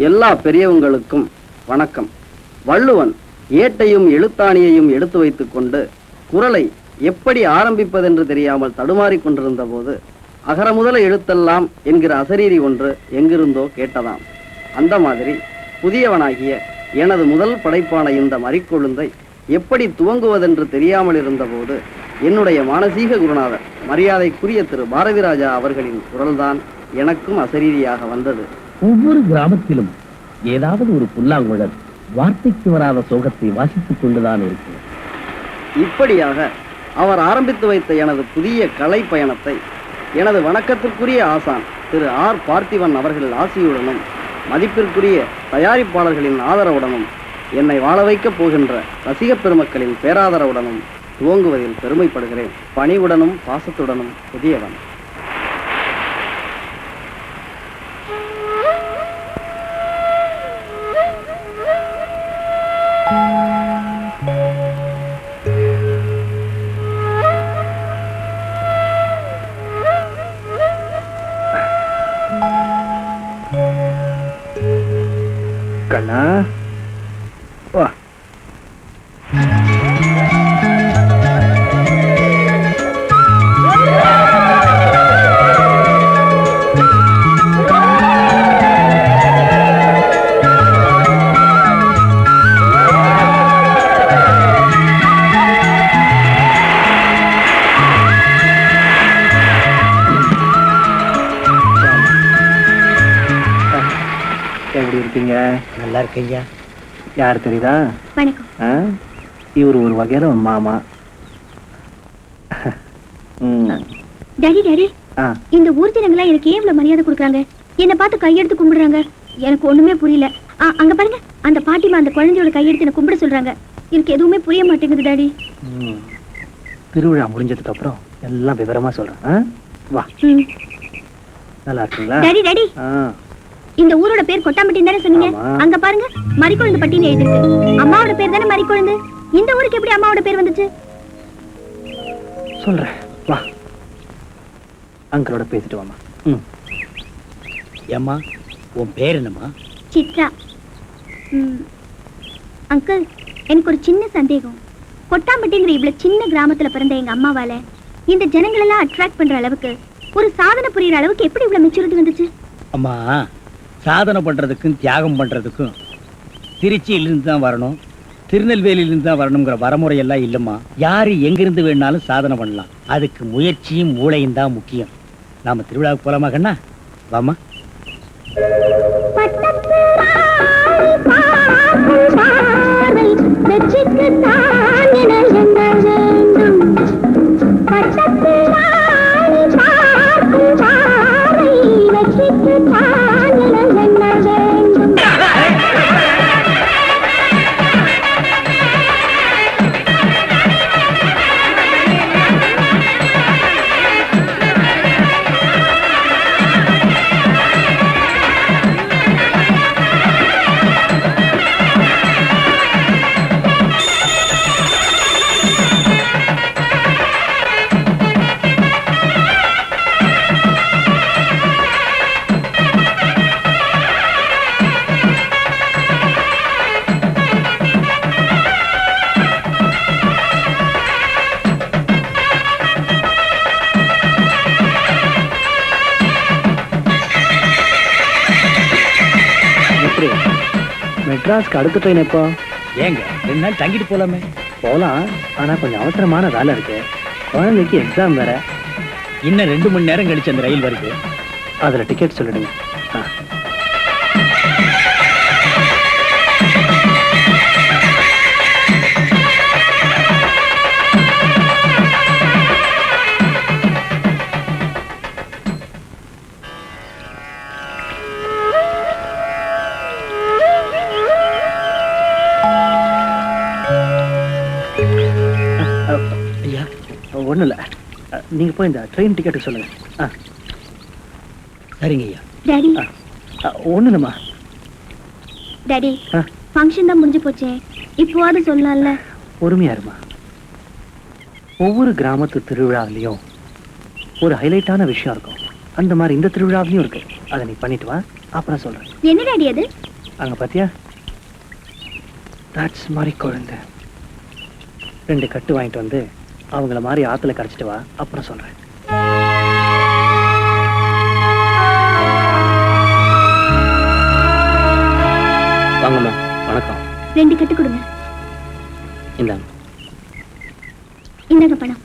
எல்லா பெரியவங்களுக்கும் வணக்கம். வள்ளுவன் ஏட்டையும் எழுத்தாணியையும் எடுத்து வைத்துக் கொண்டு குறளை எப்படி ஆரம்பிப்பதென்று தெரியாமல் தடுமாறிக் கொண்டிருந்த போது அகர முதல எழுத்தெல்லாம் என்கிற அசரீரி ஒன்று எங்கிருந்தோ கேட்டதாம். அந்த மாதிரி புதியவனாகிய எனது முதல் படைப்பான இந்த மறிக்கொழுந்தை எப்படி துவங்குவதென்று தெரியாமல் இருந்தபோது என்னுடைய மானசீக குருநாதர் மரியாதைக்குரிய திரு பாரதிராஜா அவர்களின் குரல்தான் எனக்கும் அசரீரியாக வந்தது. ஒவ்வொரு கிராமத்திலும் ஏதாவது ஒரு புல்லாங்குழல் வார்த்தைக்கு வராத சோகத்தை வாசித்துக் கொண்டுதான் இருக்கு. இப்படியாக அவர் ஆரம்பித்து வைத்த எனது புதிய கலை பயணத்தை எனது வணக்கத்திற்குரிய ஆசான் திரு ஆர் பார்த்திவன் அவர்கள் ஆசியுடனும் மதிப்பிற்குரிய தயாரிப்பாளர்களின் ஆதரவுடனும் என்னை வாழ வைக்கப் போகின்ற ரசிக பெருமக்களின் பேராதரவுடனும் துவங்குவதில் பெருமைப்படுகிறேன். பணிவுடனும் பாசத்துடனும் புதியவன். கண்ணா வா. எப்படி இருக்கீங்க? நல்லா இருக்கீங்க. யார் தெரியுதா? வணக்கம். இவர் ஒரு வகையில மாமா. டாடி டாடி, இந்த ஊர் ஜனங்களா எனக்கு ஏன் இவ்வளவு மரியாதை கொடுக்குறாங்க? என்ன பார்த்து கையெடுத்து கும்பிடுறாங்க. எனக்கு ஒண்ணுமே புரியல. அங்க பாருங்க, அந்த பாட்டிமா அந்த குழந்தையோட கையெடுத்து என்ன கும்பிட சொல்றாங்க. எனக்கு எதுவுமே புரிய மாட்டேங்குது டாடி. திருவிழா முடிஞ்சதுக்கு அப்புறம் எல்லாம் விவரமா சொல்றேன். வா. நல்லா இருக்கீங்களா? டாடி டாடி, இந்த ஊரோட பேர் கொட்டாம்பட்டின்னு தானே சொன்னீங்க? அங்க பாருங்க, மறிக்கொழுந்து பட்டின்னு எழுதிருக்கு. அம்மாவோட பேர் தானே மறிக்கொழுந்து. இந்த ஊருக்கு எப்படி அம்மாவோட பேர் வந்துச்சு? சொல்றேன், வா. அங்கிளோட பேசிட்டு வாமா. ஏம்மா, உன் பேர் என்னம்மா? சித்ரா. அங்கிள், எனக்கு ஒரு சின்ன சந்தேகம். கொட்டாம்பட்டிங்கிற இவ்வளவு சின்ன கிராமத்துல பிறந்த எங்க அம்மாவால இந்த ஜனங்கள் எல்லாம் அட்ராக்ட் பண்ற அளவுக்கு, ஒரு சாதனை புரியுற அளவுக்கு எப்படி இவ்வளவு மெச்சூரிட்டி வந்துச்சு? அம்மா, சாதனை பண்றதுக்கும் தியாகம் பண்றதுக்கும் திருச்சியிலிருந்து தான் வரணும், திருநெல்வேலியிலிருந்து தான் வரணுங்கிற வரமுறை எல்லாம் இல்லம்மா. யாரு எங்கிருந்து வேணாலும் சாதனை பண்ணலாம். அதுக்கு முயற்சியும் மூளையும் தான் முக்கியம். நாம திருவிழாவுக்கு போலாமா கண்ணா? வாமா. வெற்றிக்கு சரி, மெட்ராஸ்க்கு அடுத்த ட்ரெயின் எப்போ? ஏங்க 2 நாள் தங்கிட்டு போலாமே. போகலாம், ஆனால் கொஞ்சம் அவசரமான வேலை இருக்கு. குழந்தைக்கு எக்ஸாம் வேற. இன்னும் 2 மணி நேரம் கழிச்சு அந்த ரயில் வருது. அதில் டிக்கெட் சொல்லிடுங்க. ஐயா, ஒன்றும் இல்லை, நீங்கள் போய் இந்த ட்ரெயின் டிக்கெட்டு சொல்லுங்க. சரிங்க ஐயா. டாடி ஒன்றும் இல்லைம்மா. டாடி ஆ. ஃபங்க்ஷன் தான் முடிஞ்சு போச்சே, இப்போவாது சொல்லலாம்ல. பொறுமையா இருமா. ஒவ்வொரு கிராமத்து திருவிழாவிலையும் ஒரு ஹைலைட்டான விஷயம் இருக்கும். அந்த மாதிரி இந்த திருவிழாவிலையும் இருக்கு. அதை நீ பண்ணிட்டு வா, அப்புறம் சொல்றேன். என்ன டாடி அது? அங்க பாத்தியா, தாட்ஸ் மாதிரி குழந்தை. 2 கட்டு வாங்கிட்டு வந்து அவங்கள மாதிரி ஆத்துல கரைச்சிட்டு வா, அப்புறம் சொல்றேன். வாங்கம்மா. வணக்கம். 2 கட்டு கொடுங்க. இந்தாங்க. இந்தாங்க பணம்.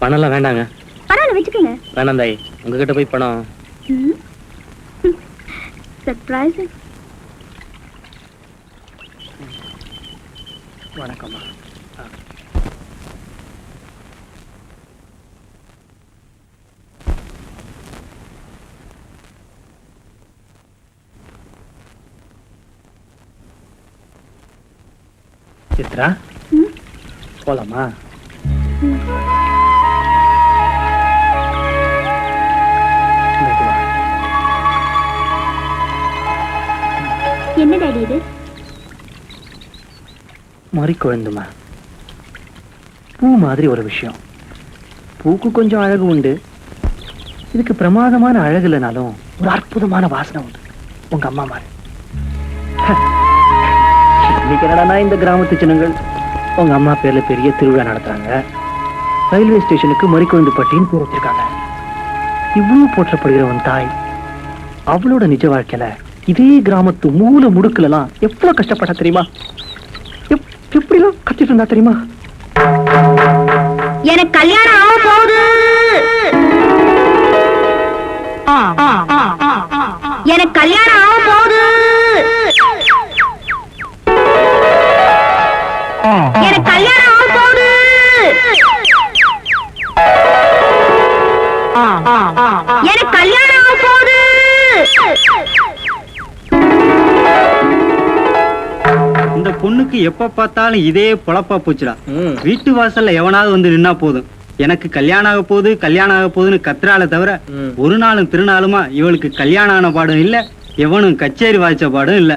பணம்லாம் வேண்டாங்க. பரவாயில்ல, வச்சுக்கோங்க. வேணாம் தாய், உங்ககிட்ட போய் பணம். சர்ப்ரைஸ். வணக்கம்மா. சித்ரா, போலாமா? என்ன டாடி இது? மறி குழந்துமா. பூ மாதிரி ஒரு விஷயம். பூக்கு கொஞ்சம் அழகு உண்டு. இதுக்கு பிரமாதமான அழகு இல்லைனாலும் ஒரு அற்புதமான வாசனை உண்டு. உங்க அம்மா மாதிரி. இன்னைக்கு என்னடா இந்த கிராமத்து ஜனங்கள் உங்க அம்மா பேர்ல பெரிய திருவிழா நடத்துறாங்க. ரயில்வே ஸ்டேஷனுக்கு மறிக்குழந்து பட்டின்னு பேர் வச்சிருக்காங்க. இவ்வளவு போற்றப்படுகிற உன் தாய் அவளோட நிஜ வாழ்க்கையில இதே கிராமத்து மூல முடுக்குல எல்லாம் எவ்வளவு கஷ்டப்பட்டா தெரியுமா? எப்படிலாம் கத்திட்டு இருந்தா தெரியுமா? எனக்கு கல்யாணம் ஆக போகுது. எனக்கு கல்யாணம் ஆக போகுது. எனக்கு கல்யாணம் ஆக போகுது. எனக்கு கல்யாணம் ஆக போகுது. இந்த பொண்ணுக்கு எப்ப பார்த்தாலும் இதே பொழப்பா போச்சுடா. வீட்டு வாசல்ல எவனாவது வந்து நின்னா போதும், எனக்கு கல்யாணம் ஆக போகுது கல்யாணம் ஆக போகுதுன்னு கத்துறால தவிர ஒரு நாளும் திருநாளுமா இவளுக்கு கல்யாணம் ஆன பாடும் இல்ல, எவனும் கச்சேரி வாய்ச்ச பாடும் இல்ல.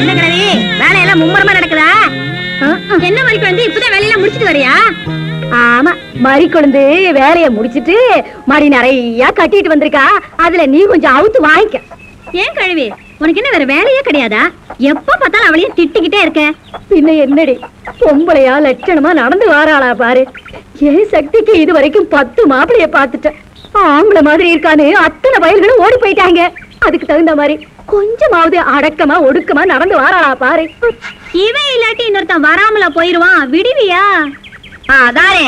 என்ன கிழவி, வேலையெல்லாம் மும்மரமா நடக்குதா? என்ன மாதிரி குழந்தை இப்பதான் வேலையெல்லாம் முடிச்சிட்டு வரியா? ஆமா, மறி கொழுந்து வேலைய முடிச்சிட்டு மடி நிறைய கட்டிட்டு வந்திருக்கா. அதுல நீ கொஞ்சம் அவுத்து வாங்கிக்க. ஏன் கழுவி, உனக்கு என்ன வேற வேலையே கிடையாதா? எப்ப பார்த்தாலும் அவளையும் திட்டிக்கிட்டே இருக்க. பின்ன என்னடி, பொம்பளையா லட்சணமா நடந்து வாராளா பாரு. ஏன் சக்திக்கு இது வரைக்கும் 10 மாப்பிளைய பாத்துட்டேன். ஆம்பளை மாதிரி இருக்கான்னு அத்தனை வயல்களும் ஓடி போயிட்டாங்க. அதுக்கு தகுந்த மாதிரி கொஞ்சமாவது அடக்கமா ஒடுக்கமா நடந்து வாராளா பாரு. இவன் இல்லாட்டி இன்னொருத்தன் வராமல போயிருவான், விடுவியா? அதானே,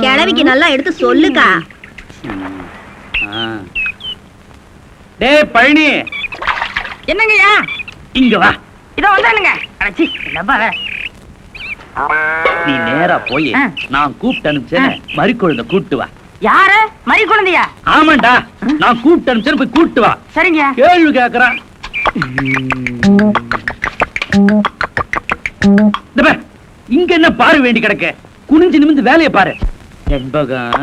கிழவிக்கு நல்லா எடுத்து சொல்லுக்கா. டேய் பழனி, என்னங்கய்யா? இங்க வா. இதோ வந்தானுங்க. அடச்சி, என்னப்பா வேற? நீ நேரா போய் நான் கூப்பிட்டு அனுப்பிச்சேன் மறிக்குழந்தை கூப்பிட்டு வா. யாரு? மறி குழந்தையா? ஆமாண்டா, நான் கூப்பிட்டு அனுப்பிச்சேன், போய் கூப்பிட்டு வா. சரிங்க. கேள்வி கேக்குறான். இங்க என்ன பாரு வேண்டி கிடக்க? குனிஞ்சு நிமிந்து வேலையை பாரு. என்பகம்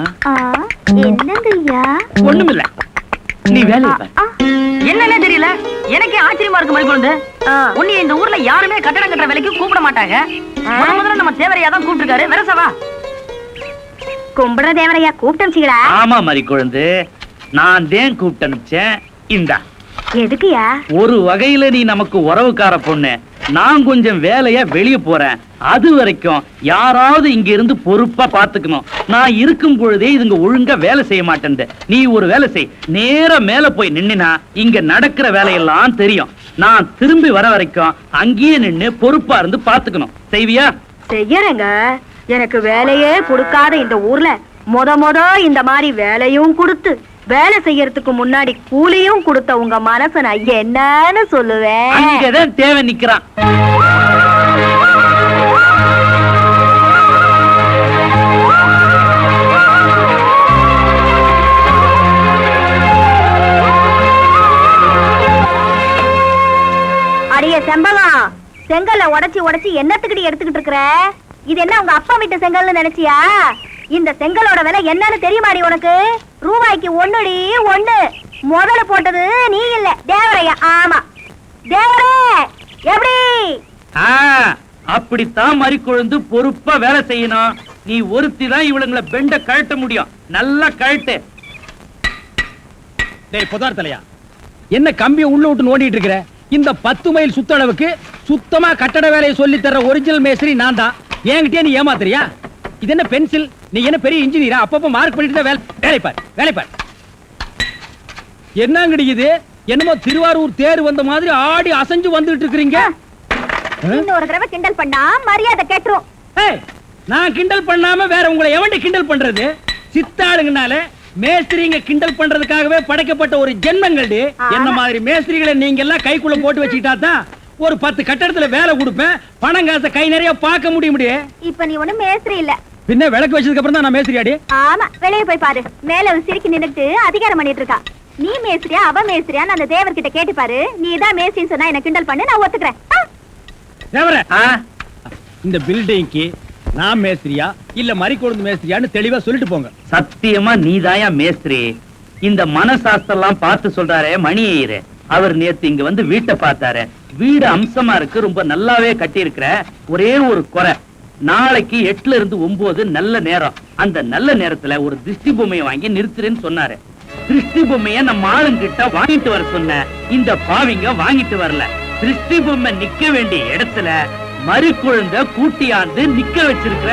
என்னங்கய்யா? ஒண்ணுமில்ல, நீ வேலையை பாரு. என்னன்னே தெரியல, எனக்கே ஆச்சரியமா இருக்கு மறி குழந்தை. உன்னை இந்த ஊர்ல யாருமே கட்டடம் கட்டுற வேலைக்கு கூப்பிட மாட்டாங்க. முதல்ல நம்ம தேவரையா தான் கூப்பிட்டுருக்காரு. வெரசவா கும்பிடுற தேவரையா கூப்பிட்டு அனுப்பிச்சீங்களா? ஆமா மறி குழந்தை, நான் தேன் கூப்பிட்டு அனுப்பிச்சேன். இந்தா எதுக்குயா? ஒரு வகையில நீ நமக்கு உறவுக்கார பொண்ணு. நான் கொஞ்சம் வேலையா வெளிய போறேன். அது வரைக்கும் யாராவது இங்க இருந்து பொறுப்பா பாத்துக்கணும். நான் இருக்கும் பொழுதே இதுங்க ஒழுங்கா வேலை செய்ய மாட்டேன். நீ ஒரு வேலை செய். நேரா மேல போய் நின்னா இங்க நடக்கிற வேலையெல்லாம் தெரியும். நான் திரும்பி வர வரைக்கும் அங்கேயே நின்னு பொறுப்பா இருந்து பாத்துக்கணும். செய்வியா? செய்யறேங்க. எனக்கு வேலையே கொடுக்காத இந்த ஊர்ல மொத இந்த மாதிரி வேலையும் கொடுத்து வேலை செய்யறதுக்கு முன்னாடி கூலியும் கொடுத்த உங்க மனச நான் என்னன்னு சொல்லுவேன். அங்கதான் தேவை நிக்கிறான். அடியே செம்பகம், செங்கல்ல உடைச்சு என்னத்துக்கிட்ட எடுத்துக்கிட்டு இருக்கிற? இது என்ன உங்க அப்பா வீட்டு செங்கல்னு நினைச்சியா? இந்த செங்கலோட விலை என்னன்னு தெரியுமாடி உனக்கு? ரூபாய்க்கு 1 முதல்ல போட்டது நீ இல்ல, தேவரையா. ஆமா தேவரே, எப்படி? அப்படித்தான் மறிக்கொழுந்து பொறுப்பா வேலை செய்யணும். நீ ஒருத்தி தான் இவளுங்களை பெண்ட கழட்ட முடியும். நல்லா கழட்டு. டேய் புதார் தலையா, என்ன கம்பியை உள்ள விட்டு நோண்டிட்டு இருக்கிற? இந்த 10 மைல் சுத்தளவுக்கு சுத்தமா கட்டட வேலையை சொல்லி தர்ற ஒரிஜினல் மேஸ்திரி நான் தான். என்கிட்டயே நீ ஏமாத்துறியா? இது என்ன பென்சில்? நீ என்ன பெரிய இன்ஜினியரா? அப்பப்ப மார்க் பண்ணிட்டு தான் வேலை பார். என்னங்கடி இது? என்னமோ திருவாரூர் தேர் வந்த மாதிரி ஆடி அசைஞ்சு வந்துட்டு இருக்கீங்க. இன்னொரு தடவை கிண்டல் பண்ணா மரியாதை கேட்டுரும். நான் கிண்டல் பண்ணாம வேற உங்களை எவன்டி கிண்டல் பண்றது? சித்தாளுங்கனால மேஸ்திரிங்க கிண்டல் பண்றதுக்காகவே படைக்கப்பட்ட ஒரு ஜென்மங்கள்டி. என்ன மாதிரி மேஸ்திரிகளை நீங்க எல்லாம் கைக்குள்ள போட்டு வச்சுக்கிட்டா தான் ஒரு 10 கட்டடத்துல வேலை கொடுப்பேன். பணம் காசை கை நிறைய பார்க்க முடியும். இப்ப நீ ஒண்ணும் மேஸ்திரி இல்ல. பின்ன விளக்கு வச்சதுக்கு அப்புறம் தான் நான் மேஸ்திரியாடி. ஆமா, வெளியே போய் பாரு. மேல ஒரு சிரிக்கி நின்னுட்டு அதிகாரம் பண்ணிட்டு இருக்கா. நீ மேஸ்திரியா அவ மேஸ்திரியான்னு அந்த தேவர்கிட்ட கேட்டு பாரு. நீ தான் மேஸ்திரின்னு சொன்னா என்ன கிண்டல் பண்ணு, நான் ஒத்துக்கிறேன். தேவரே, இந்த பில்டிங்க்கு நான் மேஸ்திரியா இல்ல மறிக்கொழுந்து மேஸ்திரியான்னு தெளிவா சொல்லிட்டு போங்க. சத்தியமா நீதாயா மேஸ்திரி. இந்த மனசாஸ்திரம் பார்த்து சொல்றாரே மணி ஐயரு, அவர் நேத்து இங்க வந்து வீட்டை பார்த்தாரு. வீடு அம்சமா இருக்கு, ரொம்ப நல்லாவே கட்டி இருக்கிற. ஒரே ஒரு குறை, நாளைக்கு 8ல இருந்து 9 நல்ல நேரம். அந்த நல்ல நேரத்துல ஒரு திருஷ்டி பொம்மையை வாங்கி நிறுத்துறேன்னு சொன்னாரு. திருஷ்டி பொம்மைய நம்ம ஆளுங்கிட்ட வாங்கிட்டு வர சொன்ன. இந்த பாவிங்க வாங்கிட்டு வரல. திருஷ்டி பொம்மை நிக்க வேண்டிய இடத்துல மறிக்குழுந்த கூட்டியாந்து நிக்க வச்சிருக்கிற.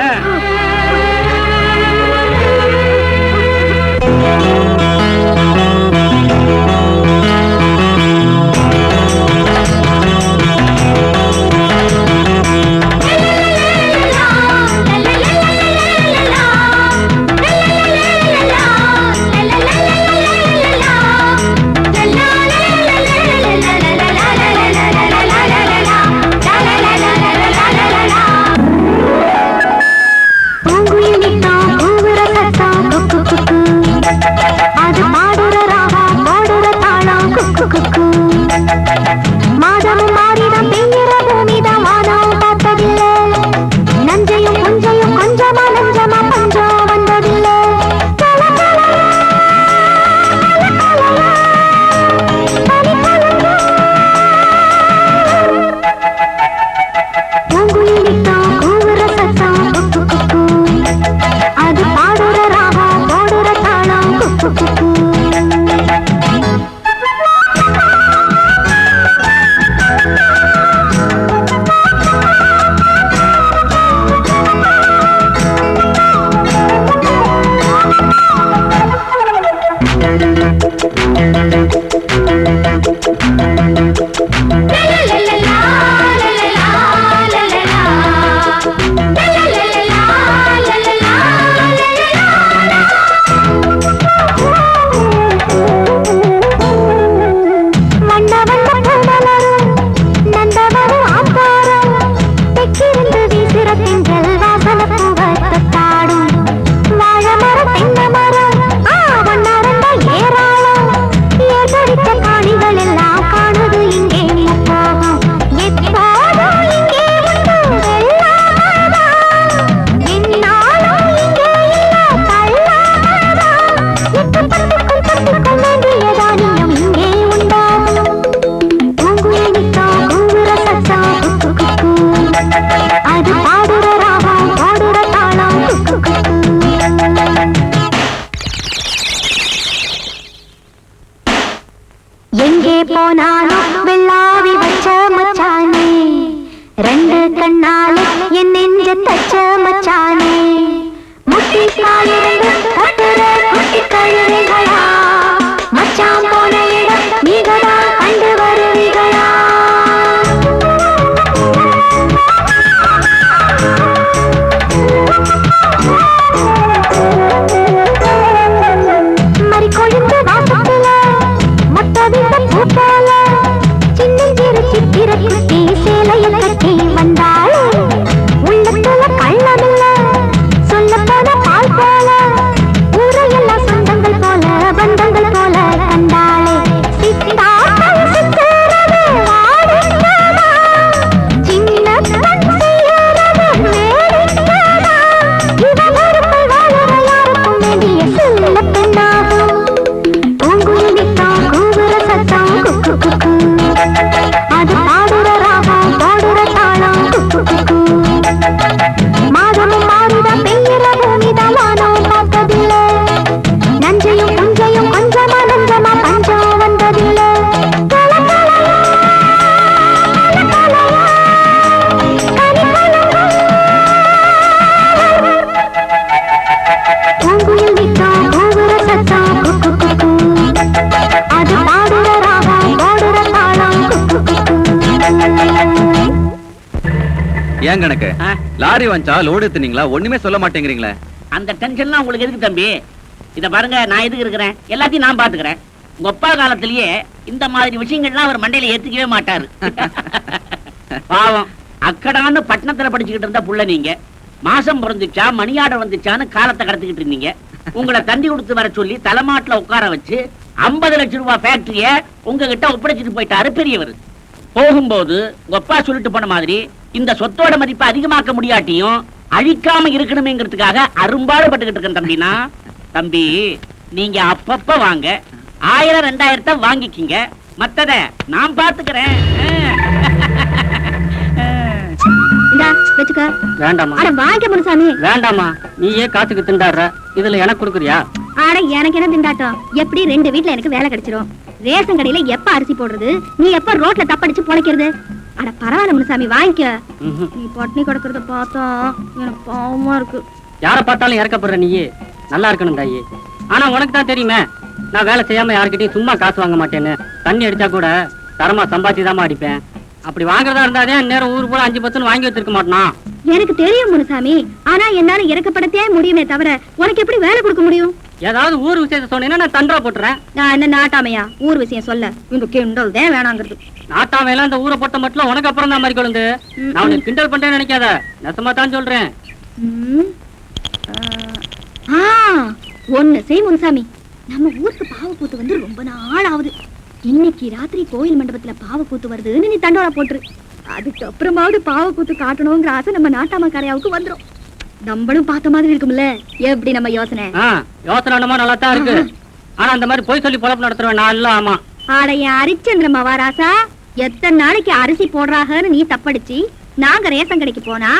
ஏன் கணக்கு லாரி வந்தா லோடு எடுத்துனீங்களா ஒண்ணுமே சொல்ல மாட்டேங்கிறீங்களே. அந்த டென்ஷன்லாம் உங்களுக்கு எதுக்கு தம்பி? இத பாருங்க, நான் எதுக்கு இருக்கிறேன், எல்லாத்தையும் நான் பாத்துக்கிறேன். உங்க அப்பா காலத்திலேயே இந்த மாதிரி விஷயங்கள்லாம் அவர் மண்டையில ஏத்துக்கவே மாட்டாரு. பாவம், அக்கடான்னு பட்டணத்துல படிச்சுக்கிட்டு இருந்த புள்ள நீங்க. மாசம் பிறந்துச்சா மணி ஆர்டர் வந்துச்சான்னு காலத்தை கடத்திக்கிட்டு இருந்தீங்க. உங்களை தந்தி கொடுத்து வர சொல்லி தலைமாட்டுல உட்கார வச்சு 50 லட்சம் ரூபாய் ஃபேக்டரிய உங்ககிட்ட ஒப்படைச்சிட்டு போயிட்டாரு பெரியவர். போகும்போது உங்க அப்பா சொல்லிட்டு போன மாதிரி இந்த சொத்தோட மதிப்பை அதிகமாக்க முடியாட்டியும் அழிக்காம இருக்கணுமேங்கிறதுக்காக அரும்பாடுபட்டுக்கிட்டு இருக்கேன் தம்பினா. தம்பி, நீங்க அப்பப்ப வாங்க, 1000 2000 வாங்கிக்கிங்க, மத்தத நான் பாத்துக்கிறேன். இந்தா வெச்சுக்க. வேண்டாமா அட வாங்க முனுசாமி. வேண்டாமா, நீயே காத்துக்கு திண்டாடுற, இதுல எனக்கு கொடுக்குறியா? ஆட எனக்கு என்ன திண்டாட்டம்? எப்படி 2 வீட்ல எனக்கு வேலை கிடைச்சிரும். ரேஷன் கடையில எப்ப அரிசி போடுறது, நீ எப்ப ரோட்ல தப்படிச்சு பொழைக்கிறது? அட பரவாயில்ல முனுசாமி, வாங்கிக்க. நீ பட்னி கிடக்கிறத பார்த்தா எனக்கு பாவமா இருக்கு. யார பார்த்தாலும் இறக்கப்படுற நீயே நல்லா இருக்கணும் தாயி. ஆனா உனக்கு தான் தெரியுமே, நான் வேலை செய்யாம யாருக்கிட்டையும் சும்மா காசு வாங்க மாட்டேன்னு. தண்ணி அடிச்சா கூட தரமா சம்பாத்தி தாமா அடிப்பேன். அப்படி வாங்குறதா இருந்தாதே நேரம் ஊர் போல 5 வாங்கி வச்சிருக்க மாட்டான். எனக்கு தெரியும் முனுசாமி, ஆனா என்னால இறக்கப்படத்தே முடியுமே தவிர உனக்கு எப்படி வேலை கொடுக்க முடியும்? ஏதாவது ஊர் விஷயத்த சொன்னீங்கன்னா நான் தண்டா போட்டுறேன். நான் என்ன நாட்டாமையா ஊர் விஷயம் சொல்ல? இந்த கிண்டல் தான் வேணாங்கிறது. நாட்டாம எல்லாம் இந்த ஊரை போட்ட மட்டும் உனக்கு அப்புறம் தான் மாதிரி கொழுந்து. நான் உனக்கு கிண்டல் பண்றேன்னு நினைக்காத, நெசமா தான் சொல்றேன். ஒண்ணு செய் முனுசாமி, நம்ம ஊருக்கு பாவக்கூத்து வந்து ரொம்ப நாள் ஆகுது. இன்னைக்கு ராத்திரி கோயில் மண்டபத்துல பாவக்கூத்து வருதுன்னு நீ தண்டோரா போட்டுரு. அதுக்கு அப்புறமாவது பாவக்கூத்து காட்டணுங்கிற ஆசை நம்ம நாட்டாம கரையாவுக்கு வந்துரும். நம்மளும் பார்த்த மாதிரி இருக்கும்ல. எப்படி நம்ம யோசனை? யோசனை நல்லா தான் இருக்கு. ஆனா அந்த மாதிரி போய் சொல்லி பொழப்பு நடத்துறேன் நான் இல்ல. ஆமா, ஆடைய அரிச்சந்திர மவாராசா, எத்தனை நாளைக்கு அரிசி போடுறாங்கன்னு நீ தப்படிச்சு நாங்க ரேஷன் கடைக்கு போனா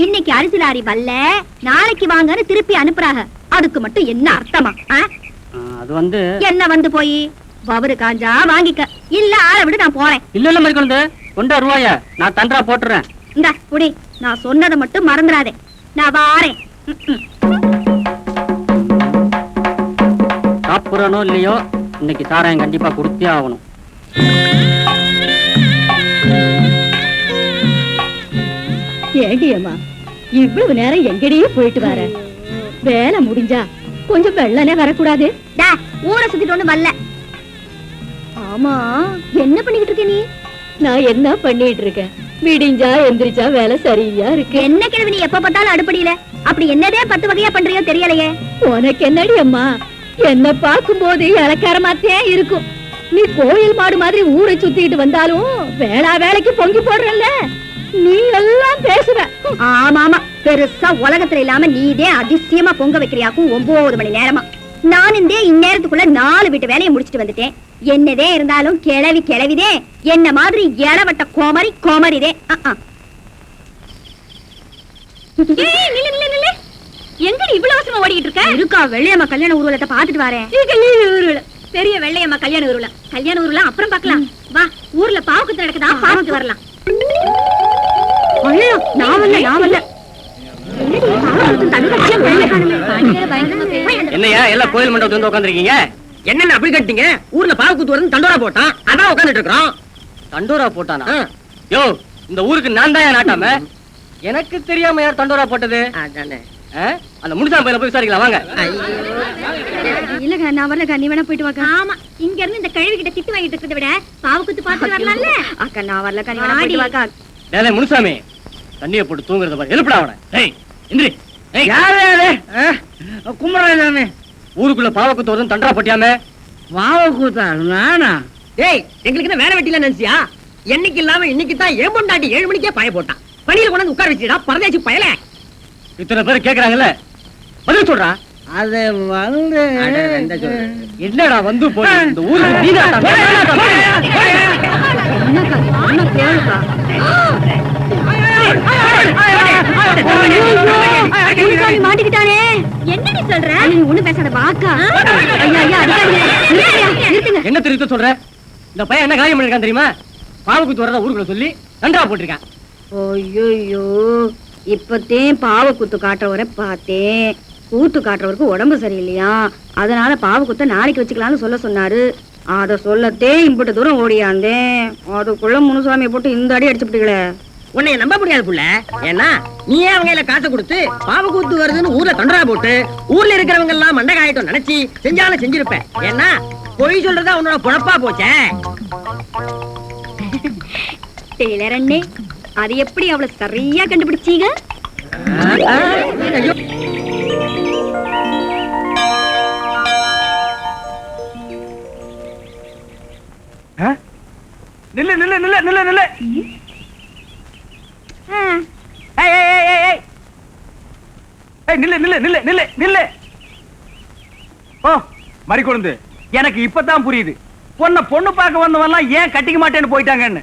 இன்னைக்கு அரிசி லாரி வரல, நாளைக்கு வாங்கன்னு திருப்பி அனுப்புறாங்க. அதுக்கு மட்டும் என்ன அர்த்தமா? அது வந்து என்ன வந்து போய் வவரு காஞ்சா வாங்கிக்க, இல்ல ஆளை விடு, நான் போறேன். இல்ல இல்ல மாதிரி கொண்டு கொண்ட ரூபாய நான் தண்டா போட்டுறேன். இந்த குடி, நான் சொன்னதை மட்டும் மறந்துடாதே. நான் வாரேன். சாப்பிடறனோ இல்லையோ, இன்னைக்கு சாராயம் கண்டிப்பா கொடுத்தே ஆகணும். ஏண்டி அம்மா இவ்வளவு நேரம் எங்கடியே போயிட்டு வர? வேலை முடிஞ்சா கொஞ்சம் வெள்ளனே வரக்கூடாது? ஊரை சுத்திட்டு ஒண்ணு வரல. ஆமா, என்ன பண்ணிக்கிட்டு இருக்க நீ? நான் என்ன பண்ணிட்டு இருக்கேன்? விடிஞ்சா எந்திரிச்சா வேலை சரியா இருக்கு. என்ன கிழவி நீ எப்ப பார்த்தாலும் அடுப்படியில? அப்படி என்னதே 10 வகையா பண்றியோ தெரியலையே. உனக்கு என்னடி அம்மா, என்ன பார்க்கும் போது இலக்காரமாத்தே இருக்கும். நீ கோயில் மாடு மாதிரி ஊரை சுத்திட்டு வந்தாலும் வேலைக்கு பொங்கி போடுறல்ல, நீ எல்லாம் பேசுவ. ஆமாமா, பெருசா உலகத்துல இல்லாம நீதே அதிசயமா பொங்க வைக்கிறியாக்கும் 9 மணி நேரமா. நான் இந்த இந்நேரத்துக்குள்ள 4 வீட்டு வேலையை முடிச்சிட்டு வந்துட்டேன். என்னதே இருந்தாலும் கிளவிதே, என்ன மாதிரி இளவட்ட கோமரிதே. எங்க இவ்வளவு அவசரமா ஓடிட்டு இருக்க? இருக்கா, வெள்ளையம்மா கல்யாண ஊர்வலத்தை பாத்துட்டு வரேன். பெரிய வெள்ளையம்மா கல்யாண ஊர்வலம் அப்புறம் பாக்கலாம். வா, ஊர்ல பாவுக்கு நடக்குதா, பாவுக்கு வரலாம். என்னையா எல்லாம் கோயில் மண்டபத்துல வந்து உட்காந்துருக்கீங்க? என்னென்ன அப்படி கட்டிங்க? ஊர்ல பாவக்கூத்து வருது, தண்டோரா போட்டான், அதான் உட்காந்துட்டு இருக்கிறோம். தண்டோரா போட்டானா? யோ, இந்த ஊருக்கு நான் தான் நாட்டாம. எனக்கு தெரியாம யார் தண்டோரா போட்டது? அந்த முனிசாமி பையனை போய் விசாரிக்கலாம் வாங்க. இல்லங்க, நான் வரலக்கா, நீ வேணா போயிட்டு வாக்கா. ஆமா, இங்க இருந்து இந்த கழுவி கிட்ட திட்டு வாங்கிட்டு இருக்கிறத விட பாவக்கூத்து பாத்துட்டு வரலாம்ல. அக்கா நான் வரலக்கா, நீ வேணா போயிட்டு வாக்கா. டேய் முனிசாமி, தண்ணியை போட்டு தூங்குறத பாரு, எழுப்புடா அவனை. டேய் இந்திரி, கும்பராஜாமி, ஊருக்குள்ள பாவக்கூத்து வருதுன்னு தண்டரா போட்டியாமே? பாவக்கூத்தா? நானா? டேய், எங்களுக்கு என்ன வேலை வெட்டில நினைச்சியா? என்னைக்கு இல்லாம இன்னைக்கு தான் ஏன் பொண்டாட்டி 7 மணிக்கே பாய போட்டான். பணியில கொண்டு உட்கார வச்சுடா, பரதேசி பயல. இத்தனை பேர் கேக்குறாங்கல்ல, பதில் சொல்றா. அது வந்து என்னடா வந்து போய் இந்த ஊருக்கு மாட்டிக்கிட்டானே. என்னடி சொல்ற? நீ ஒண்ணு பேசாத வாக்கா. என்ன தெரிவிக்க சொல்ற? இந்த பையன் என்ன காரியம் பண்ணிருக்கான் தெரியுமா? பாவக்கூத்து வரதா ஊருக்குள்ள சொல்லி தண்டரா போட்டிருக்கான். ஐயோ, இப்பத்தே பாவக்கூத்து காட்டுறவரை பார்த்தேன். கூத்து காட்டுறவருக்கு உடம்பு சரியில்லையா, அதனால பாவக்கூத்த நாளைக்கு வச்சுக்கலாம்னு சொல்ல சொன்னாரு. அத சொல்லத்தே இம்பிட்டு தூரம் ஓடியாந்தேன். அதுக்குள்ள முனுசாமியை போட்டு இந்த அடி அடிச்சுட்டீங்களே. உன்னை நம்ப முடியாது புள்ள. ஏன்னா நீயே அவங்க கையில காசை கொடுத்து பாவ கூத்து வருதுன்னு ஊர்ல தொண்டரா போட்டு ஊர்ல இருக்கிறவங்க எல்லாம் மண்டை காயட்டும் நினைச்சு செஞ்சாலும் செஞ்சிருப்ப. ஏன்னா பொய் சொல்றதா உன்னோட பொழப்பா போச்சே. டெய்லர் அண்ணே, அது எப்படி அவ்வளவு சரியா கண்டுபிடிச்சீங்க? ஐயோ, நில்லு நில்லு நில்லு நில்லு நில்லு. நில்லு நில்லு நில்லு நில்லு நில்லு. ஓ மறிக்கொழுந்து, எனக்கு இப்பதான் புரியுது பொண்ணு பார்க்க வந்தவெல்லாம் ஏன் கட்டிக்க மாட்டேன்னு போயிட்டாங்கன்னு.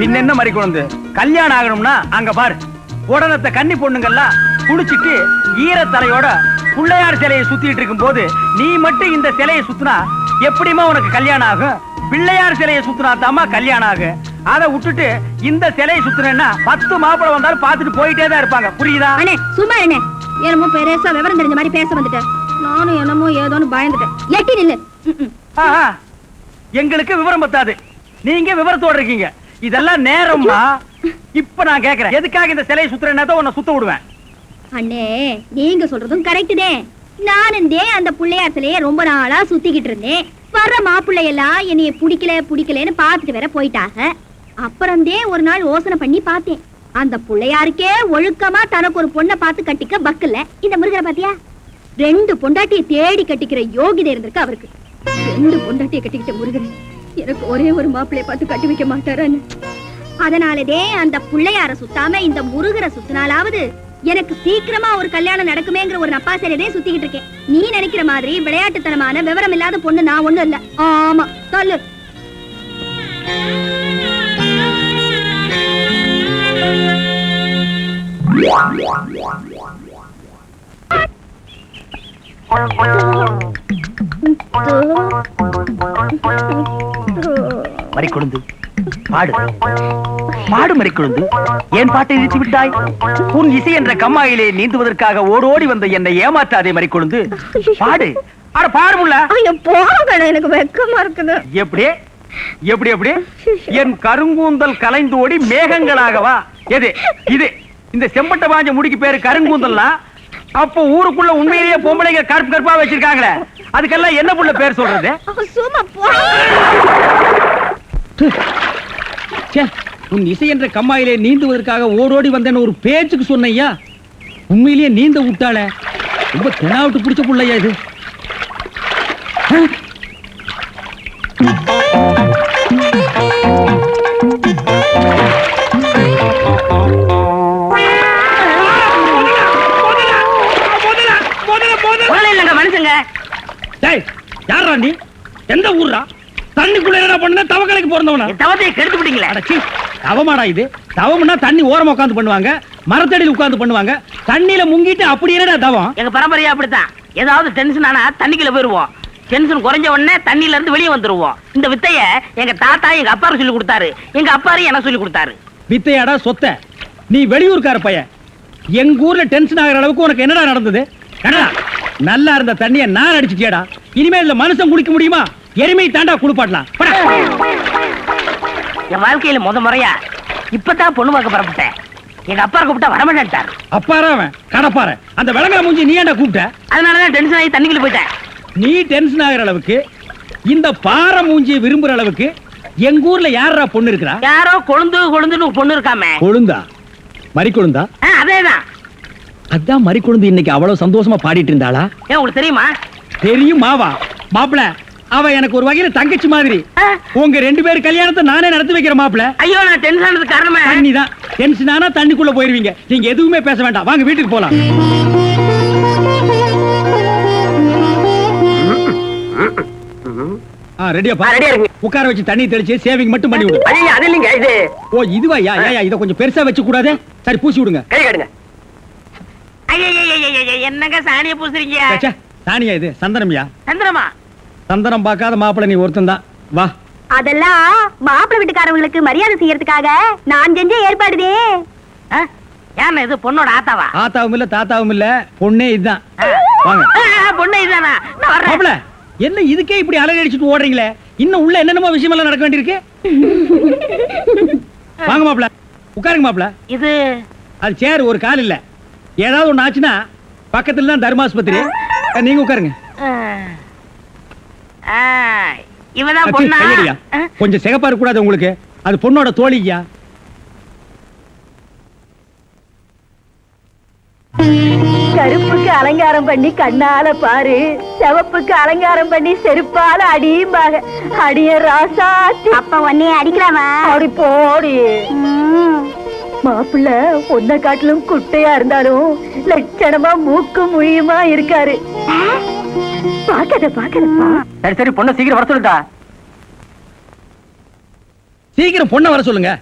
பின்ன என்ன மறிக்கொழுந்து, கல்யாணம் ஆகணும்னா அங்க பாரு உடனத்தை கன்னி பொண்ணுங்கெல்லாம் குளிச்சுட்டு ஈரத்தலையோட பிள்ளையார் சிலையை சுத்திட்டு இருக்கும் போது நீ மட்டும் இந்த சிலையை சுத்தினா எப்படிமா உனக்கு கல்யாணம் ஆகும்? பிள்ளையார் சிலையை சுத்தினா தாமா கல்யாணம் ஆகும். அதை விட்டுட்டு இந்த சிலையை சுத்தினா 10 மாப்பிள்ளை வந்தாலும் பார்த்துட்டு போயிட்டே தான் இருப்பாங்க. புரியுதா? அண்ணே சும்மா என்ன, என்னமோ பெருசா விவரம் தெரிஞ்ச மாதிரி பேச வந்துட்டேன். நானும் என்னமோ ஏதோன்னு பயந்துட்டேன். எட்டி நில்லு. எங்களுக்கு விவரம் பத்தாது, நீங்க விவரத்தோட இருக்கீங்க. இதெல்லாம் நேரமா? இப்ப நான் கேக்குறேன், எதுக்காக இந்த சிலையை சுத்துறேன்னா உன்னை சுத்த விடுவேன். அண்ணே நீங்க சொல்றதும் கரெக்ட் தான். நானும் அந்த பிள்ளையார் சிலையை ரொம்ப நாளா சுத்திக்கிட்டு இருந்தேன். வர்ற மாப்பிள்ளை எல்லாம் என்னைய பிடிக்கலன்னு பாத்துட்டு வேற போயிட்டாங்க. அப்புறம் ஒரு நாள் யோசனை பண்ணி பார்த்தேன், அந்த பிள்ளையாருக்கே ஒழுக்கமா தனக்கு ஒரு பொண்ணை பார்த்து கட்டிக்க பக்கல்ல. இந்த முருகரை பாத்தியா, 2 பொண்டாட்டியை தேடி கட்டிக்கிற யோகிதை இருந்திருக்கு அவருக்கு. 2 பொண்டாட்டியை கட்டிக்கிட்ட முருகர் எனக்கு ஒரே ஒரு மாப்பிள்ளைய பார்த்து கட்டி வைக்க மாட்டாரான்னு. அதனாலதே அந்த பிள்ளையார சுத்தாம இந்த முருகரை சுத்தினாலாவது எனக்கு சீக்கிரமா ஒரு கல்யாணம் நடக்குமேங்கிற ஒரு நப்பாசையிலே சுத்திக்கிட்டு இருக்கேன். நீ நினைக்கிற மாதிரி விளையாட்டுத்தனமான விவரம் இல்லாத பொண்ணு நான் ஒண்ணும் இல்ல. ஆமா சொல்லு. மறிக்கொழுந்து பாடு பாடு. மறிக்கொழுந்து, ஏன் பாட்டை நிறுத்தி விட்டாய்? உன் இசை என்ற கம்மாயிலே நீந்துவதற்காக ஓடோடி வந்த என்னை ஏமாற்றாதே மறிக்கொழுந்து, பாடு. அட பாடு முள்ள. எனக்கு வெக்கமா இருக்குது. எப்படி எப்படி எப்படி? என் கருங்கூந்தல் கலைந்து ஓடி மேகங்களாகவா? எது இது? இந்த செம்பட்ட பாஞ்ச முடிக்கு பேரு கருங்கூந்தல்னா அப்போ ஊருக்குள்ள உண்மையிலேயே பொம்பளைங்க கருப்பு கருப்பா வச்சிருக்காங்களே, அதுக்கெல்லாம் என்ன புள்ள பேர் சொல்றது? உன் இசை என்ற கம்மாயிலே நீந்துவதற்காக ஓடோடி வந்தேன்னு ஒரு பேச்சுக்கு சொன்னையா, உண்மையிலேயே நீந்த விட்டாள. ரொம்ப தெனாவிட்டு பிடிச்ச புள்ளையா இது. மனுஷங்க யாரா நீ? எந்த ஊர்ரா? தண்ணிக்குள்ள என்ன பண்ண? தவக்கலைக்கு பிறந்தவனா? தவத்தையை கெடுத்து விட்டீங்களே. தவமாடா இது? தவம்னா தண்ணி ஓரமா உட்கார்ந்து பண்ணுவாங்க, மரத்தடியில் உட்கார்ந்து பண்ணுவாங்க. தண்ணியில முங்கிட்டு அப்படி என்னடா தவம்? எங்க பரம்பரையா அப்படித்தான். ஏதாவது டென்ஷன் ஆனா தண்ணிக்குள்ள போயிருவோம். டென்ஷன் குறைஞ்ச உடனே தண்ணியில இருந்து வெளியே வந்துருவோம். இந்த வித்தைய எங்க தாத்தா எங்க அப்பாரு சொல்லி கொடுத்தாரு, எங்க அப்பாரு எனக்கு சொல்லி கொடுத்தாரு. வித்தையாடா சொத்த? நீ வெளியூர்கார பையன். எங்க ஊர்ல டென்ஷன் ஆகிற அளவுக்கு உனக்கு என்னடா நடந்தது? நல்லா இருந்த தண்ணிய நான் அடிச்சுட்டியாடா. இனிமேல் மனுஷன் குடிக்க முடியுமா? எருமை தாண்டா குளிப்பாட்டலாம். என் வாழ்க்கையில முறையா இப்பதான் பொண்ணு பார்க்க புறப்பட்டேன். எங்க அப்பா கூப்பிட்டா வரமாட்டேன்ட்டார். அப்பாரா அவன் கடப்பாரு. அந்த விளங்கா மூஞ்சி நீ ஏன்டா கூப்பிட்ட? அதனாலதான் டென்ஷன் ஆகி தண்ணிக்குள்ள போயிட்டேன். நீ டென்ஷன் ஆகிற அளவுக்கு இந்த பாறை மூஞ்சியை விரும்புற அளவுக்கு எங்க ஊர்ல யாரா பொண்ணு இருக்கிறா? யாரோ கொழுந்துன்னு ஒரு பொண்ணு இருக்காமே. கொழுந்தா? மறிக்கொழுந்தா? அதேதான். அதான் மறிக்கொழுந்து இன்னைக்கு அவ்வளவு சந்தோஷமா பாடிட்டு இருந்தாளா? ஏன் உங்களுக்கு தெரியுமா? தெரியும் மாவா. மாப்பிள அவ எனக்கு ஒரு வகையில தங்கச்சி மாதிரி. உங்க 2 பேர் கல்யாணத்தை நானே நடத்தி வைக்கிற மாப்பிள. ஐயோ நான் டென்ஷன் ஆனதுக்கு காரணமே தண்ணிதான். டென்ஷன் ஆனா தண்ணிக்குள்ள போயிருவீங்க. நீங்க எதுவுமே பேச வேண்டாம், வாங்க வீட்டுக்கு போலாம். ரெடியா உட்கார வச்சு தண்ணி தெளிச்சு சேவிங் மட்டும் பண்ணி விடு. அது இல்லைங்க இது. ஓ இதுவா? இத கொஞ்சம் பெருசா வச்சு கூடாதே. சரி பூசி விடுங்க. கை காட்டுங்க. என்னங்க சாணியை பூசுறீங்க? சாணியா இது? சந்தனம்யா. சந்தனமா? சந்தனம் பார்க்காத மாப்பிள்ளை நீ ஒருத்தன் தான். வா. அதெல்லாம் மாப்பிள்ளை வீட்டுக்காரங்களுக்கு மரியாதை செய்யறதுக்காக நான் செஞ்ச ஏற்பாடுதே. ஏன் இது பொண்ணோட ஆத்தாவா? ஆத்தாவும் இல்ல தாத்தாவும் இல்ல, பொண்ணே இதுதான். வாங்க. பொண்ணே இதுதானா? நான் வரேன். மாப்பிள்ளை என்ன இதுக்கே இப்படி அலறி அடிச்சுட்டு ஓடுறீங்களே? இன்னும் உள்ள என்னென்னமோ விஷயம் எல்லாம் நடக்க வேண்டியிருக்கு. வாங்க மாப்பிள்ளை. உட்காருங்க மாப்பிள. இது அது சேர் ஒரு கால் இல்ல. ஏதாவது ஒண்ணு ஆச்சுன்னா பக்கத்துல தான் தர்மாஸ்பத்திரி. நீங்க உட்காருங்க. இவதான் அச்சி, பொண்ணா? கையடியா. கொஞ்சம் சிகப்பா இருக்க கூடாது உங்களுக்கு. அது பொண்ணோட தோழியா. கருப்புக்கு அலங்காரம் பண்ணி கண்ணால பாரு, சிவப்புக்கு அலங்காரம் பண்ணி செருப்பால அடியும்பாக. அடிய ராசாத்தி. அப்ப உன்னைய அடிக்கலாமா? அப்படி போடி. மாப்பிள்ள ஒன்ன காட்டிலும் குட்டையா இருந்தாலும் லட்சணமா மூக்கும் முழியுமா இருக்காரு. பாக்கத. சரி சரி, பொண்ணை சீக்கிரம் வர சொல்லுடா. சீக்கிரம் பொண்ணை வர சொல்லுங்க.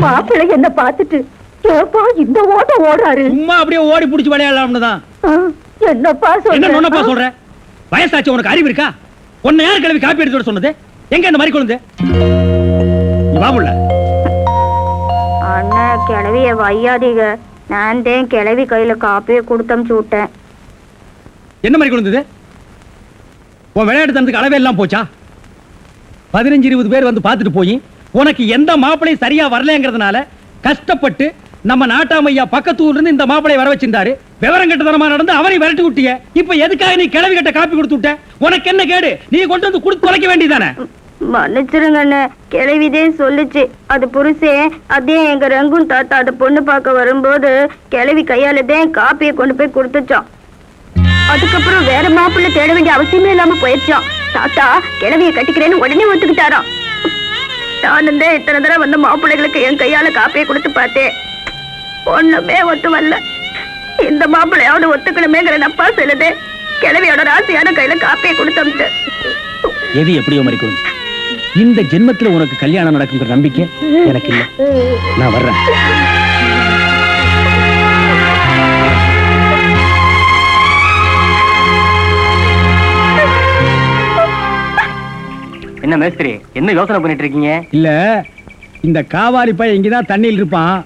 மாப்பிள்ளை என்ன பார்த்துட்டு ஏப்பா இந்த ஓட்டம் ஓடுறாரு? சும்மா அப்படியே ஓடி புடிச்சு விளையாடலாம்னு தான். என்னப்பா என்ன நொன்னப்பா சொல்ற? சொல்ற? வயசாச்சு, உனக்கு அறிவு இருக்கா? உன்னை யார் கிளவி காப்பி எடுத்து வர சொன்னது? எங்க இந்த மாதிரி குழந்தை? பாபுள்ள அண்ணா கிளவிய வையாதீங்க. நான் தான் கிளவி கையில காப்பியை கொடுத்தமிச்சு விட்டேன். என்ன மாதிரி குழந்தை? உன் விளையாட்டு தனத்துக்கு அளவே எல்லாம் போச்சா? 15-20 பேர் வந்து பார்த்துட்டு போய் உனக்கு எந்த மாப்பிளையும் சரியா வரலங்கிறதுனால கஷ்டப்பட்டு நம்ம நாட்டாமையா பக்கத்து ஊர்ல இருந்து இந்த மாப்பிளையை வர வச்சிருந்தாரு. விவரம் கெட்டதனமா நடந்து அவரை விரட்டி விட்டிய. இப்ப எதுக்காக நீ கிளவி கட்ட காப்பி கொடுத்து விட்ட? உனக்கு என்ன கேடு? நீ கொண்டு வந்து கொடுத்து தொலைக்க வேண்டியதானே? மன்னிச்சிருங்க அண்ணே, கிளவிதே சொல்லுச்சு. அது புருஷே அதே எங்க ரங்கும் தாத்தா அது பொண்ணு பார்க்க வரும்போது கிளவி கையால தான் காப்பியை கொண்டு போய் கொடுத்துச்சோம். அதுக்கப்புறம் வேற மாப்பிள்ளை தேட வேண்டிய அவசியமே இல்லாம போயிடுச்சோம். தாத்தா கிளவியை கட்டிக்கிறேன்னு உடனே ஒத்துக்கிட்டாராம். நானும் தான் இத்தனை தடவை வந்த மாப்பிள்ளைகளுக்கு என் கையால காப்பியை கொடுத்து பார்த்தேன். ஒண்ணுமே ஒத்து வரல. இந்த மாப்பிள்ளையோட ஒத்துக்கணுமேங்கிற நப்பா சொல்லுது. கிளவியோட ராசியான கையில காப்பியை கொடுத்தமிச்சு. எது எப்படியோ மாதிரி குழந்தை, இந்த ஜென்மத்துல உனக்கு கல்யாணம் நடக்குங்கிற நம்பிக்கை எனக்கு இல்ல. நான் வர்றேன். என்ன மேஸ்திரி, என்ன யோசனை பண்ணிட்டு இருக்கீங்க? இல்ல, இந்த காவாலி பையன் இங்கதான் தண்ணியில் இருப்பான்.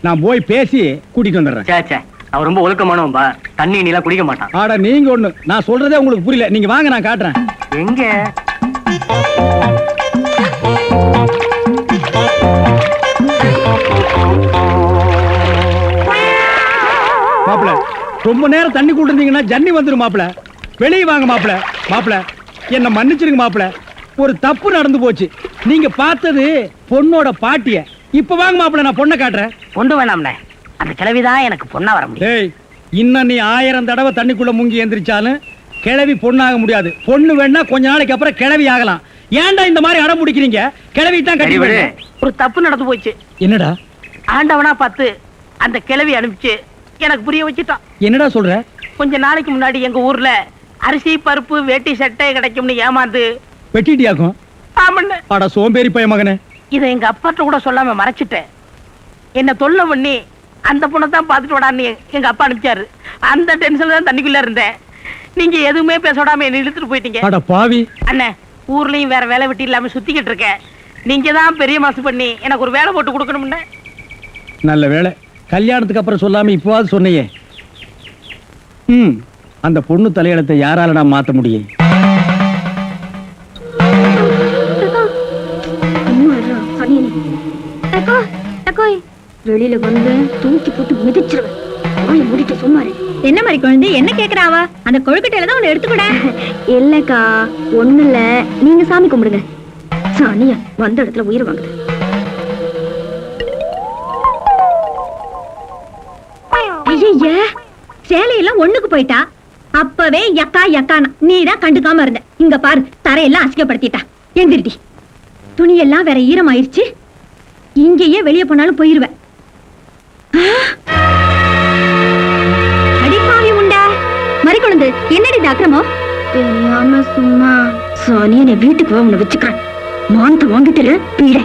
நான் போய் பேசி கூட்டிட்டு வந்துடுறேன். சே, அவன் ரொம்ப ஒழுக்கமானவன்பா. தண்ணி நீலாம் குடிக்க மாட்டான். ஆடா நீங்க ஒண்ணு, நான் சொல்றதே உங்களுக்கு புரியல. நீங்க வாங்க, நான் காட்டுறேன். எங்க? மாப்பிள, ரொம்ப நேரம் தண்ணி கூட்டிருந்தீங்கன்னா ஜன்னி வந்துடும் மாப்பிள. வெளியே வாங்க மாப்பிள. மாப்பிள, என்ன மன்னிச்சிருங்க மாப்பிள. ஒரு தப்பு நடந்து போச்சு. நீங்க பார்த்தது பொண்ணோட பாட்டிய. இப்ப வாங்க மாப்பிள, நான் பொண்ணை காட்டுறேன். கொண்டு வேணாம்ல, அந்த கிழவிதான் எனக்கு பொண்ணா வர முடியும். டேய், இன்னும் நீ 1000 தடவை தண்ணிக்குள்ள முங்கி எந்திரிச்சாலும் கிழவி பொண்ணாக முடியாது. பொண்ணு வேணா கொஞ்ச நாளைக்கு அப்புறம் கிழவி ஆகலாம். ஏன்டா இந்த மாதிரி அடம் பிடிக்கிறீங்க? கிழவி தான் கட்டி விடு. ஒரு தப்பு நடந்து போச்சு. என்னடா? ஆண்டவனா பார்த்து அந்த கிழவி அனுப்பிச்சு எனக்கு புரிய வச்சுட்டான். என்னடா சொல்ற? கொஞ்ச நாளைக்கு முன்னாடி எங்க ஊர்ல அரிசி பருப்பு வேட்டி சட்டை கிடைக்கும்னு ஏமாந்து வெட்டிட்டியாக்கும். ஆமண்ண. அட சோம்பேறி பைய மகனே. இதை எங்க அப்பாட்ட கூட சொல்லாம மறைச்சிட்டேன். என்ன தொல்லை பண்ணி அந்த பொண்ணை தான் பார்த்துட்டு விடான்னு எங்க அப்பா அனுப்பிச்சாரு. அந்த டென்ஷன்ல தான் தண்ணிக்குள்ள இருந்தேன். நீங்க எதுவுமே பேச விடாம என்ன இழுத்துட்டு போயிட்டீங்க. அட பாவி. அண்ணே, ஊர்லயும் வேற வேலை வெட்டி இல்லாம சுத்திக்கிட்டு இருக்கேன். நீங்க தான் பெரிய மாசு பண்ணி எனக்கு ஒரு வேலை போட்டு கொடுக்கணும்னு. நல்ல வேலை, கல்யாணத்துக்கு அப்புறம் சொல்லாம இப்பவாது சொன்னையே. அந்த பொண்ணு தலையெழுத்தை யாரால நான் மாத்த முடியும்? வெளியில வந்து தூக்கி போட்டு மிதிச்சிருவேன். மூடிட்டு சும்மாரு. என்ன மாதிரி குழந்தை? என்ன கேக்குறாவா? அந்த கொழுக்கட்டையில தான் உன்னை எடுத்துக்கூட. இல்லக்கா, ஒண்ணு இல்ல, நீங்க சாமி கும்பிடுங்க. சாணியா வந்த இடத்துல உயிர் வாங்குது. ஐய, சேலையெல்லாம் ஒண்ணுக்கு போயிட்டா. அப்பவே யக்கா யக்கானா நீதான் கண்டுக்காம இருந்த. இங்க பாரு, தரையெல்லாம் அசிங்கப்படுத்திட்டா. எந்திரிட்டி. துணியெல்லாம் வேற ஈரமாயிருச்சு. இங்கேயே வெளியே போனாலும் போயிருவேன். அடிப்பாவி உண்டா மறிக்கொழுந்து. என்னடி அக்கிரமோ? தெரியாம சும்மா. சோனிய வீட்டுக்கு வா, உன்னை வச்சுக்கிறேன். மானத்தை வாங்கிட்டு பீட.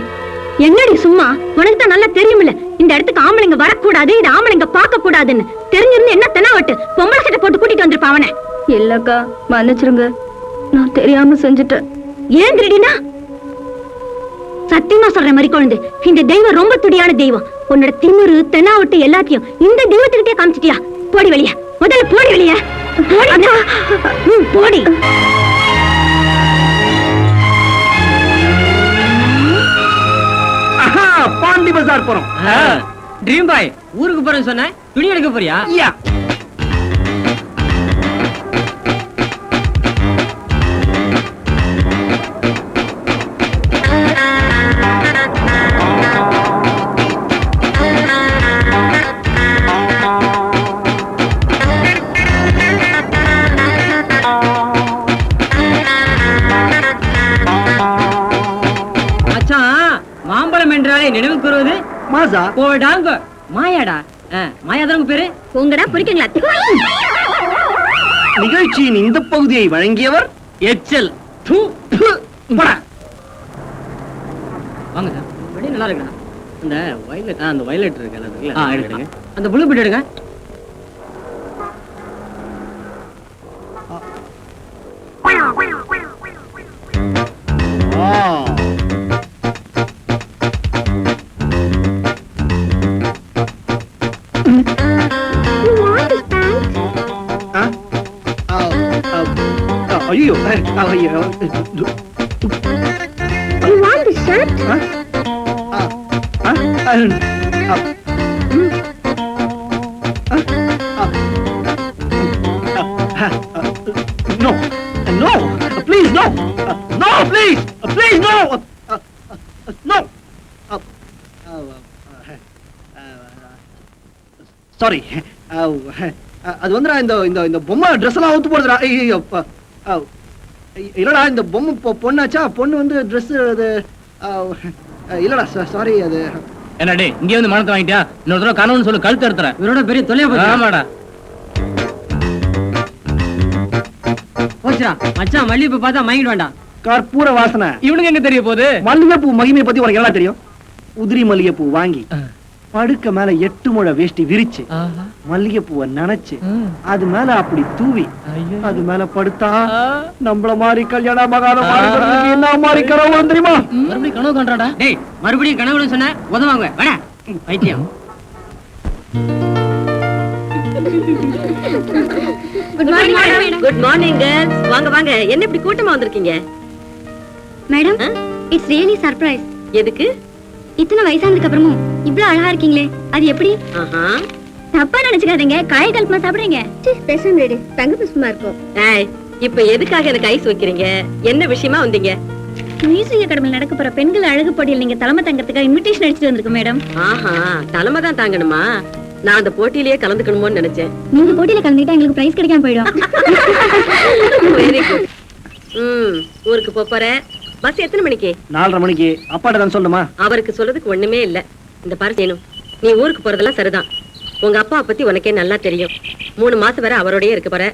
என்னடி சும்மா? உனக்கு தான் நல்லா தெரியுமில்ல இந்த இடத்துக்கு ஆம்பளைங்க வரக்கூடாது, இது ஆம்பளைங்க பார்க்க கூடாதுன்னு. தெரிஞ்சிருந்து என்ன தெனாவட்டு பொம்பளை சட்டை போட்டு கூட்டிட்டு வந்திருப்பா அவனை. இல்லக்கா, மன்னிச்சிருங்க, நான் தெரியாம செஞ்சுட்டேன். ஏன் திருடினா? சத்தியமா சொல்றேன் மறிக்கொழுந்து, இந்த தெய்வம் ரொம்ப துடியான தெய்வம். உன்னோட திமிரு தென்னாவட்டு எல்லாத்தையும் இந்த தெய்வத்துக்கிட்டே காமிச்சிட்டியா? போடி வெளியா, முதல்ல போடி வெளியா. போடி. பாண்டி பஜார் போறோம். ட்ரீம் பாய், ஊருக்கு போறேன்னு சொன்ன, துணி எடுக்க போறியா? மாம்பழம் என்றாலே நினைவுக்கு வருவது மாசா போடாங்க மாயாடா. மாயாதான் பேரு உங்கடா புரிக்குங்களா? நிகழ்ச்சியின் இந்த பகுதியை வழங்கியவர் எச்சல். வாங்க சார், வெளியே நல்லா இருக்கா? அந்த வயலட், அந்த வயலட் இருக்குல்ல, எடுத்துங்க. அந்த ப்ளூ பீட் எடுங்க. ஐயோ You want this shirt? No, no, please, no, no, please, please, no, no. Sorry. அது வந்துடா இந்த இந்த இந்த பொம்மை ட்ரெஸ் எல்லாம் அவுத்து போடுதுடா. ஐயோ இல்லடா, இந்த பொம்மை பொண்ணாச்சா, பொண்ணு வந்து ட்ரெஸ் அது இல்லடா, சாரி. அது என்னடே இங்கே வந்து மனத்தை வாங்கிட்டியா? இன்னொரு தடவை கனவுன்னு சொல்லு, கழுத்து எடுத்துறேன். இவரோட பெரிய தொலையா போச்சு. ஆமாடா. போச்சுடா மச்சான், மல்லிகைப்பூ பார்த்தா மயங்கிட வேண்டாம். கற்பூர வாசனை. இவனுக்கு எங்க தெரிய போகுது? மல்லிகைப்பூ மகிமையை பத்தி உனக்கு எல்லாம் தெரியும். உதிரி மல்லிகைப்பூ வாங்கி படுக்க மேல 8 முழ வேஷ்டி விரிச்சு மல்லிகைப்பூவை நனைச்சு அது மேல அப்படி தூவி அது மேல படுத்தா நம்மள மாதிரி கல்யாணம் என்ன மாதிரி கனவு தெரியுமா? மறுபடியும் கனவு கண்டாடா. டேய், மறுபடியும் கனவுன்னு சொன்ன உதவாங்க. வேணா பைத்தியம். Good morning, madam. Good morning, girls. வாங்க வாங்க. என்ன இப்படி கூட்டமா வந்திருக்கீங்க? Madam, it's really surprise. எதுக்கு? இத்தனை வயசானதுக்கு அப்புறமும் இவ்ளோ அழகா இருக்கீங்களே, அது எப்படி? தப்பா நினைச்சுக்காதீங்க, காய் கல்பமா சாப்பிடுறீங்க. பேசாம ரெடி, தங்க புஷ்பமா இருக்கும். ஏய், இப்ப எதுக்காக எனக்கு ஐஸ் வைக்கிறீங்க? என்ன விஷயமா வந்தீங்க? மியூசிக் அகாடமியில் நடக்க போற பெண்கள் அழகு போட்டியில் நீங்க தலைமை தங்கறதுக்கு இன்விடேஷன் அடிச்சிட்டு வந்திருக்கோம் மேடம். ஆஹா, தலைமை தான் தாங்கணுமா? நான் அந்த போட்டியிலேயே கலந்துக்கணுமோன்னு நினைச்சேன். நீங்க போட்டியில கலந்துக்கிட்டா எங்களுக்கு பிரைஸ் கிடைக்காம போயிடும். Very good. ஊருக்கு போறேன். பஸ் எத்தனை மணிக்கு? 4:30 மணிக்கு. அப்பாட்ட தான் சொல்லுமா? அவருக்கு சொல்றதுக்கு ஒண்ணுமே இல்ல. இந்த பாரு சேனு, நீ ஊருக்கு போறதெல்லாம் சரிதான். உங்க அப்பா பத்தி உனக்கே நல்லா தெரியும். 3 மாசம் வரை அவரோடயே இருக்க போற.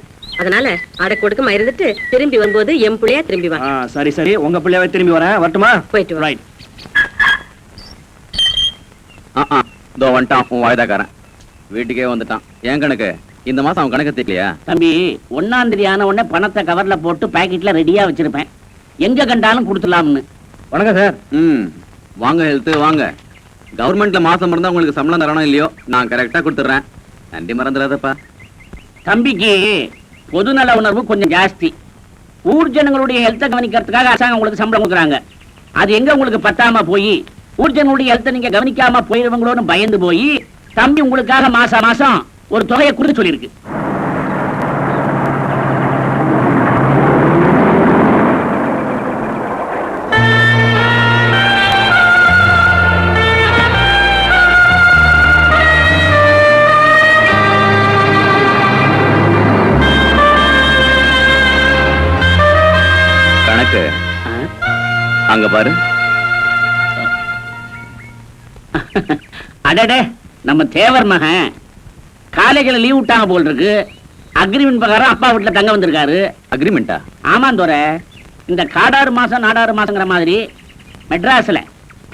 அதனால அடக்கு ஒடுக்கமா இருந்துட்டு திரும்பி வரும்போது என் பிள்ளையா திரும்பி வா. சரி சரி, உங்க பிள்ளையாவே திரும்பி வரேன். வரட்டுமா? போயிட்டு வா. ரைட். இதோ வந்துட்டான் உன் வாய்தாக்காரன். வீட்டுக்கே வந்துட்டான். ஏன் கணக்கு இந்த மாசம் அவன் கணக்கு தெரியலையா? தம்பி, 1ஆம் தேதி ஆன உடனே பணத்தை கவர்ல போட்டு பாக்கெட்ல ரெடியா வச்சிருப்பேன். எங்க கண்டாலும் கொடுத்துலாம்னு. வணக்கம் சார். வாங்க ஹெல்த் வாங்க. கவர்மெண்ட்ல மாசம் இருந்தா உங்களுக்கு சம்பளம் தரணும் இல்லையோ, நான் கரெக்டா கொடுத்துறேன். நன்றி மறந்துடாதப்பா. தம்பிக்கு பொதுநல உணர்வு கொஞ்சம் ஜாஸ்தி. ஊர் ஜனங்களுடைய ஹெல்த்தை கவனிக்கிறதுக்காக அரசாங்கம் உங்களுக்கு சம்பளம் கொடுக்குறாங்க. அது எங்க உங்களுக்கு பத்தாம போய் ஊர் ஜனங்களுடைய ஹெல்த்தை நீங்க கவனிக்காம போயிருவங்களோன்னு பயந்து போய் தம்பி உங்களுக்காக மாசம் மாசம் ஒரு தொகையை கொடுத்து சொல்லியிருக்கு. கணக்கு அங்க பாரு. அடடே, நம்ம தேவர் மகன் காலேஜ்ல லீவ் விட்டாங்க போல் இருக்கு. அக்ரிமெண்ட் பிரகாரம் அப்பா வீட்டுல தங்க வந்திருக்காரு. அக்ரிமெண்டா? ஆமா தோர, இந்த காடாறு மாசம் நாடாறு மாசங்கிற மாதிரி மெட்ராஸ்ல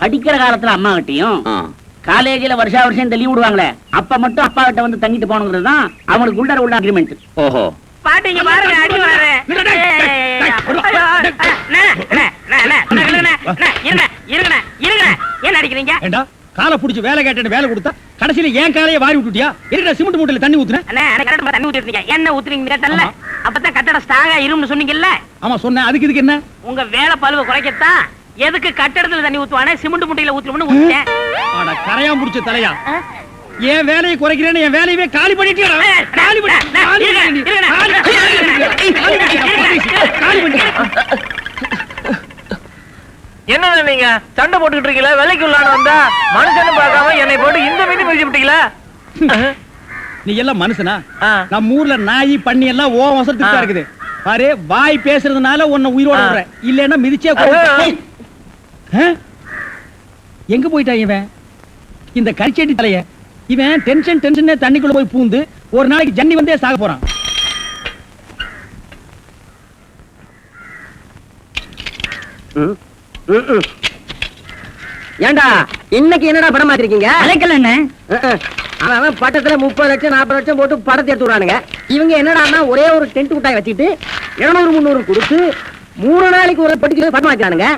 படிக்கிற காலத்துல அம்மா கிட்டையும் காலேஜ்ல வருஷா வருஷம் இந்த லீவ் விடுவாங்களே அப்ப மட்டும் அப்பா கிட்ட வந்து தங்கிட்டு போனங்கிறது தான் அவங்களுக்கு உள்ள அக்ரிமெண்ட். ஓஹோ. பாட்டிங்க பாருங்க, அடி வாரு. இருங்க இருங்க, ஏன் அடிக்கிறீங்க? ஏண்டா காலை புடிச்சு வேலை கேட்டேன்னு வேலை கொடுத்தா கடைசியில ஏன் காலையை வாரி விட்டுட்டியா? இருக்கிற சிமெண்ட் மூட்டையில தண்ணி ஊத்துனேன். அண்ணே, எனக்கு கரெக்டா தண்ணி ஊத்திட்டீங்க. என்ன ஊத்துறீங்க கேட்டல்ல? அப்பதான் கட்டட ஸ்ட்ராங்கா இரும்னு சொன்னீங்கல்ல? ஆமா சொன்னேன். அதுக்கு இதுக்கு என்ன? உங்க வேலை பழுவ குறைக்கத்தான் எதுக்கு கட்டடத்துல தண்ணி ஊத்துவானே சிமெண்ட் முட்டையில ஊத்துறோம்னு ஊத்திட்டேன். ஆனா கரையான் புடிச்ச தலையா, என் வேலையை குறைக்கிறேன்னு என் வேலையவே காலி பண்ணிட்டியா? காலி பண்ணி என்ன நீங்க சண்டை போட்டுக்கிட்டு இருக்கீங்களா? வேலைக்கு உள்ளான வந்தா மனுஷன்னு பார்க்காம என்னை போட்டு இந்த மீது மிதிச்சு விட்டீங்களா? நீ எல்லாம் மனுஷனா? நம்ம ஊர்ல நாய் பண்ணி எல்லாம் ஓ வசத்துக்கு இருக்குது பாரு. வாய் பேசுறதுனால உன்னை உயிரோட விடுறேன், இல்லன்னா மிதிச்சே எங்க போயிட்டா இவன் இந்த கரிச்செட்டி தலைய? இவன் டென்ஷன் தண்ணிக்குள்ள போய் பூந்து ஒரு நாளைக்கு ஜன்னி வந்தே சாக போறான். ஏண்டா இன்னைக்கு என்னடா படம் மாத்திருக்கீங்க? அவன் பட்டத்துல 30 லட்சம் 40 லட்சம் போட்டு படத்தை எடுத்து விடுறானுங்க. இவங்க என்னடா ஒரே ஒரு டென்ட் குட்டாய் வச்சுட்டு 200 300 கொடுத்து 3 நாளைக்கு ஒரு பட்டிக்கு படம் மாத்திரானுங்க.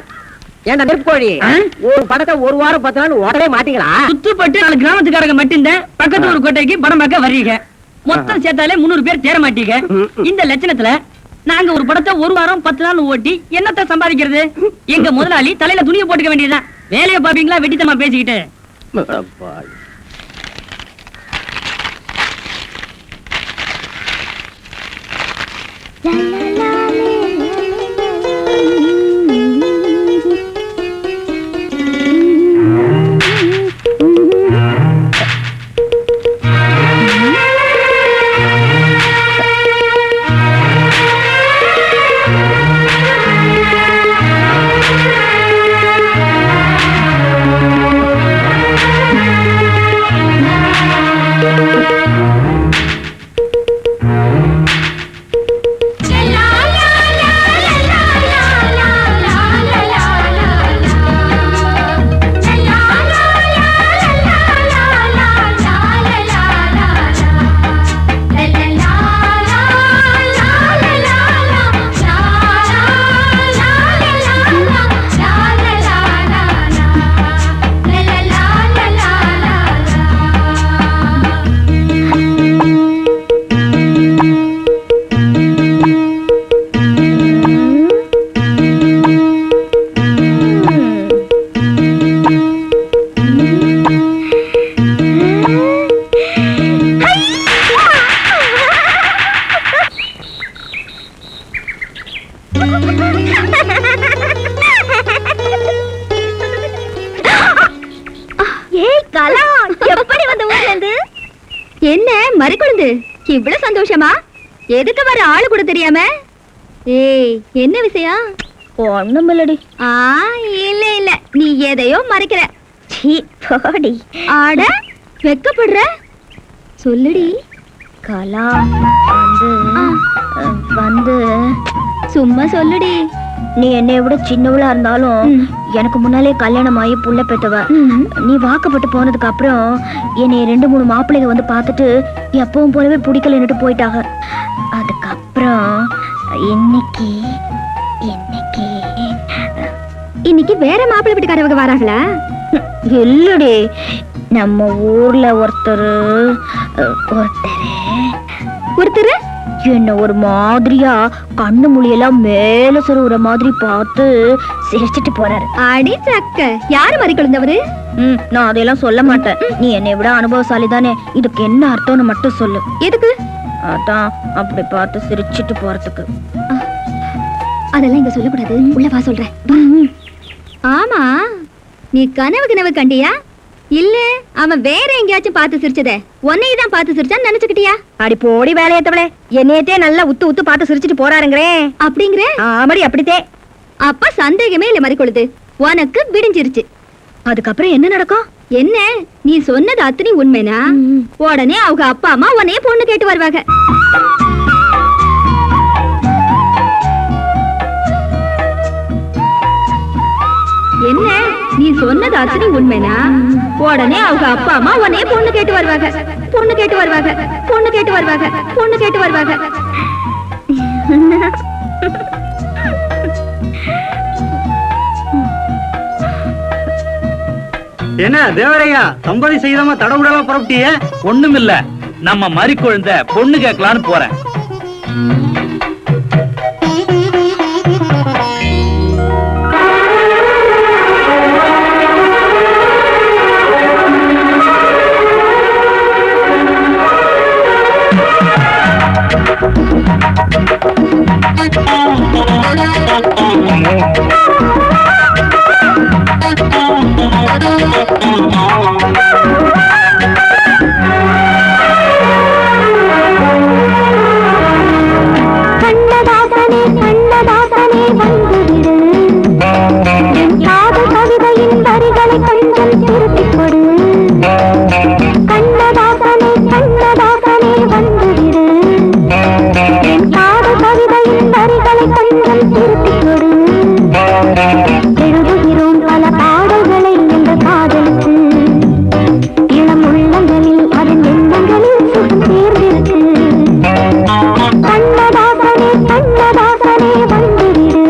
ஏண்டா நெருப்போழி, ஒரு படத்தை ஒரு வாரம் 10 நாள் உடனே மாட்டிங்களா? சுத்துப்பட்டு 4 கிராமத்துக்காரங்க மட்டும்தான் பக்கத்து ஒரு கோட்டைக்கு படம் பார்க்க வர்றீங்க. மொத்தம் சேர்த்தாலே 300 பேர் தேர மாட்டீங்க. இந்த லட்சணத்துல நாங்க ஒரு படத்தை ஒரு வாரம் 10 நாள் ஓட்டி என்னத்தை சம்பாதிக்கிறது? எங்க முதலாளி தலையில துணியை போட்டுக்க வேண்டியதுதான். வேலையை பாப்பீங்களா வெட்டித்தமா பேசிக்கிட்டு? என்ன மறிக்குழுந்து இவ்வளவு சந்தோஷமா? எதுக்கு வர ஆளு கூட தெரியாம? ஏய், என்ன விஷயம்? ஒண்ணுமில்லடி. இல்ல இல்ல, நீ எதையோ மறைக்கிற. சீ, போடி. ஆட வெக்கப்படுற? சொல்லுடி. கலா வந்து சும்மா சொல்லுடி. நீ என்னை விட சின்னவளா இருந்தாலும் எனக்கு முன்னாலே கல்யாணம் ஆகி புள்ள பெத்தவ. நீ வாக்கப்பட்டு போனதுக்கு அப்புறம் என்னை 2-3 மாப்பிள்ளைங்க வந்து பார்த்துட்டு எப்பவும் போலவே பிடிக்கலன்னுட்டு போயிட்டாங்க. அதுக்கப்புறம் இன்னைக்கு இன்னைக்கு வேற மாப்பிள்ளை வீட்டுக்காரவங்க வராங்களா? இல்லடி, நம்ம ஊர்ல ஒருத்தர் என்ன ஒரு மாதிரியா கண்ணு மொழியெல்லாம் மேல சொருகிற மாதிரி பார்த்து சிரிச்சிட்டு போறாரு. அடி சக்க, யாரு மறிக்குழுந்தவரு? நான் அதையெல்லாம் சொல்ல மாட்டேன். நீ என்னை விட அனுபவசாலி தானே, இதுக்கு என்ன அர்த்தம்னு மட்டும் சொல்லு. எதுக்கு? அதான் அப்படி பார்த்து சிரிச்சிட்டு போறதுக்கு. அதெல்லாம் இங்க சொல்லக்கூடாது, உள்ள வா சொல்றேன். ஆமா, நீ கனவு கண்டியா? இல்ல அவன் வேற எங்கேயாச்சும் பார்த்து சிரிச்சதே உன்னையதான் பார்த்து சிரிச்சான்னு நினைச்சுக்கிட்டியா? அடி போடி வேலையத்தவளே, என்னையத்தே நல்லா உத்து பார்த்து சிரிச்சிட்டு போறாருங்கிறே. அப்படிங்கிற? ஆமாடி, அப்படித்தே. அப்ப சந்தேகமே இல்ல மறிக்கொழுது, உனக்கு விடிஞ்சிருச்சு. அதுக்கப்புறம் என்ன நடக்கும்? என்ன, நீ சொன்னது அத்தனை உண்மைனா உடனே அவங்க அப்பா அம்மா உன்னைய பொண்ணு கேட்டு வருவாங்க. என்ன, நீ சொன்னது அத்தனை உண்மைனா உடனே அவங்க அப்பா அம்மா உன்னைய பொண்ணு கேட்டு வருவாங்க. பொண்ணு கேட்டு வருவாங்க. பொண்ணு கேட்டு வருவாங்க. பொண்ணு கேட்டு வருவாங்க. என்ன தேவரையா சம்பதி செய்தாம தடவுடலா புறப்பட்டியே? ஒண்ணுமில்ல, நம்ம மறி குழந்தை பொண்ணு கேட்கலான்னு போறேன். கண்ணதாசனே கண்ணதாசனே வந்துவிடு, என் காதல் கவிதையின் வரிகளை கொஞ்சம் திருப்பிக் கொடு. கண்ணதாசனே கண்ணதாசனே வந்துவிடு, என் காதல் கவிதையின் வரிகளை கொஞ்சம் திருப்பிக் கொடு. எழுதுகிறோம் பல பாடல்களை என்ற காதலுக்கு, இளம் உள்ளங்களில் அதன் எண்ணங்களில் சுகம் சேர்ந்திருக்கு. கண்ணதாசனே கண்ணதாசனே வந்துவிடு,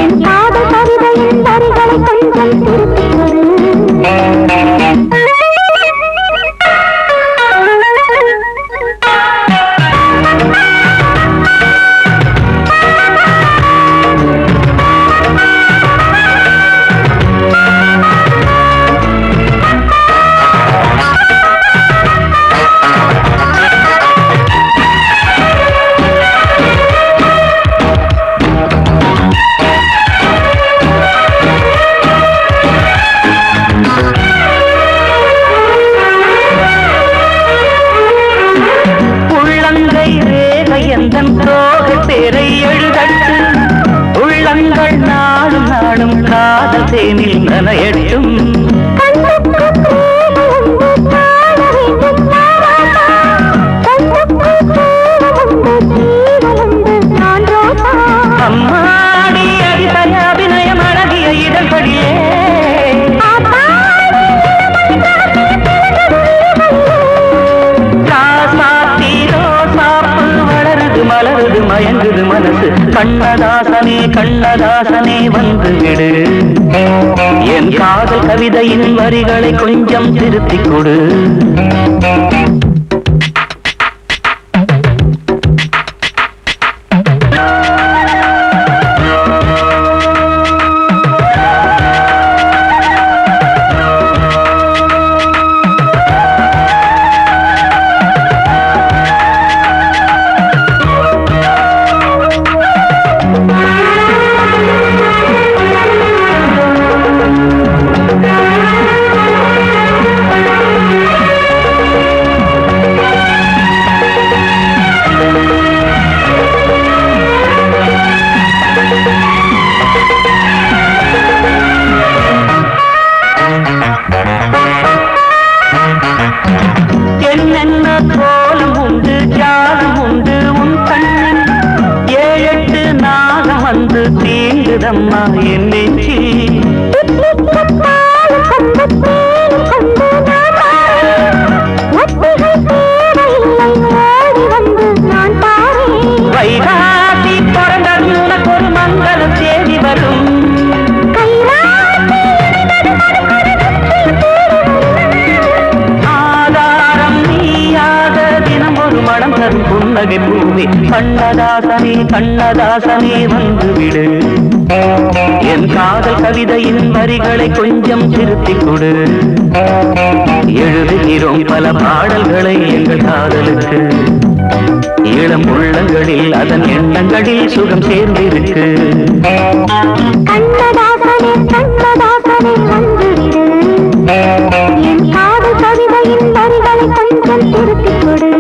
என் காதல் கவிதையின் வரிகளை கொஞ்சம் திருப்பிக் கொடு. உள்ளங்கை ரேகை எந்தன் தோகை பேரை எழுதட்டு, உள்ளங்கள் நாளும் நாளும் காதல் தேனில் நனையட்டும். அம்மாடி அடித்தன அபிநயம் அழகிய இதழ்படியே, வளருது மலருது மயங்குது மனசு. கண்ணதாசனே கண்ணதாசனே வந்துவிடு, என் காதல் கவிதையின் வரிகளை கொஞ்சம் திருத்திக் கொடு. என்னென்ன கோலம் உண்டு ஜாலம் உண்டு உன் கண்ணில், 7-8 நாகம் வந்து தீங்குதம்மா என் நெஞ்சி. வைகாசி பிறந்தால் உனக்கு ஒரு மங்களம் தேடி வரும். ஆதாரம் நீயாக தினம் ஒரு மனம் தரும் புன்னகை பூவே. கண்ணதாசனே கண்ணதாசனே வந்துவிடு, என் காதல் கவிதையின் வரிகளை கொஞ்சம் திருத்திக் கொடு. எழுதுகிறோம் பல பாடல்களை எங்கள் காதலுக்கு, இளம் உள்ளங்களில் அதன் எண்ணங்களில் சுகம் சேர்ந்திருக்கு. கண்ணதாசனே கண்ணதாசனே வந்துவிடு, என் காதல் கவிதையின் வரிகளை கொஞ்சம் திருப்பிக் கொடு.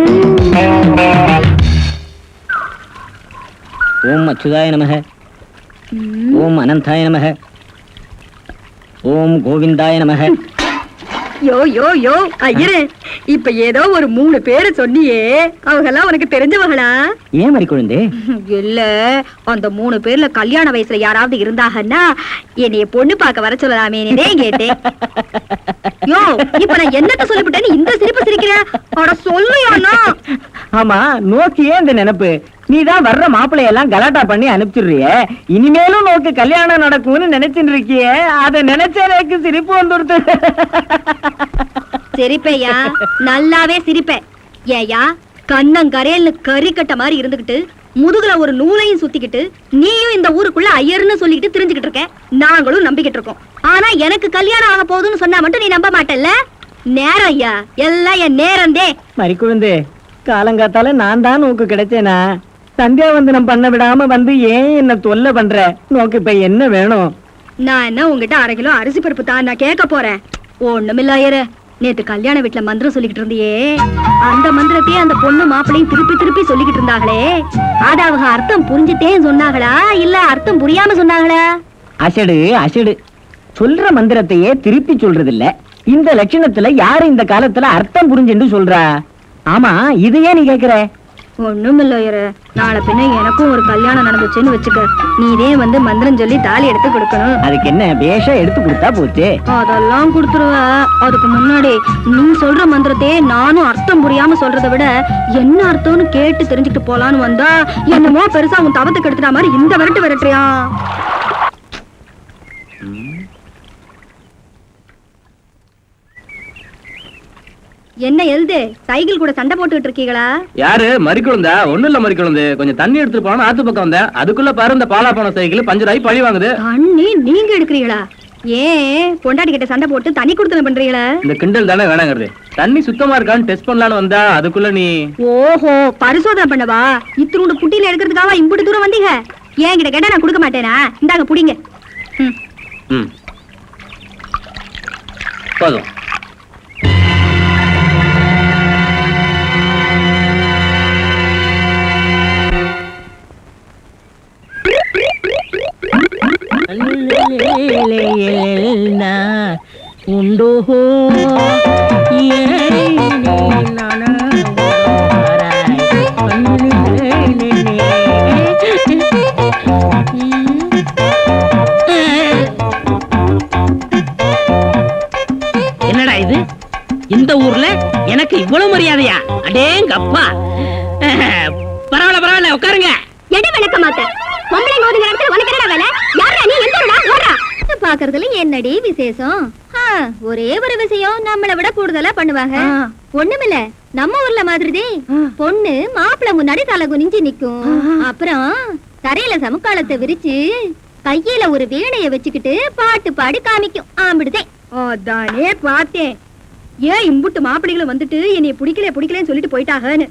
ஓம் அச்சுதாய நமக, ஓம் அனந்தாய நமக, ஓம் கோவிந்தாய நமக. யோ யோ யோ ஐயரே, இப்ப ஏதோ ஒரு 3 பேரை சொன்னியே, அவங்கெல்லாம் உனக்கு தெரிஞ்சவங்களா? ஏன் மறி குழந்தை? இல்ல, அந்த 3 பேர்ல கல்யாண வயசுல யாராவது இருந்தாங்கன்னா என்னைய பொண்ணு பார்க்க வர சொல்லலாமே கேட்டேன். யோ, இப்ப நான் என்னத்த சொல்லிவிட்டேன்னு இந்த சிரிப்பு சிரிக்கிற? அட சொல்லுயானா? ஆமா, நோக்கியே இந்த நினைப்பு. நீதான் வர்ற மாப்பிள்ளையெல்லாம் கலாட்டா பண்ணி அனுப்பிச்சிடுறிய. இனிமேலும் நோக்கு கல்யாணம் நடக்கும்னு நினைச்சுட்டு இருக்கிய. அதை நினைச்ச எனக்கு சிரிப்பு வந்துடுது. சிரிப்பையா, நல்லாவே சிரிப்பேன். ஏயா கண்ணங்கரையல்னு கறிக்கட்ட மாதிரி இருந்துகிட்டு முதுகுல ஒரு நூலையும் சுத்திக்கிட்டு நீயும் இந்த ஊருக்குள்ள ஐயர்னு சொல்லிக்கிட்டு தெரிஞ்சுக்கிட்டு இருக்க. நாங்களும் நம்பிக்கிட்டு இருக்கோம். ஆனா எனக்கு கல்யாணம் ஆக போகுதுன்னு சொன்னா மட்டும் நீ நம்ப மாட்டல்ல? நேரம் ஐயா, எல்லாம் என் நேரந்தே. மறிக்குழுந்து, காலங்காத்தால நான் தான் நோக்கு கிடைச்சேனா? சந்தியாவந்தனம் பண்ண விடாம வந்து ஏன் என்ன தொல்லை பண்ற? நோக்கு இப்ப என்ன வேணும்? நான் என்ன உங்ககிட்ட 1/2 கிலோ அரிசி பருப்பு தான் நான் கேட்க போறேன். ஒண்ணுமில்ல ஐயரே, நேத்து கல்யாண வீட்டுல மந்திரம் சொல்லிக்கிட்டு இருந்தியே, அந்த மந்திரத்தையே அந்த பொண்ணு மாப்பிளையும் திருப்பி திருப்பி சொல்லிக்கிட்டு இருந்தாங்களே, அது அவங்க அர்த்தம் புரிஞ்சுட்டே சொன்னாங்களா இல்ல அர்த்தம் புரியாம சொன்னாங்களா? அசடு அசடு, சொல்ற மந்திரத்தையே திருப்பி சொல்றது இல்ல. இந்த லட்சணத்துல யாரு இந்த காலத்துல அர்த்தம் புரிஞ்சுன்னு சொல்றா? ஆமா, இது ஏன் நீ கேக்குற? ஒண்ணுமில்ல ஐயரே, நாளை பின்ன எனக்கும் ஒரு கல்யாணம் நடந்துச்சுன்னு வச்சுக்க, நீதே வந்து மந்திரம் சொல்லி தாலி எடுத்து கொடுக்கணும். அதுக்கு என்ன, பேஷா எடுத்து கொடுத்தா போச்சு. அதெல்லாம் கொடுத்துருவ. அதுக்கு முன்னாடி நீ சொல்ற மந்திரத்தையே நானும் அர்த்தம் புரியாம சொல்றதை விட என்ன அர்த்தம்னு கேட்டு தெரிஞ்சுக்கிட்டு போலான்னு வந்தா என்னமோ பெருசா உன் தவத்துக்கு எடுத்துட்டா மாதிரி இந்த விரட்டு விரட்டுறியா? என்ன எழுது, சைக்கிள் கூட சண்டை போட்டுக்கிட்டு இருக்கீங்களா? யாரு மறிக்குழுந்தா? ஒண்ணு இல்ல மறிக்குழுந்து, கொஞ்சம் தண்ணி எடுத்துட்டு போனா ஆத்து பக்கம் வந்தேன். அதுக்குள்ள பாரு இந்த பாலா போன சைக்கிள் பஞ்சர் ஆகி பழி வாங்குது. தண்ணி நீங்க எடுக்கிறீங்களா? ஏன் பொண்டாடி கிட்ட சண்டை போட்டு தண்ணி கொடுத்து பண்றீங்களா? இந்த கிண்டல் தானே வேணாங்கிறது. தண்ணி சுத்தமா இருக்கான்னு டெஸ்ட் பண்ணலான்னு வந்தா அதுக்குள்ள நீ. ஓஹோ, பரிசோதனை பண்ணவா? இத்தினோட குட்டியில எடுக்கிறதுக்காக இம்புட்டு தூரம் வந்தீங்க? ஏன் கிட்ட கேட்டா நான் கொடுக்க மாட்டேனா? இந்தாங்க புடிங்க. போதும். உண்டோ என்னடா இது? இந்த ஊர்ல எனக்கு இவ்வளவு மரியாதையா? அடேங்கப்பா. பரவாயில்ல பரவாயில்ல, உட்காருங்க. எடி விளக்க மாட்ட. பொம்பளை ஓடுங்க இடத்துல உனக்கு என்னடா வேலை? யாரா நீ? எந்தடா ஓடுறா? பாக்குறதுல என்னடி விசேஷம்? ஒரே ஒரு விஷயம் நம்மளை விட கூடுதலா பண்ணுவாங்க. ஒண்ணுமில்ல, நம்ம ஊர்ல மாதிரி பொண்ணு மாப்பிள்ளை முன்னாடி தலை குனிஞ்சு நிக்கும். அப்புறம் தரையில சமுக்காலத்தை விரிச்சு கையில ஒரு வீணைய வச்சுக்கிட்டு பாட்டு பாடி காமிக்கும். ஆம்பிடுதே. அதானே பார்த்தேன். ஏன் இம்புட்டு மாப்பிள்ளைகளும் வந்துட்டு என்னைய பிடிக்கலன்னு சொல்லிட்டு போயிட்டாங்கன்னு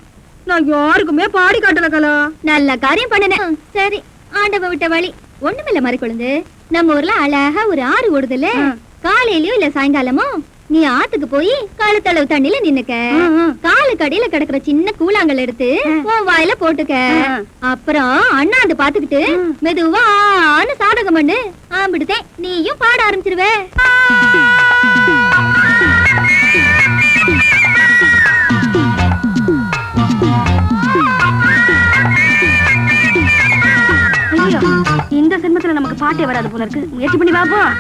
நான் யாருக்குமே பாடி காட்டல கலா. நல்ல காரியம் பண்ணுனேன். சரி, ஆண்டவ விட்ட வழி. ஒண்ணுமில்ல மறிக்குழுந்து, நம்ம ஊர்ல அழகா ஒரு ஆறு ஓடுதுல, காலையிலயோ இல்ல சாயங்காலமோ நீ ஆத்துக்கு போய் கழுத்தளவு தண்ணில நின்னுக்க. காலுக்கு அடியில கிடக்குற சின்ன கூழாங்கல் எடுத்து உன் வாயில போட்டுக்க. அப்புறம் அண்ணாந்து பாத்துக்கிட்டு மெதுவான்னு சாதகம் பண்ணு. ஆம்பிடுதே, நீயும் பாட ஆரம்பிச்சிருவே. இந்த ஜென்மத்துல நமக்கு பாட்டே வராது போல இருக்கு. முயற்சி பண்ணி பாப்போம்.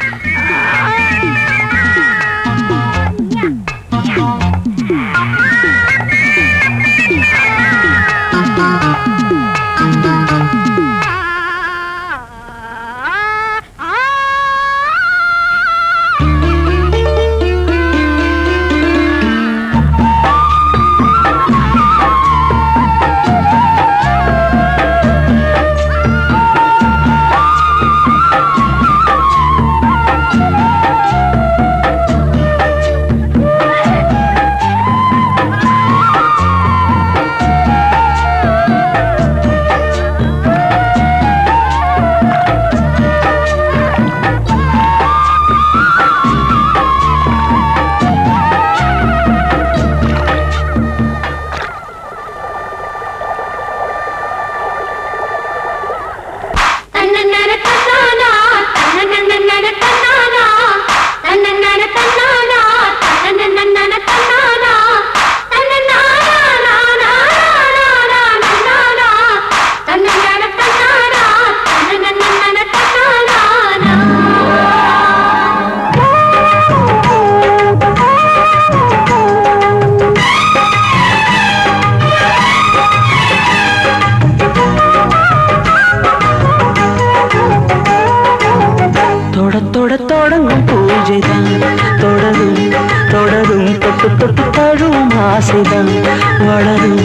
தழுவும் ஆசைதான் வளரும்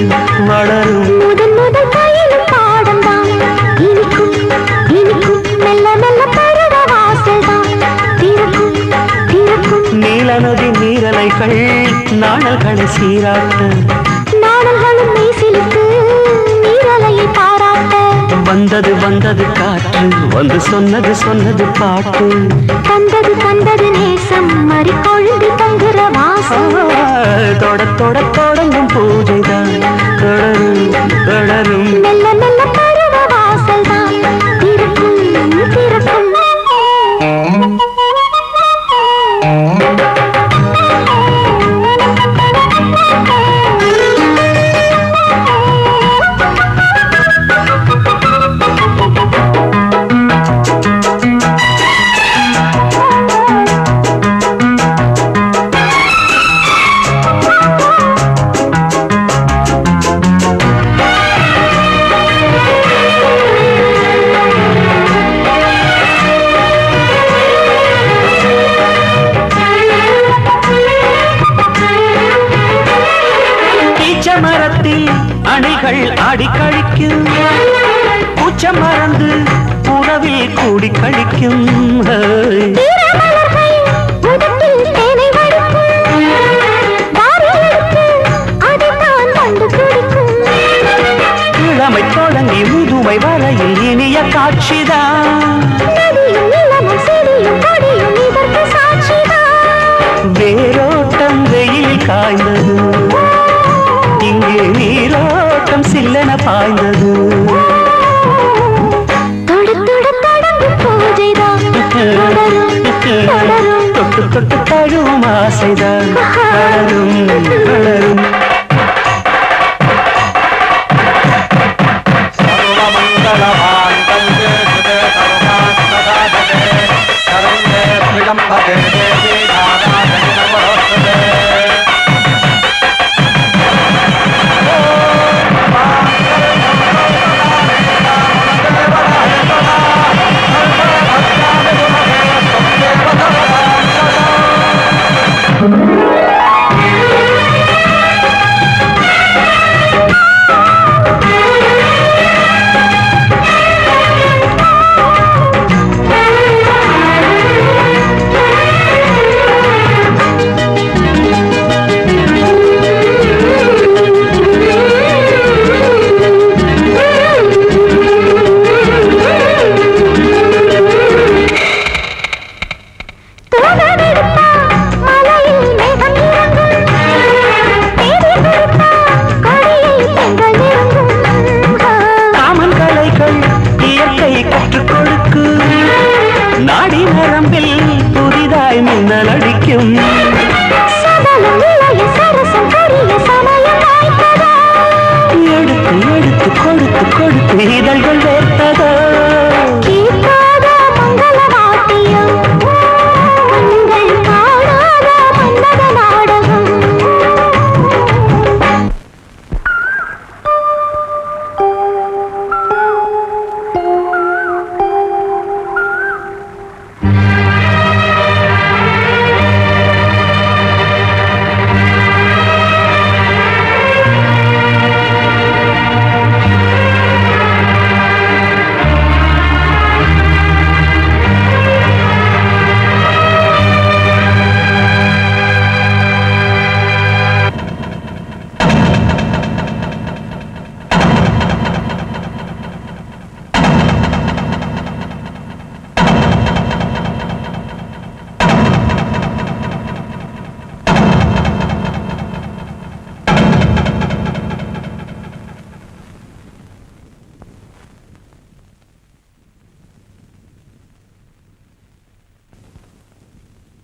வளரும். முதல் முதல் கையிலும் பாடம்தான் இனிக்கும் இனிக்கும் மெல்ல மெல்ல பருவ வாசல்தான் திறக்கும் திறக்கும். நீல நதி நீரலைகள் நாணல்களை சீராட்ட நாணல்களும் மெய்சிலுக்கு நீரலையை பாராட்ட. வந்தது வந்தது காற்று வந்து சொன்னது சொன்னது பாட்டு. தந்தது தந்தது நேசம் மறி கொழுந்து தங்குற வாசம். தொட தொட தொடங்கும் பூஜைதான் தொடரும் தொடரும். மெல்ல மெல்ல பருவ வாசல்தான் திறக்கும் திறக்கும். மரத்தில் அணைகள் ஆடி கழிக்கும் பூச்ச மறந்து உறவில் கூடி கழிக்கும். இளமை தொடங்கி முதுமை வரையில் இனிய காட்சிதான். வேரோட்டம் வெயில் காய்ந்தது இங்கே நீரோட்டம் சில்லென பாய்ந்தது. தொட்டு தொட்டு தழுவும் ஆசைதான் வளரும் வளரும்.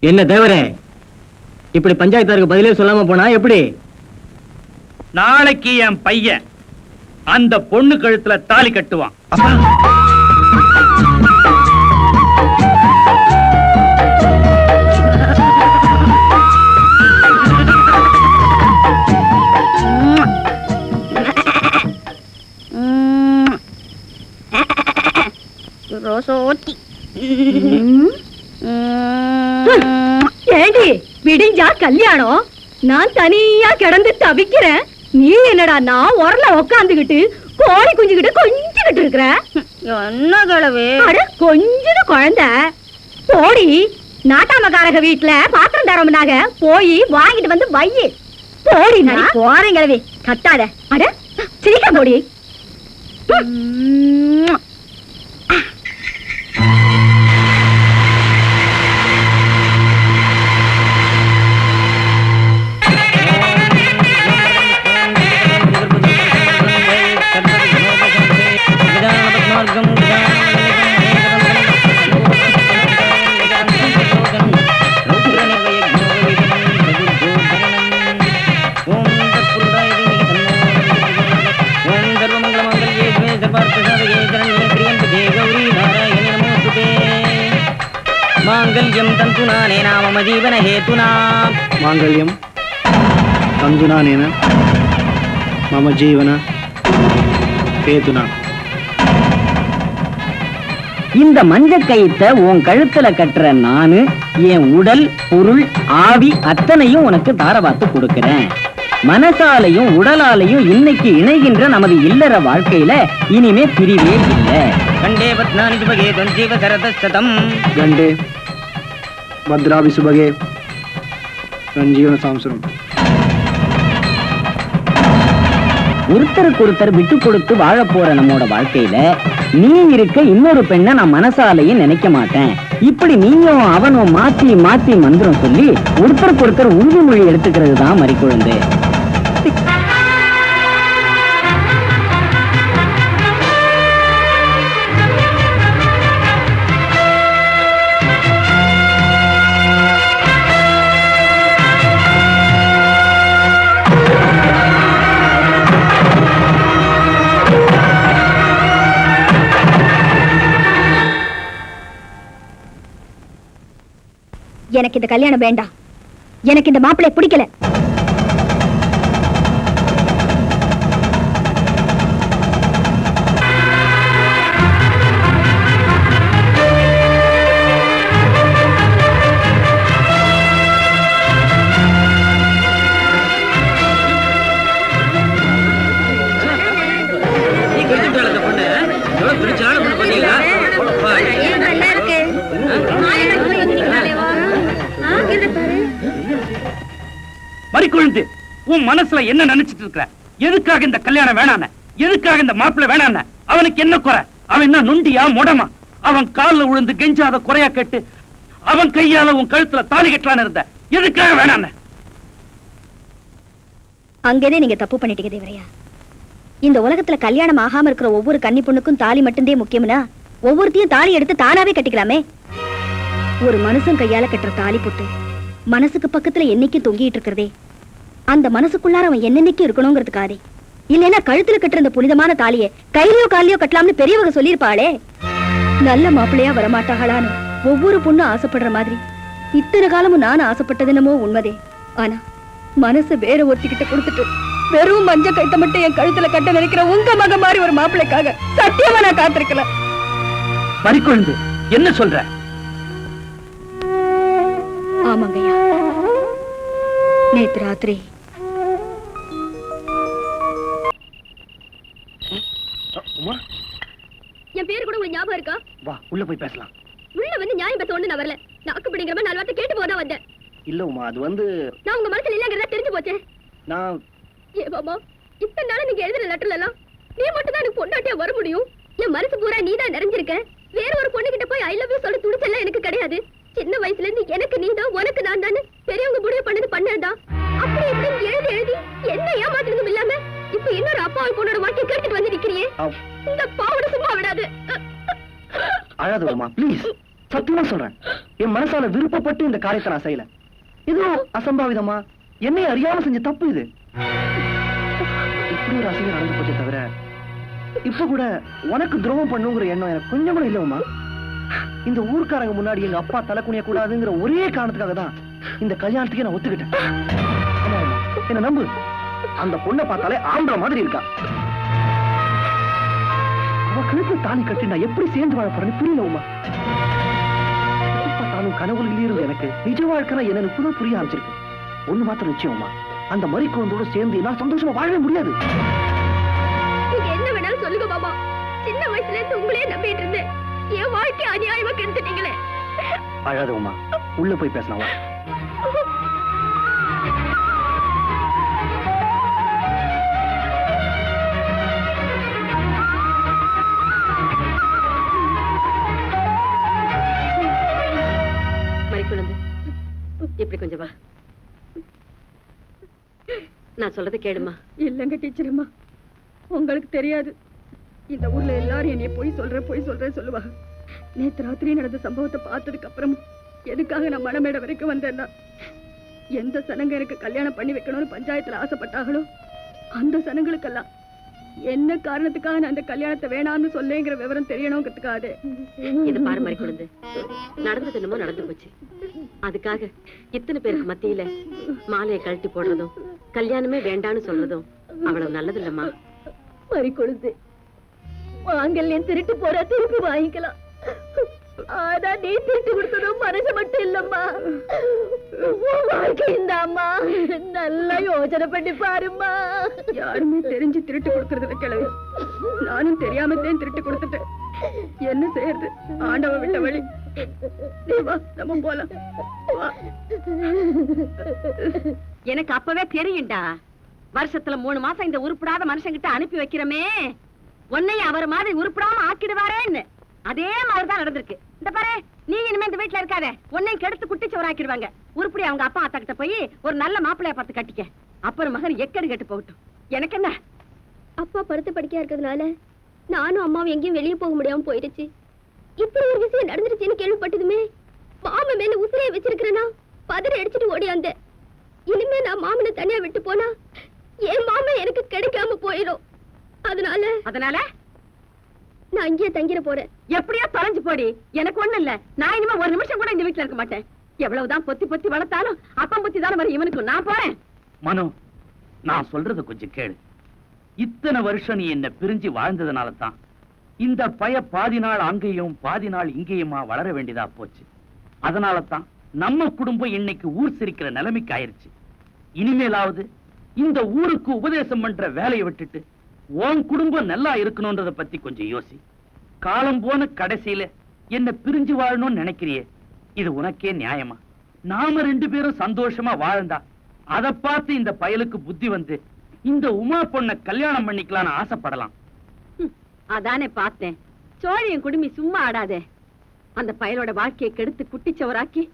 என்ன தேவரே, இப்படி பஞ்சாயத்தாருக்கு பதிலே சொல்லாம போனா எப்படி? நாளைக்கு என் பையன் அந்த பொண்ணு கழுத்துல தாலி கட்டுவான். ரோசோட்டி ஏண்டி விடிஞ்சா கல்யாணம், நான் தனியா கிடந்து தவிக்கிறேன். நீ என்னடா நான் உரல உக்காந்துகிட்டு கோழி குஞ்சுகிட்டு கொஞ்சிக்கிட்டு இருக்கிற. என்ன கிழவி? அட கொஞ்சம் குழந்தை போடி. நாட்டாமக்காரக வீட்டுல பாத்திரம் தரமுனாக போய் வாங்கிட்டு வந்து வையி. போடி நான் போறேன் கிழவி. கத்தாத. அட சீக்கிரம் போடி. மாங்கல்யம் தந்துனானேன மம ஜீவன ஹேதுனா. மாங்கல்யம் தந்துனானேன மம ஜீவன ஹேதுனா. இந்த மஞ்ச கயித்தை உன் கழுத்துல கட்டுற நானு என் உடல் பொருள் ஆவி அத்தனையும் உனக்கு தாரவாத்து கொடுக்கிறேன். மனசாலையும் உடலாலையும் இன்னைக்கு இணைகின்ற நமது இல்லற வாழ்க்கையில இனிமே பிரிவே இல்லை. கண்டே பத்னானி சுபகே தொஞ்சீவ சரதசதம். கண்டே பத்ராபி சுபகே சஞ்சீவன சாம்சரம். ஒருத்தருக்கு ஒருத்தர் விட்டு கொடுத்து வாழ போற நம்மோட வாழ்க்கையில நீ இருக்க இன்னொரு பெண்ணை நான் மனசாலையும் நினைக்க மாட்டேன். இப்படி நீயும் அவனும் மாத்தி மாத்தி மந்திரம் சொல்லி ஒருத்தருக்கு ஒருத்தர் உறுதிமொழி எடுத்துக்கிறது தான் மறிக்குழந்து. எனக்கு இந்த கல்யாணம் வேண்டாம். எனக்கு இந்த மாப்பிள்ளை பிடிக்கல. மறிக்குழுந்து, உன் மனசுல என்ன நினைச்சிட்டு இருக்கிற? எதுக்காக இந்த கல்யாணம் வேணான? எதுக்காக இந்த மாப்பிள்ளை வேணான? அவனுக்கு என்ன குறை? அவன் என்ன நொண்டியா முடமா? அவன் காலில் விழுந்து கெஞ்சாத குறையா கேட்டு அவன் கையால உன் கழுத்துல தாலி கட்டலான்னு இருந்த. எதுக்காக வேணான? அங்கேதே நீங்க தப்பு பண்ணிட்டீங்க தேவரையா. இந்த உலகத்துல கல்யாணம் ஆகாம இருக்கிற ஒவ்வொரு கன்னி பொண்ணுக்கும் தாலி மட்டும்தான் முக்கியம்னா ஒவ்வொருத்தையும் தாலி எடுத்து தானாவே கட்டிக்கலாமே. ஒரு மனுஷன் கையால கட்டுற தாலி போட்டு மனசுக்கு பக்கத்துல என்னைக்கும் தொங்கிட்டு இருக்கிறதே அந்த மனசுக்குள்ளார அவன் என்னென்னைக்கும் இருக்கணுங்கிறதுக்காதே. இல்லைன்னா கழுத்துல கட்டுற இந்த புனிதமான தாலியை கையிலயோ காலையோ கட்டலாம்னு பெரியவங்க சொல்லியிருப்பாளே. நல்ல மாப்பிள்ளையா வரமாட்டாளான்னு ஒவ்வொரு பொண்ணும் ஆசைப்படுற மாதிரி இத்தனை காலமும் நான் ஆசைப்பட்டது என்னமோ உண்மைதே. ஆனா மனசு வேற ஒருத்திக்கிட்ட கொடுத்துட்டு வெறும் மஞ்ச கைத்த மட்டும் என் கழுத்துல கட்ட நினைக்கிற உங்க மக மாதிரி ஒரு மாப்பிள்ளைக்காக சத்தியமா நான் காத்திருக்கல. மறிக்குழுந்து, என்ன சொல்ற? ஆமாங்கய்யா, நேத்து ராத்திரி என் பேரு கூட உங்களுக்கு ஞாபகம் இருக்கா? வா உள்ள போய் பேசலாம். உள்ள வந்து நியாயம் பேச ஒண்ணு நான் வரல. நாக்கு பிடிங்கிற மாதிரி 4 வார்த்தை கேட்டு போதா வந்தேன். இல்ல உமா, அது வந்து நான் உங்க மனசுல இல்லங்கிறதா தெரிஞ்சு போச்சே. நான் ஏ பாபா, இத்தனை நாள் நீங்க எழுதுற லெட்டர்ல எல்லாம் நீ மட்டும் தான் எனக்கு பொண்டாட்டியா வர முடியும். என் மனசு பூரா நீ தான் நிறைஞ்சிருக்க. வேற ஒரு பொண்ணு கிட்ட போய் ஐ லவ் யூ சொல்ல துணிச்செல்லாம் எனக்கு கிடையாது. சின்ன வயசுல இருந்து எனக்கு நீ தான் உனக்கு நான் தானே பெரியவங்க முடிவு பண்ணது பண்ணதான். அப்படி இப்படி எழுதி எழுதி என்ன ஏமாத்துறதும் இல்லாம இப்ப இன்னொரு அப்பாவை பொண்ணோட வாழ்க்கை கேட்டுட்டு வந்து நிக்கிறியே. இந்த பாவட சும்மா விடாது. அழாத உமா ப்ளீஸ். சத்தியமா சொல்றேன், என் மனசால விருப்பப்பட்டு இந்த காரியத்தை நான் செய்யல. ஏதோ அசம்பாவிதமா என்னை அறியாம செஞ்ச தப்பு இது. இப்படி ஒரு அசிங்கம் நடந்து போச்சே தவிர இப்ப கூட உனக்கு துரோகம் பண்ணுங்கிற எண்ணம் எனக்கு கொஞ்சம் கூட இல்ல உமா. இந்த ஊர்க்காரங்க முன்னாடி எங்க அப்பா தலை குனிய கூடாதுங்கிற ஒரே காரணத்துக்காக தான் இந்த கல்யாணத்துக்கே நான் ஒத்துக்கிட்டேன். ஆமா உமா, என்ன நம்பு. அந்த பொண்ணை பார்த்தாலே ஆம்பளை மாதிரி இருக்கா. அவ கழுத்து தாலி கட்டி நான் எப்படி சேர்ந்து வாழ போறேன்னு புரியல உமா. பார்த்தாலும் கனவுல இருந்து எனக்கு நிஜ வாழ்க்கை என்னன்னு இப்பதான் புரிய ஆரம்பிச்சிருக்கு. ஒண்ணு மாத்திரம் நிச்சயமா, அந்த மறி குழந்தையோட சேர்ந்து நான் சந்தோஷமா வாழவே முடியாது. நீங்க என்ன வேணாலும் சொல்லுங்க மாமா. சின்ன வயசுல இருந்து உங்களே நம்பிட்டு இருந்தேன். என் வாழ்க்கை அநியாயமா கெடுத்துட்டீங்களே. அழாத உமா, உள்ள போய் பேசலாம் வா. மறிக்குழந்து, இப்படி கொஞ்சம் வா. நான் சொல்றதை கேளுமா. இல்லங்க டீச்சரம்மா, உங்களுக்கு தெரியாது, இந்த ஊர்ல எல்லாரும் என்னைய போய் சொல்றேன் சொல்லுவா. நேத்து ராத்திரி நடந்த சம்பவத்தை பார்த்ததுக்கு அப்புறம் எதுக்காக நான் மனமேட வரைக்கும் வந்தேன்னா, எந்த சனங்க எனக்கு கல்யாணம் பண்ணி வைக்கணும்னு பஞ்சாயத்துல ஆசைப்பட்டாங்களோ அந்த சனங்களுக்கெல்லாம் என்ன காரணத்துக்காக நான் அந்த கல்யாணத்தை வேணாம்னு சொல்லேங்கிற விவரம் தெரியணுங்கிறதுக்காக. இது பாரு மறிக்குழந்து, நடந்தது என்னமோ நடந்து போச்சு. அதுக்காக இத்தனை பேருக்கு மத்தியில மாலையை கழட்டி போடுறதும் கல்யாணமே வேண்டான்னு சொல்றதும் அவ்வளவு நல்லது இல்லம்மா. மறிக்குழுந்து, மாங்கல்யம் திருட்டு போற திருப்பி வாங்கிக்கலாம். ஆனா நீ திருட்டு கொடுத்ததும் மனசு மட்டும் இல்லம்மா, வாழ்க்கை இந்த அம்மா. நல்லா யோசனை பண்ணி பாருமா. யாருமே தெரிஞ்சு திருட்டு கொடுக்கறதுல கிளவி, நானும் தெரியாமத்தான் திருட்டு கொடுத்துட்டேன். என்ன செய்யறது, ஆண்டவ விட்ட வழி. நீ வா, நம்ம போலாம். எனக்கு அப்பவே தெரியும்டா, வருஷத்துல 3 மாசம் இந்த உருப்படாத மனுஷங்கிட்ட அனுப்பி வைக்கிறமே, உன்னையும் அவர் மாதிரி உருப்படாம ஆக்கிடுவாரேன்னு. அதே மாதிரிதான் நடந்திருக்கு. இந்த பாரு, நீ இனிமே இந்த வீட்டுல இருக்காத, உன்னையும் கெடுத்து குட்டிச்சவராக்கிடுவாங்க. உருப்படி அவங்க அப்பா அத்தா கிட்ட போய் ஒரு நல்ல மாப்பிள்ளைய பார்த்து கட்டிக்க. அப்புறம் மகன் எக்கடி கெட்டு போகட்டும். எனக்கு என்ன, அப்பா படுத்து படிக்கையா இருக்கிறதுனால நானும் அம்மாவும் எங்கேயும் வெளியே போக முடியாம போயிடுச்சு. இப்படி ஒரு விஷயம் நடந்துருச்சுன்னு கேள்விப்பட்டதுமே மாமன் மேல உசிரைய வச்சிருக்கிறேன்னா பதற அடிச்சுட்டு ஓடியாந்த. இனிமே நான் மாமனை தனியா விட்டு போனா என் மாமன் எனக்கு கிடைக்காம போயிடும். அதனால நான் இங்கேயே தங்கிட போறேன். எப்படியா தொலைஞ்சு போடி, எனக்கு ஒண்ணு இல்ல. நான் இனிமே ஒரு நிமிஷம் கூட இந்த வீட்டுல இருக்க மாட்டேன். எவ்வளவுதான் பொத்தி பொத்தி வளர்த்தாலும் அப்பம் பொத்தி தானே வரும் இவனுக்கு. நான் போறேன். மனு, நான் சொல்றத கொஞ்சம் கேளு. இத்தனை வருஷம் நீ என்ன பிரிஞ்சு வாழ்ந்ததுனால தான் இந்த பய பாதி நாள் அங்கேயும் பாதி நாள் இங்கேயுமா வளர வேண்டியதா போச்சு. அதனால தான் நம்ம குடும்பம் இன்னைக்கு ஊர் சிரிக்கிற நிலைமைக்கு ஆயிருச்சு. இனிமேலாவது இந்த ஊருக்கு உபதேசம் பண்ற வேலையை விட்டுட்டு உன் குடும்பம் நல்லா இருக்கணும்ன்றத பத்தி கொஞ்சம் யோசி. காலம் போன கடைசியில என்ன பிரிஞ்சு வாழணும்னு நினைக்கிறியே, இது உனக்கே நியாயமா? நாம 2 பேரும் சந்தோஷமா வாழ்ந்தா அதை பார்த்து இந்த பயலுக்கு புத்தி வந்து இந்த உமா பொண்ண கல்யாணம் பண்ணிக்கலாம்னு ஆசைப்படலாம். அதானே பார்த்தேன். சோழியும் குடுமி சும்மா ஆடாதே. அந்த பயலோட வாழ்க்கையை கெடுத்து குட்டிச்சவராக்கி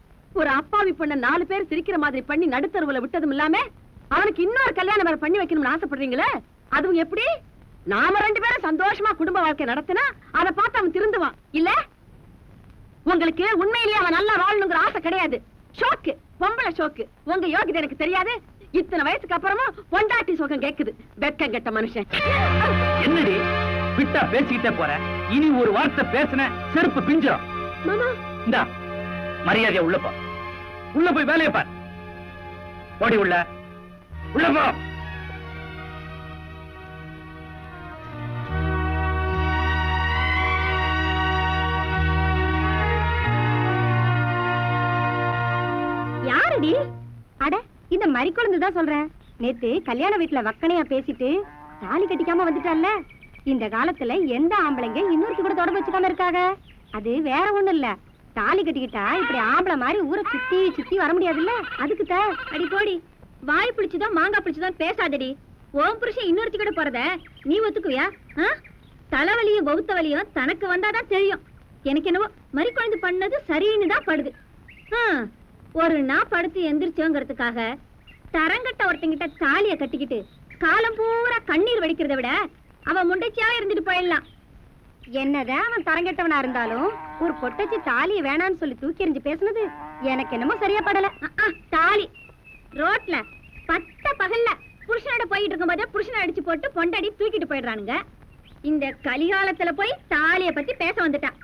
ஒரு அப்பாவி பொண்ண 4 பேர் சிரிக்கிற மாதிரி பண்ணி நடுத்தருவுல விட்டதும் இல்லாம அவனுக்கு இன்னொரு கல்யாணம் வேற பண்ணி வைக்கணும்னு ஆசைப்படுறீங்களே, அதுவும் எப்படி? நாம 2 பேரும் சந்தோஷமா குடும்ப வாழ்க்கை நடத்தினா அதை பார்த்து அவன் திருந்துவான் இல்ல? உங்களுக்கு உண்மையிலேயே அவன் நல்லா வாழணுங்கிற ஆசை கிடையாது. ஷோக்கு, பொம்பளை ஷோக்கு. உங்க யோகிதை எனக்கு தெரியாது. இத்தனை வயசுக்கு அப்புறமா பொண்டாட்டி சோகம் கேக்குது. வெக்கம் கெட்ட மனுஷன். என்னடி விட்டா பேசிக்கிட்டே போற? இனி ஒரு வார்த்தை பேசின செருப்பு பிஞ்சிரும். இந்தா மரியாதையா உள்ள போ. உள்ள போய் வேலையை பார். ஓடி உள்ள போ. யாரடி? அட, இந்த மறிக்குழந்து தான் சொல்றேன். நேத்து கல்யாண வீட்டுல வக்கனையா பேசிட்டு தாலி கட்டிக்காம வந்துட்டால. இந்த காலத்துல எந்த ஆம்பளைங்க இன்னொருத்தி கூட தொடர்பு வச்சுக்காம இருக்காங்க? அது வேற ஒண்ணும் இல்ல, தாலி கட்டிக்கிட்டா இப்படி ஆம்பளை மாதிரி ஊரை சுத்தி சுத்தி வர முடியாதுல்ல, அதுக்குதான். அடி போடி, வாய் பிடிச்சுதான் மாங்காய் பிடிச்சுதான் பேசாதடி. ஓம் புருஷன் இன்னொருத்தி கூட போறத நீ ஒத்துக்குவியா? தலைவலியும் பௌத்த வலியும் தனக்கு வந்தாதான் தெரியும். எனக்கு என்னவோ மறிக்குழந்து பண்ணது சரின்னு தான் படுது. ஒரு நாள் படுத்து எந்திரிச்சோங்கிறதுக்காக தரங்கட்ட ஒருத்தங்கிட்ட தாலிய கட்டிக்கிட்டு காலம் பூரா கண்ணீர் வடிக்கிறத விட அவன் முண்டைச்சியாவே இருந்துட்டு போயிடலாம். என்னதான் அவன் தரங்கட்டவனா இருந்தாலும் ஒரு பொட்டச்சி தாலிய வேணான்னு சொல்லி தூக்கி எறிஞ்சு பேசுனது எனக்கு என்னமோ சரியா படல. தாலி ரோட்ல பட்ட பகல்ல புருஷனோட போயிட்டு இருக்கும் போதே புருஷனை அடிச்சு போட்டு பொண்டாடி தூக்கிட்டு போயிடுறானுங்க. இந்த கலிகாலத்துல போய் தாலிய பத்தி பேச வந்துட்டான்.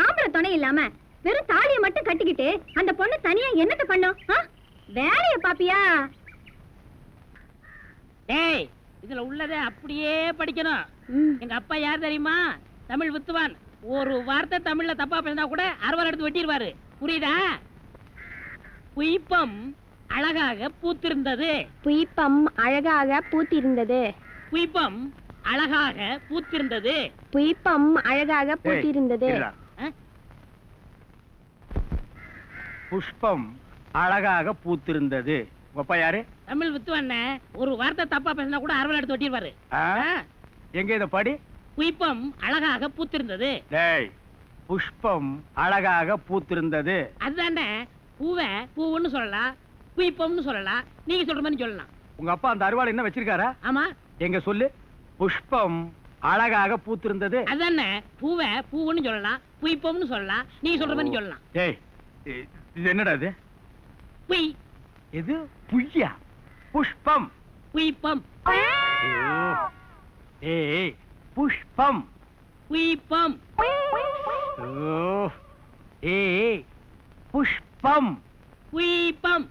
ஆம்பளை துணை இல்லாம வெறும் தாலியை மட்டும் கட்டிக்கிட்டு அந்த பொண்ணு தனியா என்னத்த பண்ணும்? வேலைய பாப்பியா? டேய், இதுல உள்ளத அப்படியே படிக்கணும். எங்க அப்பா யார் தெரியுமா? தமிழ் வித்துவான். ஒரு வார்த்தை தமிழ்ல தப்பா பேசினா கூட 60 எடுத்து வெட்டிடுவாரு. புரியுதா? புய்பம் அழகாக பூத்திருந்தது. புய்பம் அழகாக பூத்திருந்தது. புய்பம் அழகாக பூத்திருந்தது. புய்பம் அழகாக பூத்திருந்தது. புஷ்பம் அழகாக பூத்திருந்தது. அப்பா யாரு? தமிழ் வித்துவண்ண. ஒரு வார்த்தை தப்பா பேசினா கூட அரவல் எடுத்து ஒட்டிடுவாரு. எங்க இத படி. புய்பம் அழகாக பூத்திருந்தது. டேய், புஷ்பம் அழகாக பூத்திருந்தது. அதுதானே. பூவை பூவுன்னு சொல்லலாம், புய்பம்னு சொல்லலாம், நீங்க சொல்ற மாதிரி சொல்லலாம். உங்க அப்பா அந்த அருவாள் என்ன வச்சிருக்காரா? ஆமா. எங்க சொல்லு. புஷ்பம் அழகாக பூத்திருந்தது. அதுதானே. பூவை பூவுன்னு சொல்லலாம், புய்பம்னு சொல்லலாம், நீங்க சொல்ற மாதிரி சொல்லலாம். டேய், இது என்னடா இது? புய். இது புய்யா? புஷ்பம். புய்பம். ஏய், புஷ்பம். புய்பம். ஏய், புஷ்பம். புய்பம்.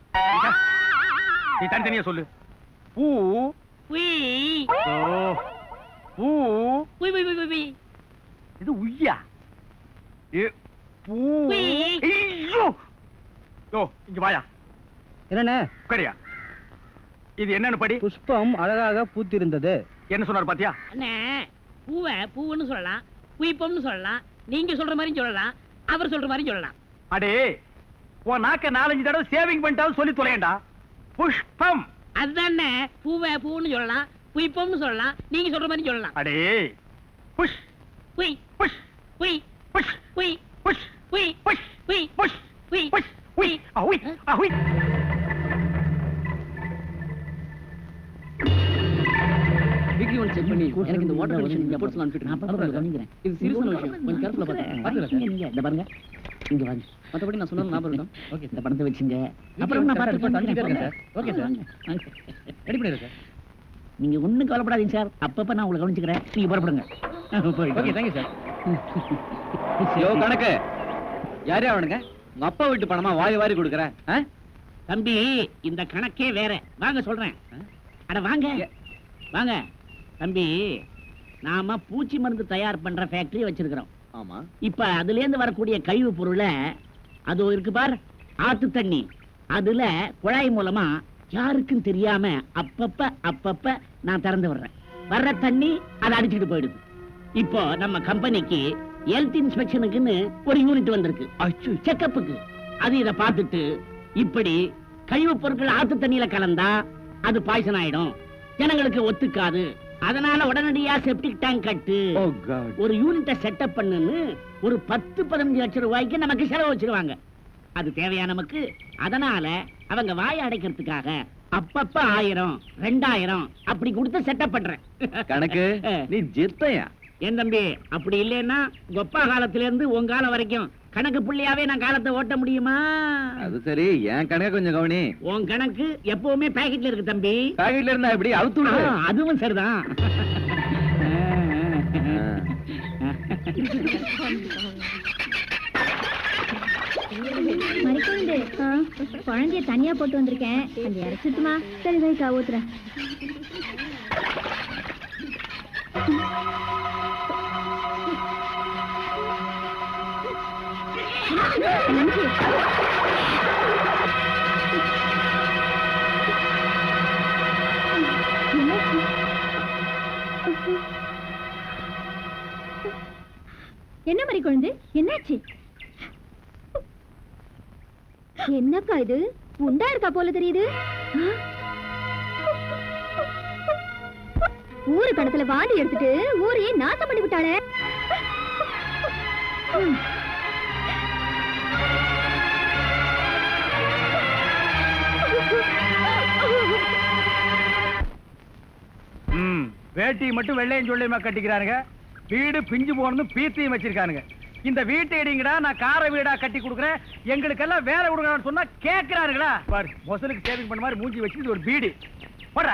நீ தனித்தனியா சொல்லு. பூ. புய். பூ. புய் புய் புய் புய். இது உய்யா? பூ. ஐயோ, யோ, இங்க வாயா. என்னண்ணே? உட்காரியா. இது என்னன்னு படி. புஷ்பம் அழகாக பூத்திருந்தது. என்ன சொன்னார் பாத்தியா? அண்ணே, பூவை பூவுன்னு சொல்லலாம், புய்பம்னு சொல்லலாம், நீங்க சொல்ற மாதிரி சொல்லலாம், அவர் சொல்ற மாதிரி சொல்லலாம். அடே, உன் நாக்க 4-5 தடவை சேவிங் பண்ணிட்டாலும் சொல்லி தொலையண்டா. புஷ்பம். அதுதானே. பூவை பூவுன்னு சொல்லலாம், புய்பம்னு சொல்லலாம், நீங்க சொல்ற மாதிரி சொல்லலாம். அடே, புஷ் புய் புஷ் புய் புஷ் புய் புஷ் புய் புஷ் புய் புஷ் புய் புஷ் உய் அஹுய் அஹுய். வீக்லி ஒன் செக் பண்ணி எனக்கு இந்த வாட்டர் கண்டிஷன் ரிப்போர்ட்ஸ்லாம் அனுப்பிட்டு நான் பண்ணிக்கிறேன். இது சீரியஸான விஷயம். கொஞ்சம் கேர்ஃபுல்லா பாருங்க. நீங்க இந்த பாருங்க. இங்க வாங்க. மத்தபடி நான் சொன்னது ஞாபகம் இருக்கும். ஓகே, இந்த பணத்தை வச்சுங்க. அப்புறம் நான் பார்த்து பண்ணிக்கிறேன் சார். Okay sir. ரெடி பண்ணிடுங்க சார். நீங்க ஒண்ணும் கவலைப்படாதீங்க சார். அப்பப்ப நான் உங்களை கவனிச்சுக்கிறேன். நீங்க புறப்படுங்க. Okay, thank you sir. யோ கணக்கு, யாரே அவனுங்க? உங்க அப்பா வீட்டு பணமா வாரி வாரி கொடுக்குற? தம்பி, இந்த கணக்கே வேற. வாங்க சொல்றேன். அட வாங்க வாங்க தம்பி. நாம பூச்சி மருந்து தயார் பண்ற ஃபேக்டரி வச்சிருக்கிறோம். ஆமா. இப்ப அதுல இருந்து வரக்கூடிய கழிவு பொருளை, அது இருக்கு பார், ஆத்து தண்ணி, அதுல குழாய் மூலமா யாருக்கும் தெரியாம அப்பப்ப நான் திறந்து விடுறேன். வர்ற தண்ணி அதை அடிச்சுட்டு போயிடுது. இப்போ நம்ம கம்பெனிக்கு ஹெல்த் இன்ஸ்பெக்ஷனுக்குன்னு ஒரு யூனிட் வந்திருக்கு, செக்கப்புக்கு. அது இதை பார்த்துட்டு, இப்படி கழிவு பொருட்கள் ஆத்து தண்ணியில கலந்தா அது பாய்சன் ஆயிடும், ஜனங்களுக்கு ஒத்துக்காது, அதனால உடனடியா செப்டிக் டேங்க் கட்டு, ஒரு யூனிட்ட செட்டப் பண்ணுன்னு ஒரு 10-15 லட்சம் ரூபாய்க்கு நமக்கு செலவு வச்சிருவாங்க. அது தேவையா நமக்கு? அதனால அவங்க வாய அடைக்கிறதுக்காக அப்பப்ப 1000-2000 அப்படி கொடுத்து செட்டப் பண்றேன். கணக்கு, நீ ஜெத்தையா? ஏன் தம்பி, அப்படி இல்லைன்னா கொப்பா காலத்துல இருந்து உங்க காலம் வரைக்கும் கணக்கு புள்ளியாவே நான் காலத்தை ஓட்ட முடியுமா? அது சரி, என் கணக்கு கொஞ்சம் கவனி. உன் கணக்கு எப்பவுமே பாக்கெட்ல இருக்கு தம்பி. பாக்கெட்ல இருந்தா எப்படி அவுத்து விடு? அதுவும் சரிதான். மறிக்குழந்து, குழந்தைய தனியா போட்டு வந்திருக்கேன். அந்த இறச்சுட்டுமா? சரி வைக்கா, ஊத்துறேன். என்ன மாதிரி குழந்தை, என்னாச்சு? என்னக்கா இது? உண்டா இருக்கா போல தெரியுது. ஊரு கணத்துல வாந்தி எடுத்துட்டு ஊரையே நாசம் பண்ணி விட்டாளே. வேட்டி மட்டும் வெள்ளையும் சொல்லியமா கட்டிக்கிறானுங்க. வீடு பிஞ்சு போனது பீத்தையும் வச்சிருக்கானுங்க. இந்த வீட்டை இடிங்கடா, நான் கார வீடா கட்டி கொடுக்குறேன், எங்களுக்கெல்லாம் வேலை கொடுக்கறான்னு சொன்னா கேட்கிறானுங்களா? பாரு, மொசலுக்கு சேவிங் பண்ண மாதிரி மூஞ்சி வச்சு ஒரு பீடி போடுற.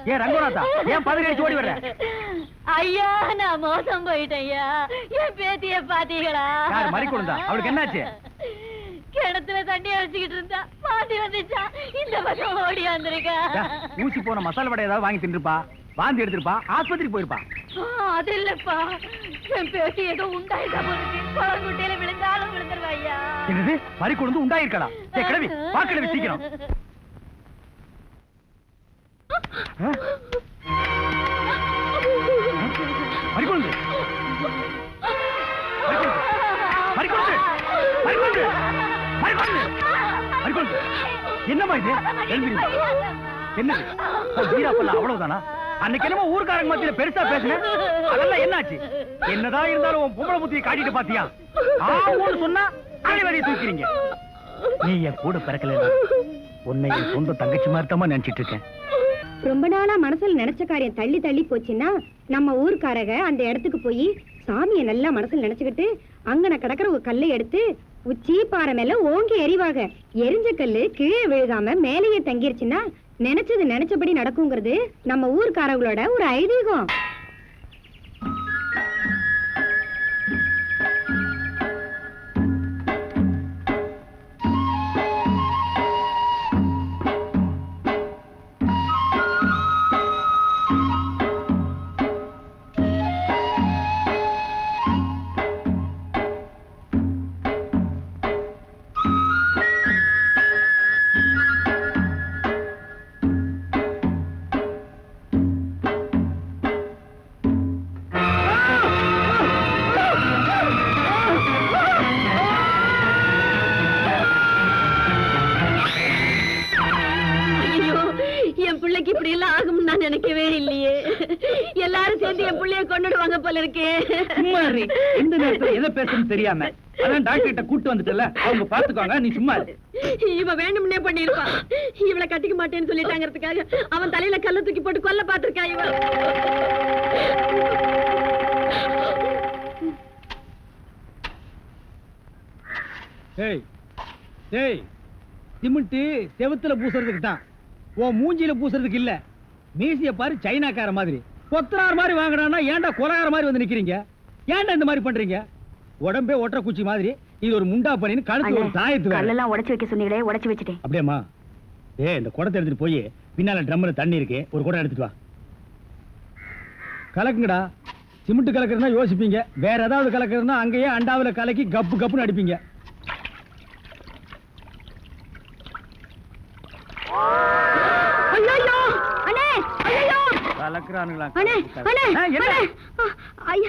ஏன் ரங்கநாதா, ஏன் பதவி ஓடி வர்ற? ஐயா, நான் மோசம் போயிட்டேன் ஐயா. என் பேத்திய பாத்தீங்களா? யார் மறிக்கொழுந்தா? அவளுக்கு என்னாச்சு? கிணத்துல தண்ணி அரைச்சிக்கிட்டு இருந்தா பாதி வந்துச்சா இந்த பக்கம் ஓடி வந்திருக்கா. ஊசி போன மசாலா வடை ஏதாவது வாங்கி தின்றுப்பா, வாந்தி எடுத்திருப்பா, ஆஸ்பத்திரிக்கு போயிருப்பா. அது இல்லப்பா, என் பேட்டி ஏதோ உண்டாயிருக்கா போருக்கு. குளங்குட்டையில விழுந்தாலும் விழுந்துருவா ஐயா. என்னது மறி கொண்டு உண்டாயிருக்கடா? கிளவி வா, கிளவி சீக்கிரம். மறிக்கொண்டு என்னமா இது? என்னது அவ்வளவுதானா? அன்னைக்கு என்னமோ ஊர்க்காரங்க மத்தியில பெருசா பேசுனேன், அதெல்லாம் என்னாச்சு? என்னதான் இருந்தாலும் உன் பொம்பளை புத்தியை காட்டிட்டு பாத்தியா? சொன்னா அனைவரையும் தூக்கிறீங்க. நீ என் கூட பிறக்கல, உன்னை என் சொந்த தங்கச்சி மாதிரிதாமா நினைச்சிட்டு இருக்கேன். ரொம்ப நாளா மனசுல நினைச்ச காரியம் தள்ளி தள்ளி போச்சுன்னா நம்ம ஊர்க்காரங்க அந்த இடத்துக்கு போய் சாமியை நல்லா மனசுல நினைச்சுக்கிட்டு அங்கன கிடக்குற ஒரு கல்லை எடுத்து உச்சி பாறை மேல ஓங்கி எறிவாங்க. எரிஞ்ச கல்லு கீழே விழுகாம மேலேயே தங்கிருச்சுன்னா நினைச்சது நினைச்சபடி நடக்குங்கிறது நம்ம ஊர்க்காரங்களோட ஒரு ஐதீகம். இப்படி எல்லாம் ஆகும் நான் நினைக்கவே இல்லையே. எல்லாரும் சேர்ந்து என் புள்ளைய கொண்டுடுவாங்க போல இருக்கே. இந்த நேரத்துல எதை பேசணும்னு தெரியாம அதான் டாக்டர் கிட்ட கூட்டு வந்துட்டல, அவங்க பாத்துக்குவாங்க, நீ சும்மா இரு. இவன் வேண்டும்னே பண்ணிருப்பான். இவளை கட்டிக்க மாட்டேன்னு சொல்லிட்டாங்கிறதுக்காக அவன் தலையில கல்ல தூக்கி போட்டு கொல்ல பாத்திருக்கா இவன். சிமெண்ட் செவுத்துல பூசுறதுக்கு தான், உன் மூஞ்சியில பூசுறதுக்கு இல்ல. மீசிய பாரு சைனாக்கார மாதிரி, கொத்தனார் மாதிரி வாங்கினா ஏன்டா கொலகார மாதிரி வந்து நிக்கிறீங்க? ஏன்டா இந்த மாதிரி பண்றீங்க? உடம்பே ஒற்ற குச்சி மாதிரி, இது ஒரு முண்டா பண்ணின்னு கழுத்து ஒரு தாயத்து கல்லெல்லாம் உடைச்சு வைக்க சொன்னீங்களே, உடைச்சு வச்சுட்டேன். அப்படியேம்மா? இந்த குடத்தை எடுத்துட்டு போய் பின்னால ட்ரம்ல தண்ணி இருக்கு, ஒரு குடம் எடுத்துட்டு வா. கலக்குங்கடா. சிமெண்ட் கலக்குறதுனா யோசிப்பீங்க, வேற ஏதாவது கலக்குறதுனா அங்கேயே அண்டாவில கலக்கி கப்பு கப்புன்னு அடிப்பீங்க.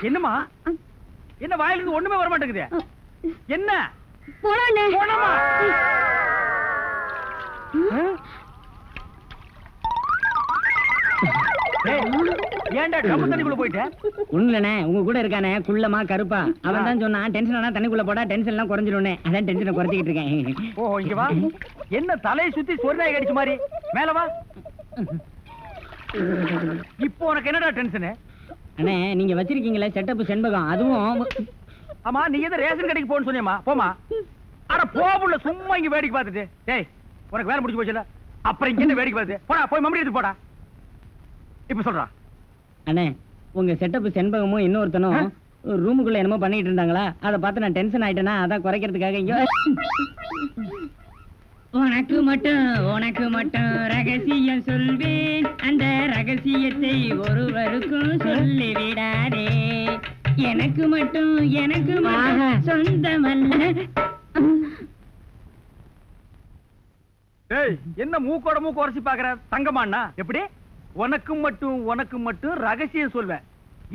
என்னமா என்ன வாயிலிருந்து ஒண்ணுமே வர மாட்டேங்குது? என்ன ஏன்டா ட்ரம் தண்ணிக்குள்ள போயிட்ட? ஒண்ணுலண்ணே, உங்க கூட இருக்கானே குள்ளமா கருப்பா, அவன் தான் சொன்னான் டென்ஷன் ஆனா தண்ணிக்குள்ள போடா டென்ஷன் எல்லாம் குறைஞ்சிடும். அதான் டென்ஷனை குறைச்சிக்கிட்டு இருக்கேன். ஓ இங்க வா. என்ன தலையை சுத்தி சொர்ணாய் கடிச்ச மாதிரி மேல வா. இப்போ உனக்கு என்னடா டென்ஷன்? அண்ணே நீங்க வச்சிருக்கீங்களே செட்டப் செண்பகம், அதுவும் ஆமா. நீ எதை ரேஷன் கடைக்கு போன்னு சொன்னியம்மா? போமா. அட போபுள்ள சும்மா இங்க வேடிக்கை பார்த்துட்டு. டேய் உனக்கு வேலை முடிஞ்சு போச்சுல, அப்புறம் இங்க என்ன வேடிக்கை பார்த்து போடா, போய் மம்மடி எடுத்து போடா. இப்ப சொல்றா. அண்ணே உங்க செட்டப் செண்பகமும் இன்னொருத்தனும் ரூமுக்குள்ள என்னமோ பண்ணிட்டு இருந்தாங்களா, அதை பார்த்து நான் டென்ஷன் ஆயிட்டேனா, அதான் குறைக்கிறதுக்காக இங்க. உனக்கு மட்டும் ரகசியம் சொல்வேன், அந்த ரகசியத்தை ஒருவருக்கும் சொல்லி விடாதே. எனக்கு மட்டும் சொந்தமல்ல. என்ன மூக்கோட மூக்கு உரைச்சி பாக்குற தங்கமாண்ணா? எப்படி உனக்கு மட்டும் ரகசியம் சொல்வேன்?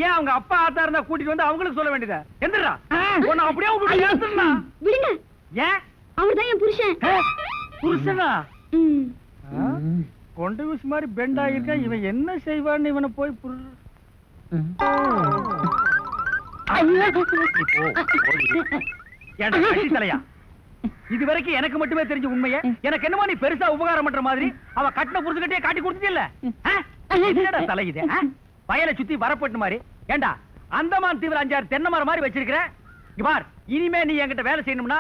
ஏன் அவங்க அப்பா ஆத்தா இருந்தா கூட்டிட்டு வந்து அவங்களுக்கு சொல்ல வேண்டியதா? எந்திரா உன்னை அப்படியே விடுங்க. ஏன்? அவர்தான் என் புருஷன். புருஷனா? கொண்டு வீசு மாதிரி பெண்ட் ஆகிருக்க, இவன் என்ன செய்வான்னு இவனை போய் தலையா? இது வரைக்கும் எனக்கு மட்டுமே தெரிஞ்ச உண்மையை எனக்கு என்னமோ நீ பெருசா உபகாரம் பண்ற மாதிரி அவ கட்டின புருஷகிட்டே காட்டி கொடுத்தது இல்ல தலையுது. வயலை சுத்தி வரப்பட்டு மாதிரி. ஏண்டா அந்தமான் தீவிர 5-6 தென்னை மரம் மாதிரி வச்சிருக்கிற பார். இனிமே நீ என்கிட்ட வேலை செய்யணும்னா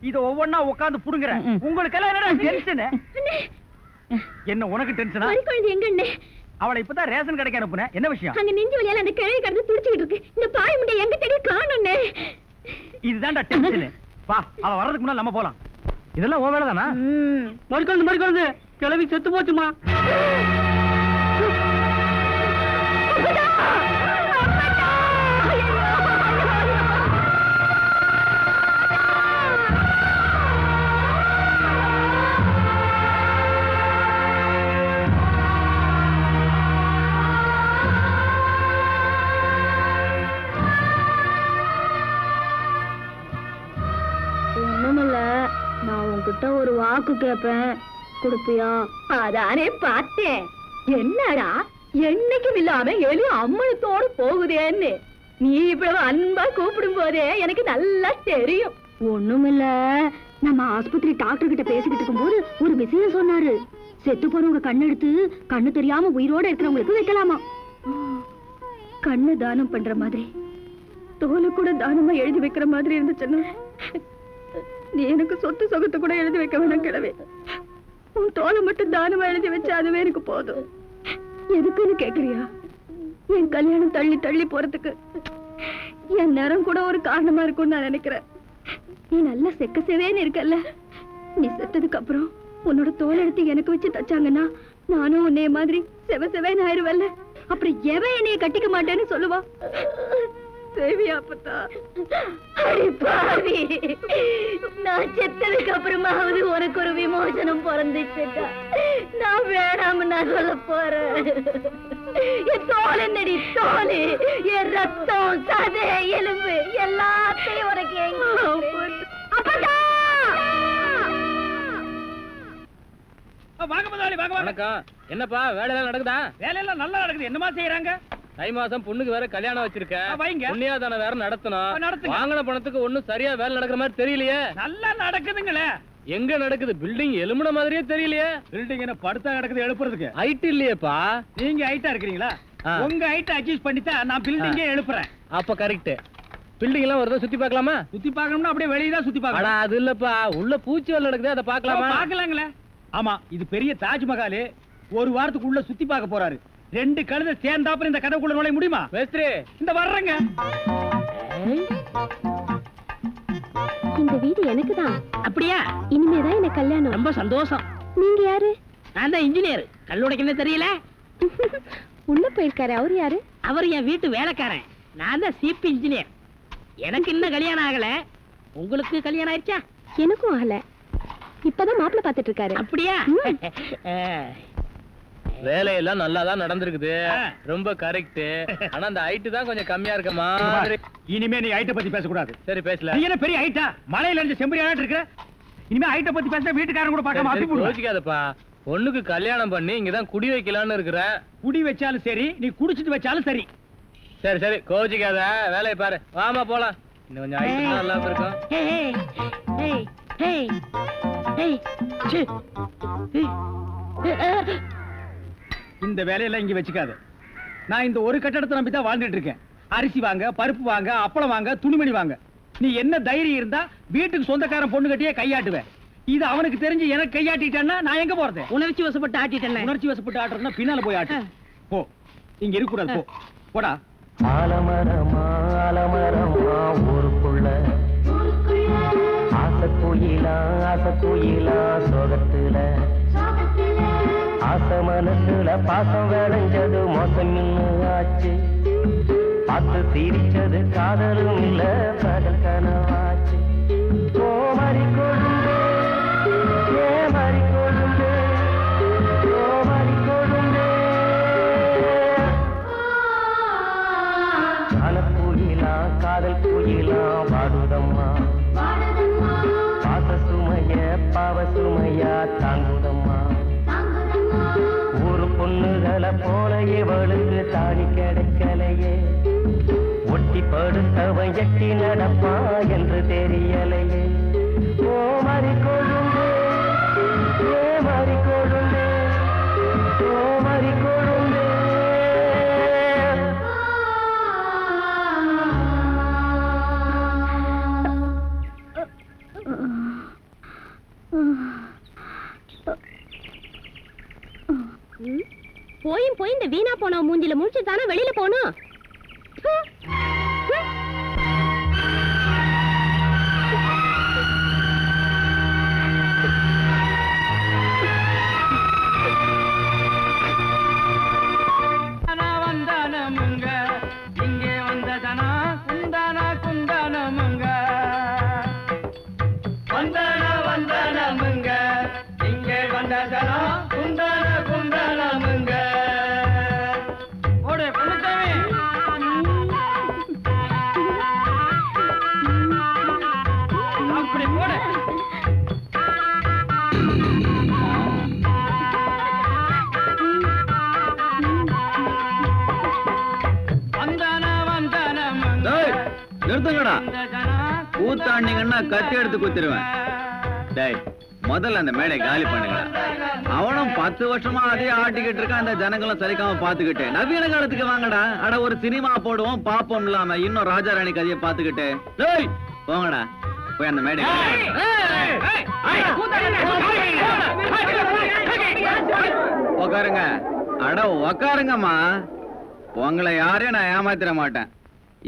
இத ஒவ்வொன்னா உட்கார்ந்து புடுங்குற. உங்களுக்கு எல்லாம் என்னடா டென்ஷன்? என்ன உனக்கு டென்ஷனா? அவளை இப்பதான் ரேஷன் கடைக்கு அனுப்புனேன், என்ன விஷயம்? அங்க நெஞ்சு வலியால அந்த கிழவி கடந்து துடிச்சிட்டு இருக்கு. இந்த பாய் முண்டை எங்க தேடி காணோம்னே. இதுதான்டா டென்ஷன். வா, அவ வர்றதுக்கு முன்னால நம்ம போலாம். இதெல்லாம் ஓ வேலைதானா? மறுக்கொழுந்து கிளவி செத்து போச்சுமா. ஒண்ணுமில்ல, நான் உன்கிட்ட ஒரு வாக்கு கேட்பேன், கொடுப்பியா? அதானே பார்த்தேன். என்னடா என்னைக்கும் இல்லாம எலி அம்மனத்தோடு போகுதேன்னு நீ இவ்வளவு அன்பா கூப்பிடும் போதே எனக்கு நல்லா தெரியும். ஒண்ணுமில்ல, நம்ம ஆஸ்பத்திரி டாக்டர் கிட்ட பேசிக்கிட்டு இருக்கும்போது ஒரு விஷயம் சொன்னாரு. செத்து போனவங்க கண்ணெடுத்து கண்ணு தெரியாம உயிரோட இருக்கிறவங்களுக்கு வைக்கலாமா. கண்ணு தானம் பண்ற மாதிரி, தோலை கூட தானமா எழுதி வைக்கிற மாதிரி இருந்துச்சுன்னா நீ எனக்கு சொத்து சொகத்தை கூட எழுதி வைக்க வேணாம் கிழவே. உன் தோலை மட்டும் தானமா எழுதி வச்சு அதுவே எனக்கு போதும். எதுக்குன்னு கேக்குறியா? என் கல்யாணம் தள்ளி தள்ளி போறதுக்கு என் நேரம் கூட ஒரு காரணமா இருக்கும்னு நான் நினைக்கிறேன். நீ நல்ல செக்க செவேன்னு இருக்கல்ல, நீ செத்ததுக்கு அப்புறம் உன்னோட தோல் எடுத்து எனக்கு வச்சு தச்சாங்கன்னா நானும் உன்னைய மாதிரி செவ செவேன்னு ஆயிருவல்ல. அப்புறம் எவன் என்னைய கட்டிக்க மாட்டேன்னு சொல்லுவா? தேவியா அப்பத்தா? அடி பாவி, நான் செத்ததுக்கு அப்புறமாவது உனக்கு ஒரு விமோசனம் பிறந்துச்சுட்டா நான் வேணாம நான் சொல்ல போறேன். என் தோல் என்னடி தோல், என் ரத்தம் சதை எலும்பு எல்லாத்தையும் உனக்கு அப்பதா. வாங்க முதலாளி, வாங்க வாங்க. வணக்கம். என்னப்பா வேலையெல்லாம் நடக்குதா? வேலையெல்லாம் நல்லா நடக்குது. என்னமா செய்யறாங்க? தை மாசம் பொண்ணுக்கு வேற கல்யாணம் வச்சிருக்கேன். வைங்க. புண்ணியாதான வேற நடத்தணும். நடத்துங்க. வாங்கின பணத்துக்கு ஒண்ணும் சரியா வேலை நடக்கிற மாதிரி தெரியலையே. நல்லா நடக்குதுங்களே. எங்க நடக்குது? பில்டிங் எலும்புன மாதிரியே தெரியலையே. பில்டிங் என்ன படுத்தா கிடக்குது எழுப்புறதுக்கு? ஹைட் இல்லையேப்பா. நீங்க ஹைட்டா இருக்கிறீங்களா? ஆ. உங்க ஹைட் அட்ஜஸ்ட் பண்ணிட்டா நான் பில்டிங்கே எழுப்புறேன். அப்ப கரெக்ட். பில்டிங் எல்லாம் வருதா சுத்தி பார்க்கலாமா? சுத்தி பார்க்கணும்னா அப்படியே வெளியே தான் சுத்தி அடா பார்க்கணும். அது இல்லப்பா, உள்ள பூச்சி வேலை நடக்குது, அதை பார்க்கலாமா? பார்க்கலாங்களே. ஆமா, இது பெரிய தாஜ்மஹால். ஒரு வாரத்துக்கு உள்ள சுத்தி பார்க்க போறாரு. 2 கழுதை சேர்ந்தாப்புல இந்த கதவுக்குள்ள நுழைய முடியுமா? மேஸ்திரி இந்த வர்றேங்க. இந்த வீடு எனக்கு தான். அப்படியா? இனிமேதான் எனக்கு கல்யாணம். ரொம்ப சந்தோஷம். நீங்க யாரு? நான் தான் இன்ஜினியர். கல்லுடைக்கு என்ன தெரியல? உள்ள போயிருக்காரு. அவரு யாரு? அவர் என் வீட்டு வேலைக்காரன். நான் தான் சீப் இன்ஜினியர். எனக்கு இன்னும் கல்யாணம் ஆகல. உங்களுக்கு கல்யாணம் ஆயிடுச்சா? எனக்கும் ஆகல. இப்பதான் மாப்பிள்ளை பாத்துட்டு இருக்காரு. அப்படியா? வேலையெல்லாம் நல்லா தான் நடந்திருக்குது. ரொம்ப கரெக்ட். ஆனா அந்த ஹைட் தான் கொஞ்சம் கம்மியா இருக்க மாதிரி. இனிமே நீ ஹைட்ட பத்தி பேசக்கூடாது. சரி பேசல. நீ என்ன பெரிய ஹைட்டா? மலையில இருந்து செம்பரியாட்டு இருக்கிற. இனிமே ஹைட்ட பத்தி பேசினா வீட்டுக்காரங்க கூட பார்க்காம அப்படி போடுவாங்க. யோசிக்காதப்பா. பொண்ணுக்கு கல்யாணம் பண்ணி இங்கதான் குடி வைக்கலாம்னு இருக்கிறேன். குடி வச்சாலும் சரி, நீ குடிச்சிட்டு வச்சாலும் சரி. சரி சரி கோச்சிக்காத, வேலையை பாரு. வாமா போலாம். இன்னும் கொஞ்சம் ஹைட் நல்லா இருக்கும். ஏய், ஏய், ஏய், ஏய், ச்சே. இந்த வேலையெல்லாம் இங்க வச்சுக்காத. நான் இந்த ஒரு கட்டடத்தை நம்பி தான் வாழ்ந்துட்டு இருக்கேன். அரிசி வாங்க, பருப்பு வாங்க, அப்பளம் வாங்க, துணிமணி வாங்க. நீ என்ன தைரியம் இருந்தா வீட்டுக்கு சொந்தக்காரன் பொண்ணு கட்டியே கையாட்டுவேன். இது அவனுக்கு தெரிஞ்சு எனக்கு கையாட்டிட்டேன்னா நான் எங்க போறது? உணர்ச்சி வசப்பட்டு ஆட்டிட்டேன். உணர்ச்சி வசப்பட்டு ஆட்டுறதுன்னா பின்னால போய் ஆட்டு. போ, இங்க இருக்க கூடாது. போ, போடா. ஆலமரமா ஆலமரமா ஊருக்குள்ள ஆசை குயிலா சோகத்துல ஆசை மனசுல பாசம் விளைஞ்சது மோசம் ஆச்சு. பார்த்து சிரிச்சது காதலும் இல்ல பகல் கனவாச்சு. ஓ மறி கொழுந்தே, ஏ மறி கொழுந்தே, ஓ மறி கொழுந்தே. அனக்குயிலா காதல் குயிலா பாடுதம்மா, பாச சுமைய பாவ சுமையா தாங்குதம்மா. ஒரு பொண்ணுகளை போல இவளுக்கு தாடி கிடைக்கலையே. ஒட்டி படுத்தவன் எட்டி நடப்பா என்று தெரியலையே. ஓ மறி கொழுந்தே, ஏ மறி கொழுந்தே, ஓ மறி கொழுந்தே. போய் இந்த வீணா போன மூஞ்சில முடிச்சு தானே வெளியில போகணும். குத்துங்கடா. கூத்தாண்டிங்கன்னா கத்தி எடுத்து குத்திடுவேன். டேய், முதல்ல அந்த மேடை காலி பண்ணுங்க. அவனும் 10 வருஷமா அதே ஆட்டிக்கிட்டு இருக்கான். அந்த ஜனங்களும் சரிக்காம பாத்துக்கிட்டு நவீன காலத்துக்கு வாங்கடா. அட ஒரு சினிமா போடுவோம் பாப்போம் இல்லாம இன்னும் ராஜாராணி கதையை பாத்துக்கிட்டு. டேய் போங்கடா, போய் அந்த மேடை உக்காருங்க. அட உக்காருங்கம்மா. உங்களை யாரையும் நான் ஏமாத்திர மாட்டேன்.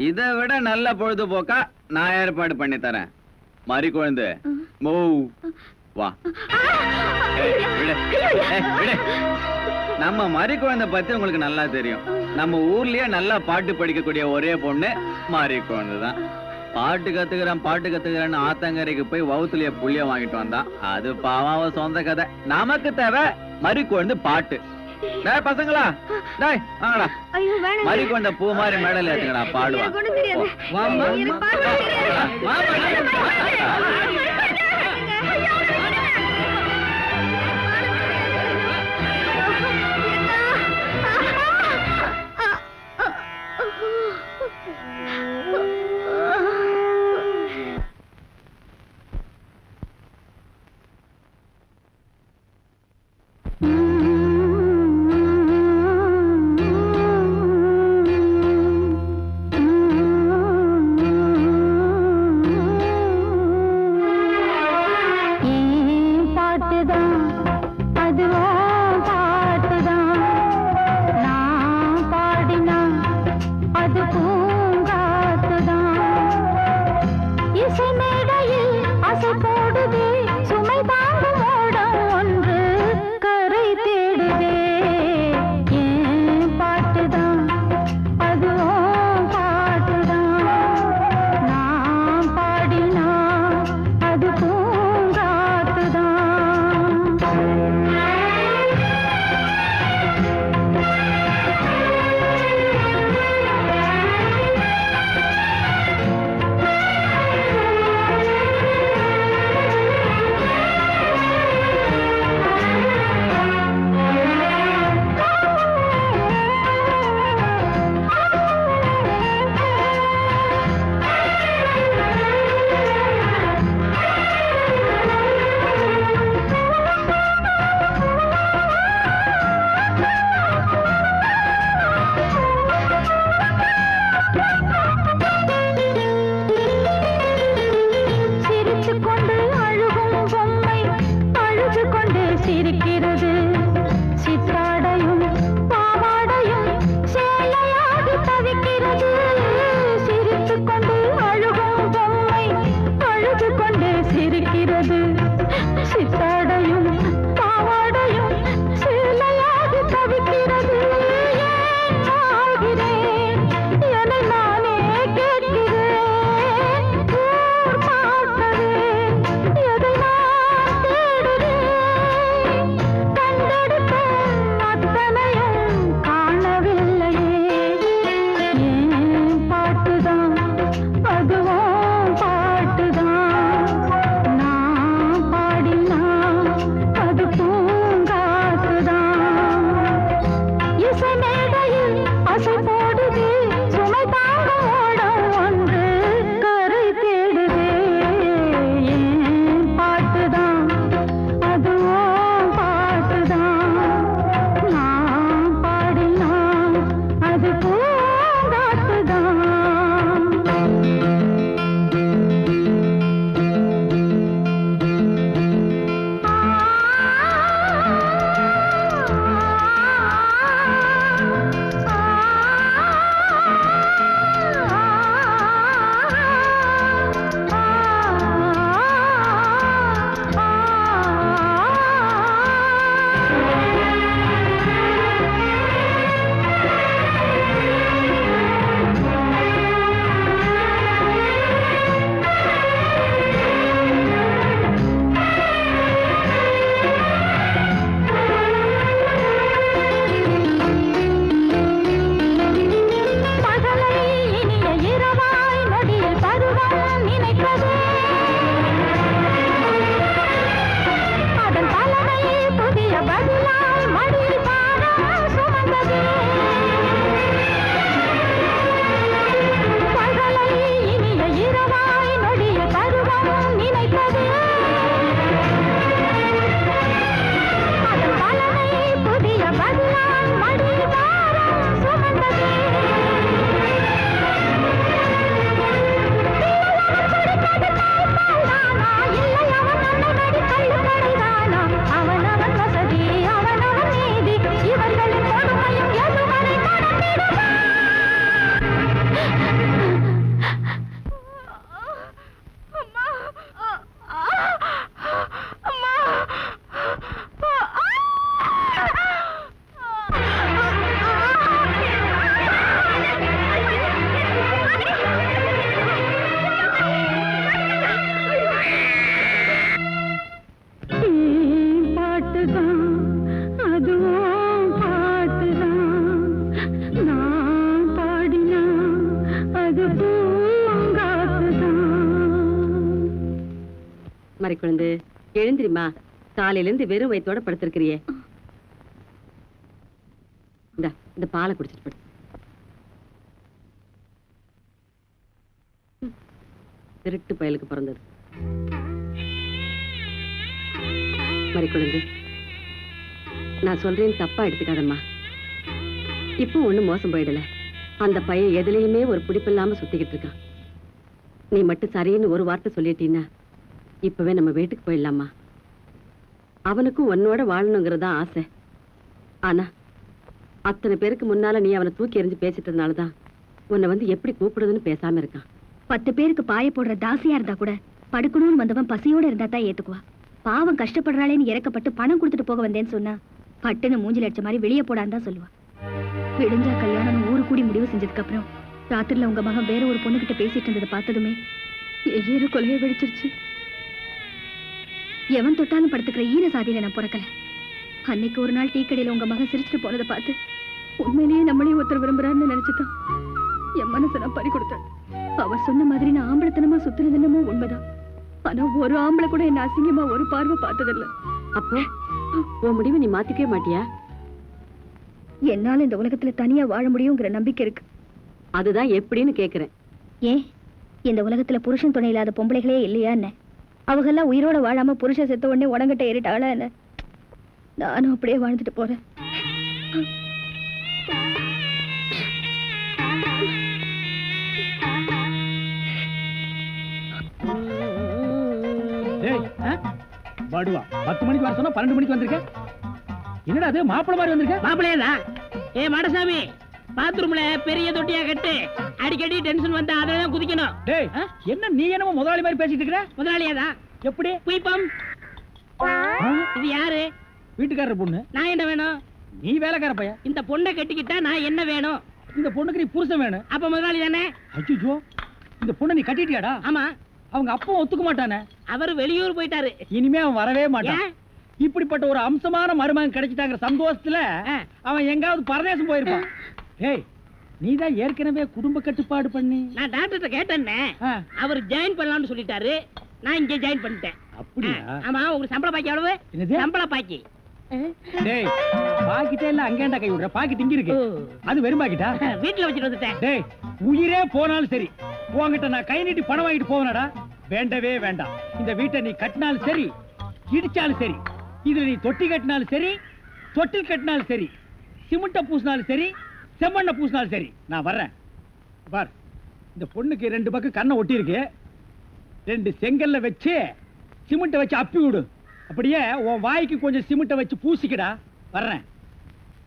இதை விட நல்ல பொழுதுபோக்கா நான் ஏற்பாடு பண்ணி தரேன். மறி குழந்தை மோ வா. நம்ம மறி குழந்தை பத்தி உங்களுக்கு நல்லா தெரியும். நம்ம ஊர்லயே நல்லா பாட்டு படிக்கக்கூடிய ஒரே பொண்ணு மறி குழந்தை தான். பாட்டு கத்துக்கிறேன்னு ஆத்தங்கரைக்கு போய் வவுத்துலயே புள்ளிய வாங்கிட்டு வந்தான். அது பாவாவ சொந்த கதை. நமக்கு தேவை மறி குழந்தை பாட்டு. டேய் பசங்களா, டேய் வாங்கடா. மறி குழந்தை பூ மாதிரி மேடல் ஏத்துங்கடா, பாடுவா. குழந்தை எழுந்திரிமா, காலையில இருந்து வெறும் வயித்தோட படுத்திருக்கிறியே. இந்த பாலை குடிச்சிட்டு படு. திருட்டு பயலுக்கு பிறந்தது. மறிக்குழந்தை, நான் சொல்றேன் தப்பா எடுத்துக்காதம்மா. இப்போ ஒண்ணும் மோசம் போயிடல. அந்த பையன் எதுலயுமே ஒரு பிடிப்பில்லாம சுத்திக்கிட்டு இருக்கான். நீ மட்டும் சரின்னு ஒரு வார்த்தை சொல்லிட்டீன்னா இப்பவே நம்ம வீட்டுக்கு போயிடலாமா. அவனுக்கும் உன்னோட வாழணுங்கிறதா ஆசை. ஆனா அத்தனை பேருக்கு முன்னால நீ அவனை தூக்கி எறிஞ்சு பேசிட்டதுனாலதான் உன்னை வந்து எப்படி கூப்பிடுதுன்னு பேசாம இருக்கான். 10 பேருக்கு பாய போடுற தாசியா இருந்தா கூட படுக்கணும்னு வந்தவன் பசியோட இருந்தா தான் ஏத்துக்குவா. பாவம் கஷ்டப்படுறாளேன்னு இறக்கப்பட்டு பணம் கொடுத்துட்டு போக வந்தேன்னு சொன்னா பட்டுன்னு மூஞ்சில அடிச்ச மாதிரி வெளியே போடான்னு தான் சொல்லுவா. விடிஞ்சா கல்யாணம் ஊரு கூடி முடிவு செஞ்சதுக்கு அப்புறம் ராத்திரில உங்க மகன் வேற ஒரு பொண்ணுகிட்ட பேசிட்டு இருந்ததை பார்த்ததுமே ஏறு கொலையை வெடிச்சிருச்சு. எவன் தொட்டாலும் படுத்துக்கிற ஈர சாதியில நான் பிறக்கல. அன்னைக்கு ஒரு நாள் டீ கடையில உங்க மகன் சிரிச்சுட்டு போனதை பார்த்து உண்மையிலேயே நம்மளையும் ஒருத்தர் விரும்புறான்னு நினைச்சுதான் என் மனசை நான் பறி கொடுத்தேன். அவர் சொன்ன மாதிரி நான் ஆம்பளத்தனமா சுத்துறது என்னமோ உண்மைதான். ஆனா ஒரு ஆம்பளை கூட என்ன அசிங்கமா ஒரு பார்வை பார்த்ததில்ல. அப்போ உன் முடிவை நீ மாத்திக்கவே மாட்டியா? என்னால இந்த உலகத்துல தனியா வாழ முடியுங்கிற நம்பிக்கை இருக்கு. அதுதான் எப்படின்னு கேக்குறேன். ஏன் இந்த உலகத்துல புருஷன் துணை இல்லாத பொம்பளைகளே இல்லையா என்ன? அவங்க எல்லாம் உயிரோட வாழாம புருஷன் செத்த உடனே உடங்கிட்ட ஏறிட்டாளா என்ன? நானும் அப்படியே வாழ்ந்துட்டு போறேன். பாடுவா 10 மணிக்கு வர சொன்னா 12 மணிக்கு வந்திருக்க. என்னடா அது மாப்பிள மாதிரி வந்திருக்க? மாப்பிளையதான். ஏ மாடசாமி, பாத்ரூம்ல பெரிய தொட்டியா கட்டு. அடிக்கடி டென்ஷன் வந்தா அதெல்லாம் குதிக்கணும். டேய், என்ன நீ என்னமோ முதலாளி மாதிரி பேசிட்டு இருக்கற? முதலாளியாதான். எப்படி? குயிப்பம். இது யாரு? வீட்டுக்காரர் பொண்ணு. நான் என்ன வேணும்? நீ வேலைக்கார பையன். இந்த பொண்ணை கட்டிக்கிட்டா நான் என்ன வேணும்? இந்த பொண்ணுக்கு நீ புருஷன் வேணும். அப்ப முதலாளி தானே? ஐயோ, இந்த பொண்ணை நீ கட்டிட்டியாடா? ஆமா. அவங்க அப்பா ஒத்துக்க மாட்டானே. அவர் வெளியூர் போயிட்டாரு. இனிமே அவன் வரவே மாட்டான். இப்படிப்பட்ட ஒரு அம்சமான மருமகன் கிடைச்சிட்டாங்கிற சந்தோஷத்துல அவன் எங்காவது பரதேசம் போயிருப்பான். ஏய், நீதான் ஏற்கனவே குடும்ப கட்டுப்பாடு பண்ணி. நான் டாக்டர்கிட்ட கேட்டேன்னே, அவர் ஜாயின் பண்ணலாம்னு சொல்லிட்டாரு. நான் இங்கே ஜாயின் பண்ணிட்டேன். அப்படியா? ஆமா. உங்களுக்கு சம்பள பாக்கி எவ்வளவு? சம்பள பாக்கி. டேய், பாக்கிட்டே இல்ல அங்கேண்டா கை விடுற. பாக்கெட் இங்க இருக்கு. அது வெறும் பாக்கிட்டா? வீட்டுல வச்சுட்டு வந்துட்டேன். டேய், உயிரே போனாலும் சரி உன்கிட்ட நான் கை நீட்டி பணம் வாங்கிட்டு போவனடா. வேண்டவே வேண்டாம். இந்த வீட்டை நீ கட்டினாலும் சரி, இடிச்சாலும் சரி, இதுல நீ தொட்டி கட்டினாலும் சரி, தொட்டில் கட்டினாலும் சரி, சிமெண்ட பூசினாலும் சரி, செம்மண்ண பூசினாலும் சரி, நான் வர்றேன். பார், இந்த பொண்ணுக்கு 2 பக்கம் கண்ணை ஒட்டி இருக்கு. 2 செங்கல்ல வச்சு சிமெண்ட வச்சு அப்பி விடு. அப்படியே உன் வாய்க்கு கொஞ்சம் சிமெண்ட வச்சு பூசிக்கடா. வர்றேன்.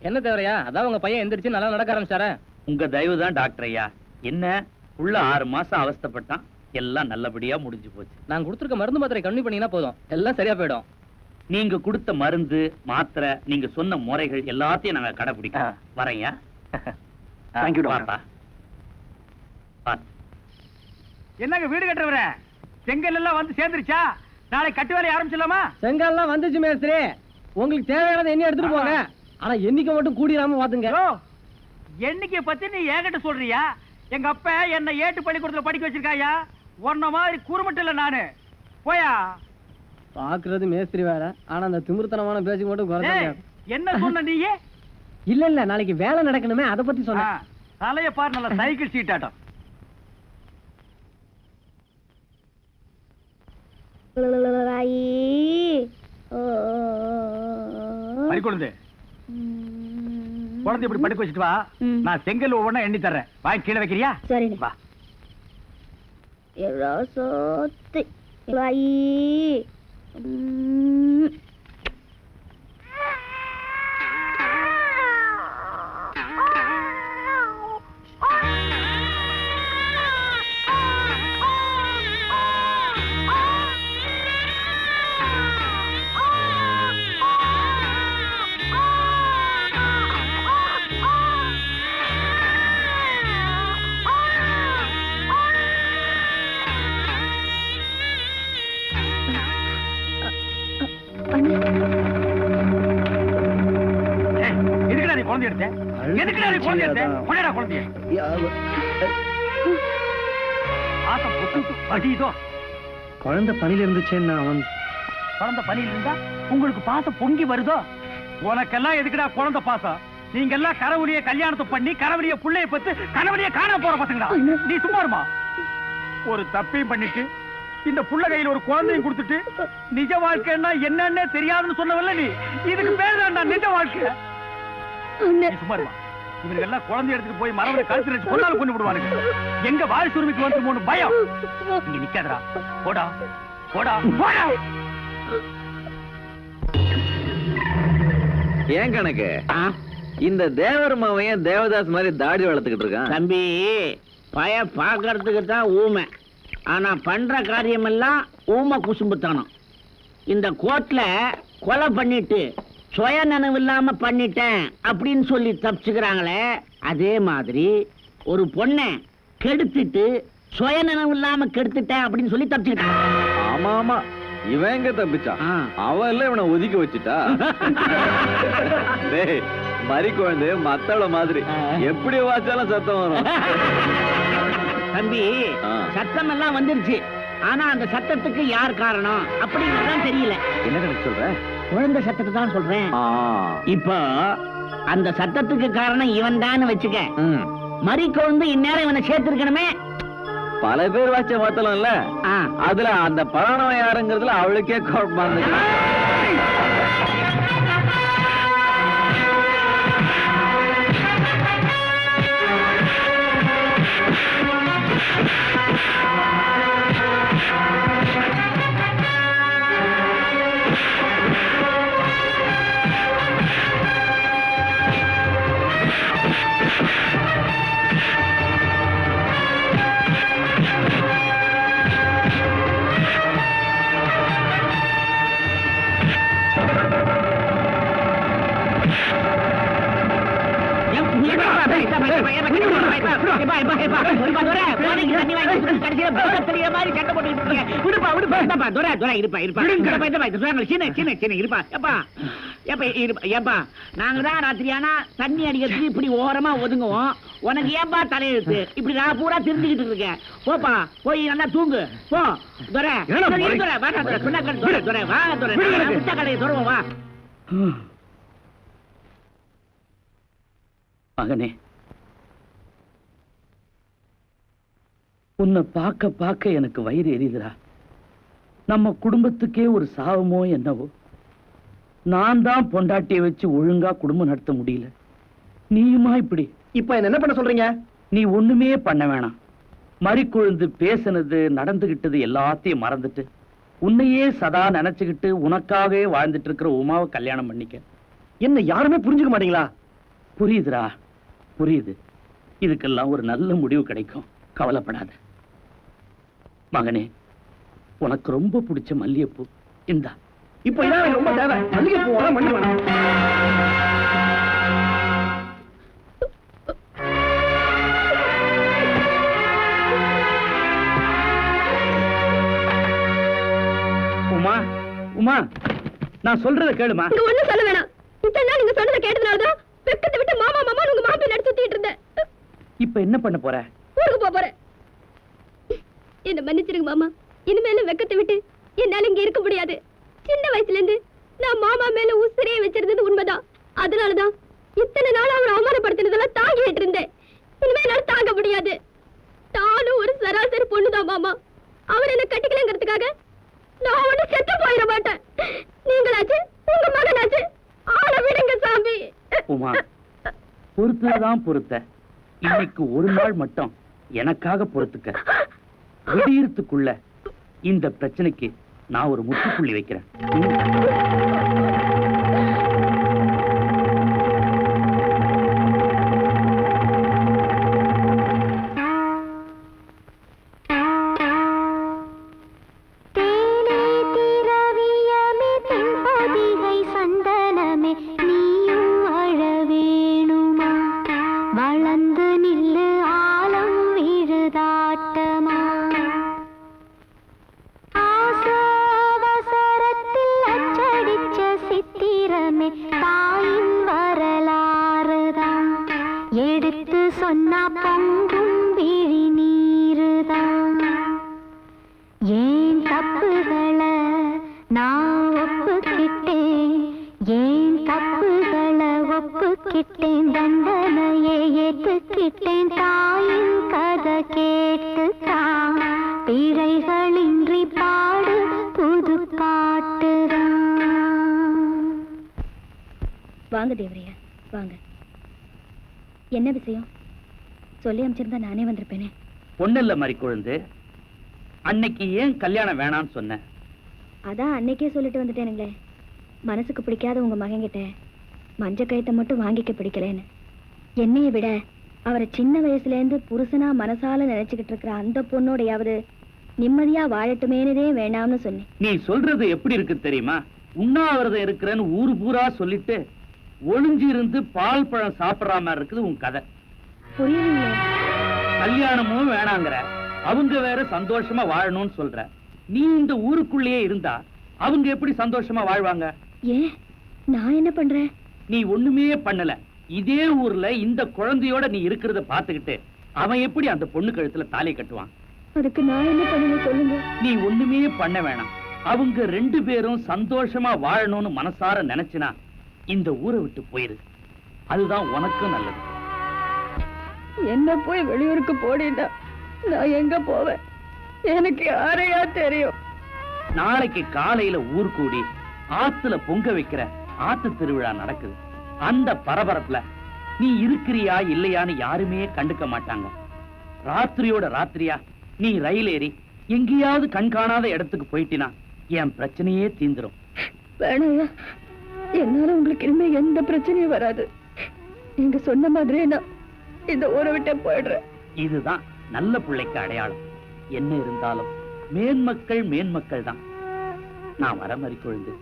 என்ன தேவையா? அதான் உங்க பையன் எந்திரிச்சு நல்லா நடக்க ஆரம்பிச்சாரா? உங்க தயவு தான் டாக்டர் ஐயா. என்ன உள்ள 6 மாசம் அவஸ்தைப்பட்டான், எல்லாம் நல்லபடியா முடிஞ்சு போச்சு. நான் கொடுத்துருக்க மருந்து மாத்திரை கம்மி பண்ணீங்கன்னா போதும், எல்லாம் சரியா போயிடும். நீங்க கொடுத்த மருந்து மாத்திரை, நீங்க சொன்ன முறைகள் எல்லாத்தையும் நாங்க கடைபிடிக்கிறோம். வரையா? Thank you doctor. என்னங்க வீடு கட்டுறவர? செங்கல் எல்லாம் வந்து சேர்ந்துருச்சா? நாளைக்கு கட்டு வேலையை ஆரம்பிச்சிடலாமா? செங்கல்லாம் வந்துச்சு மேஸ்திரி. உங்களுக்கு தேவையானதை என்ன எடுத்துட்டு போங்க. ஆனா எண்ணிக்கை மட்டும் கூடிராம பாத்துங்க. எண்ணிக்கையை பத்தி நீ ஏகிட்ட சொல்றியா? எங்க அப்பா என்ன ஏட்டு பள்ளிக்கூடத்துல படிக்க வச்சிருக்காயா? உன்ன மாதிரி குறுமட்டு இல்ல நானு. போயா. பாக்குறது மேஸ்திரி வேலை, ஆனா அந்த திமிர்த்தனமான பேச்சுக்கு மட்டும் குறைக்க. என்ன சொன்ன நீ? இல்ல நாளைக்கு வேலை நடக்கணுமே, அதை பத்தி சொன்ன. தலைய பாரு, நல்ல சைக்கிள் சீட் ஆட்டம். குழந்தை இப்படி படுக்க வச்சுட்டு வா. நான் செங்கல் ஒவ்வொன்னா எண்ணி தர்றேன். வாங்கி கீழே வைக்கிறியா? சரி வா. குழந்தை பணியில இருந்துச்சேன்னு அவன் குழந்தை பணியில் இருந்தா உங்களுக்கு பாசம் பொங்கி வருதோ? உனக்கெல்லாம் எதுக்குடா குழந்தை பாசம்? நீங்க எல்லாம் கரவழிய கல்யாணத்தை பண்ணி கரவழிய புள்ளைய பத்து கனவழிய காண போற பசங்கடா. நீ சும்மா இருமா. ஒரு தப்பையும் பண்ணிட்டு இந்த புள்ள கையில ஒரு குழந்தையும் கொடுத்துட்டு நிஜ வாழ்க்கைன்னா என்னன்னே தெரியாதுன்னு சொன்னவல்ல நீ. இதுக்கு பேர் தான்டா நிஜ வாழ்க்கை. நீ சும்மா இருமா. இவங்க எல்லாம் குழந்தை எடுத்துட்டு போய் மரவரை கழுத்து வச்சு கொண்டாலும் கொண்டு விடுவானுங்க. எங்க வாரிசு உரிமைக்கு வந்து பயம். இங்க நிக்காதடா. போடா போடா போடா. ஏன் கணக்கு இந்த தேவர் மாவையன் தேவதாஸ் மாதிரி தாடி வளர்த்துக்கிட்டு இருக்கான்? தம்பி பய பாக்குறதுக்கு தான் ஊமை, ஆனா பண்ற காரியம் எல்லாம் ஊமை குசும்புத்தானம். இந்த கோர்ட்ல கொலை பண்ணிட்டு சுய நினைவு இல்லாம பண்ணிட்டேன் அப்படின்னு சொல்லி தப்பிச்சுக்கிறாங்களே, அதே மாதிரி ஒரு பொண்ணை கெடுத்துட்டு சுய நினைவு இல்லாம கெடுத்துட்டேன் அப்படின்னு சொல்லி தப்பிச்சுக்கிட்டான். ஆமா ஆமா, இவன் எங்க தப்பிச்சான்? அவன் எல்லாம் இவனை ஒதுக்கி வச்சுட்டா. மறி குழந்தை மத்தவள மாதிரி எப்படி வாச்சாலும் சத்தம் வரும். தம்பி சத்தம் எல்லாம் வந்துருச்சு, ஆனா அந்த சத்தத்துக்கு யார் காரணம் அப்படிங்கறதான் தெரியல. என்ன கணக்கு சொல்ற? குழந்தை சத்தத்தை தான் சொல்றேன். இப்போ அந்த சத்தத்துக்கு காரணம் இவன் தான் வச்சுக்க. மறி குழந்தை இந்நேரம் இவனை சேர்த்திருக்கணுமே. பல பேர் வாச்ச மாத்தலாம் இல்ல, அதுல அந்த பராணவன் யாருங்கிறதுல அவளுக்கே குழப்பமா இருந்துச்சு. நாங்கதான் ராத்திரியானா தண்ணி அடிக்கிறதுக்கு இப்படி ஓரமா ஒதுங்குவோம். உனக்கு ஏன்பா தலையெழுத்து? இப்படி நான் பூரா தெரிஞ்சுக்கிட்டு இருக்கேன். போப்பா போய் நல்லா தூங்கு போ. துரை கடையை துறவோம் வா. மகனே, உன்னை பார்க்க பார்க்க எனக்கு வயிறு எரியுதுடா. நம்ம குடும்பத்துக்கே ஒரு சாவமோ என்னவோ. நான் தான் பொண்டாட்டியை வச்சு ஒழுங்கா குடும்பம் நடத்த முடியல, நீயுமா இப்படி? இப்ப என்ன பண்ண சொல்றீங்க? நீ ஒண்ணுமே பண்ண வேணாம். மறிக்கொழுந்து பேசினது நடந்துகிட்டது எல்லாத்தையும் மறந்துட்டு உன்னையே சதா நினைச்சுக்கிட்டு உனக்காகவே வாழ்ந்துட்டு இருக்கிற உமாவை கல்யாணம் பண்ணிக்க. என்ன யாருமே புரிஞ்சுக்க மாட்டீங்களா? புரியுதுடா, புரியுது. இதுக்கெல்லாம் ஒரு நல்ல முடிவு கிடைக்கும், கவலைப்படாத. மகனே, உனக்கு ரொம்ப பிடிச்ச மல்லிகைப்பூ இந்தா. இப்ப இதான் ரொம்ப தேவை. மல்லிகைப்பூ மண்ணு வேணும். உமா, உமா, நான் சொல்றத கேளுமா. நீங்க ஒண்ணும் சொல்ல வேணாம். இத்தனை நாள் நீங்க சொன்னதை கேட்டதுனாலதான் வெக்கத்தை விட்டு மாமா மாமா உங்க மாப்பிள்ளை நடத்தி சுத்திட்டு இருந்தேன். இப்ப என்ன பண்ண போற? ஊருக்கு போறேன். என்ன மன்னிச்சிருங்க மாமா. இனிமேலும் வெக்கத்தை விட்டு என்னால இங்க இருக்க முடியாது. சின்ன வயசுல இருந்து நான் மாமா மேல உசிரியை வச்சிருந்தது உண்மைதான். அதனாலதான் இத்தனை நாள் அவர் அவமானப்படுத்தினதெல்லாம் தாங்கிட்டு இருந்தேன். இனிமே என்னால தாங்க முடியாது. நானும் ஒரு சராசரி பொண்ணுதான் மாமா. அவர் என்ன கட்டிக்கலங்கிறதுக்காக நான் ஒண்ணு செத்து போயிட மாட்டேன். நீங்களாச்சு உங்க மகனாச்சு ஆள விடுங்க சாமி. உமா, பொறுத்ததான் பொறுத்த. இன்னைக்கு ஒரு நாள் மட்டும் எனக்காக பொறுத்துக்க. விடியறதுக்குள்ள இந்த பிரச்சனைக்கு நான் ஒரு முற்றுப்புள்ளி வைக்கிறேன். ஏன் தப்புகளை நான் தப்பிக்கிட்டேன் தண்டனையை ஏற்றுக்கிட்டேன் தாயின் கதை கேட்டுத்தான் பிழைகளின்றி பாடு புது பாட்டுதான். வாங்க தேவரையா வாங்க. என்ன விஷயம் சொல்லி அமைச்சிருந்தா நானே வந்திருப்பேனே. பொண்ணில்ல மாதிரி குழந்தை, அன்னைக்கு ஏன் கல்யாணம் வேணான்னு சொன்ன? அதான் அன்னைக்கே சொல்லிட்டு வந்துட்டேனுங்களே, மனசுக்கு பிடிக்காத உங்க மகன்கிட்ட மஞ்ச கயத்தை மட்டும் வாங்கிக்க பிடிக்கலன்னு. என்னைய விட அவரை சின்ன வயசுல இருந்து புருஷனா மனசால நினைச்சுக்கிட்டு இருக்கிற அந்த பொண்ணோடையாவது நிம்மதியா வாழட்டுமேனதே வேணாம்னு சொன்னேன். நீ சொல்றது எப்படி இருக்கு தெரியுமா? உண்ணாவிரதம் இருக்கிறேன்னு ஊரு பூரா சொல்லிட்டு ஒளிஞ்சு இருந்து பால் பழம் சாப்பிடுற மாதிரி இருக்குது உன் கதை. புரியலையே. கல்யாணமும் வேணாங்கிற, அவங்க வேற சந்தோஷமா வாழணும்னு சொல்ற. நீ இந்த ஊருக்குள்ளேயே இருந்தா அவங்க எப்படி சந்தோஷமா வாழ்வாங்க? ஏன் நான் என்ன பண்றேன்? நீ ஒண்ணுமே பண்ணல. இதே ஊர்ல இந்த குழந்தையோட நீ இருக்கிறத பாத்துக்கிட்டு அவன் எப்படி அந்த பொண்ணு கழுத்துல தாலி கட்டுவான்? அதுக்கு நான் என்ன பண்ணணும் சொல்லுங்க. நீ ஒண்ணுமே பண்ண வேணாம். அவங்க ரெண்டு பேரும் சந்தோஷமா வாழணும்னு மனசார நினைச்சினா இந்த ஊரை விட்டு போயிரு. அதுதான் உனக்கும் நல்லது. என்ன போய் வெளியூருக்கு போடினா நான் எங்க போவேன்? எனக்கு யாரையா தெரியும்? நாளைக்கு காலையில ஊர் கூடி ஆத்துல பொங்க வைக்கிற ஆத்து திருவிழா நடக்குது. அந்த பரபரப்புல நீ இருக்கிறியா இல்லையான்னு யாருமே கண்டுக்க மாட்டாங்க. ராத்திரியோட ராத்திரியா நீ ரயில் ஏறி எங்கேயாவது கண்காணாத இடத்துக்கு போயிட்டினா என் பிரச்சனையே தீந்துரும். வேணாயா, என்னால உங்களுக்கு இனிமே எந்த பிரச்சனையும் வராது. நீங்க சொன்ன மாதிரியே நான் இந்த ஊரை விட்டே போயிடுறேன். இதுதான் நல்ல பிள்ளைக்கு அடையாளம். என்ன இருந்தாலும் மேன்மக்கள் மேன்மக்கள் தான். நான் வர மாதிரி கொழுந்து.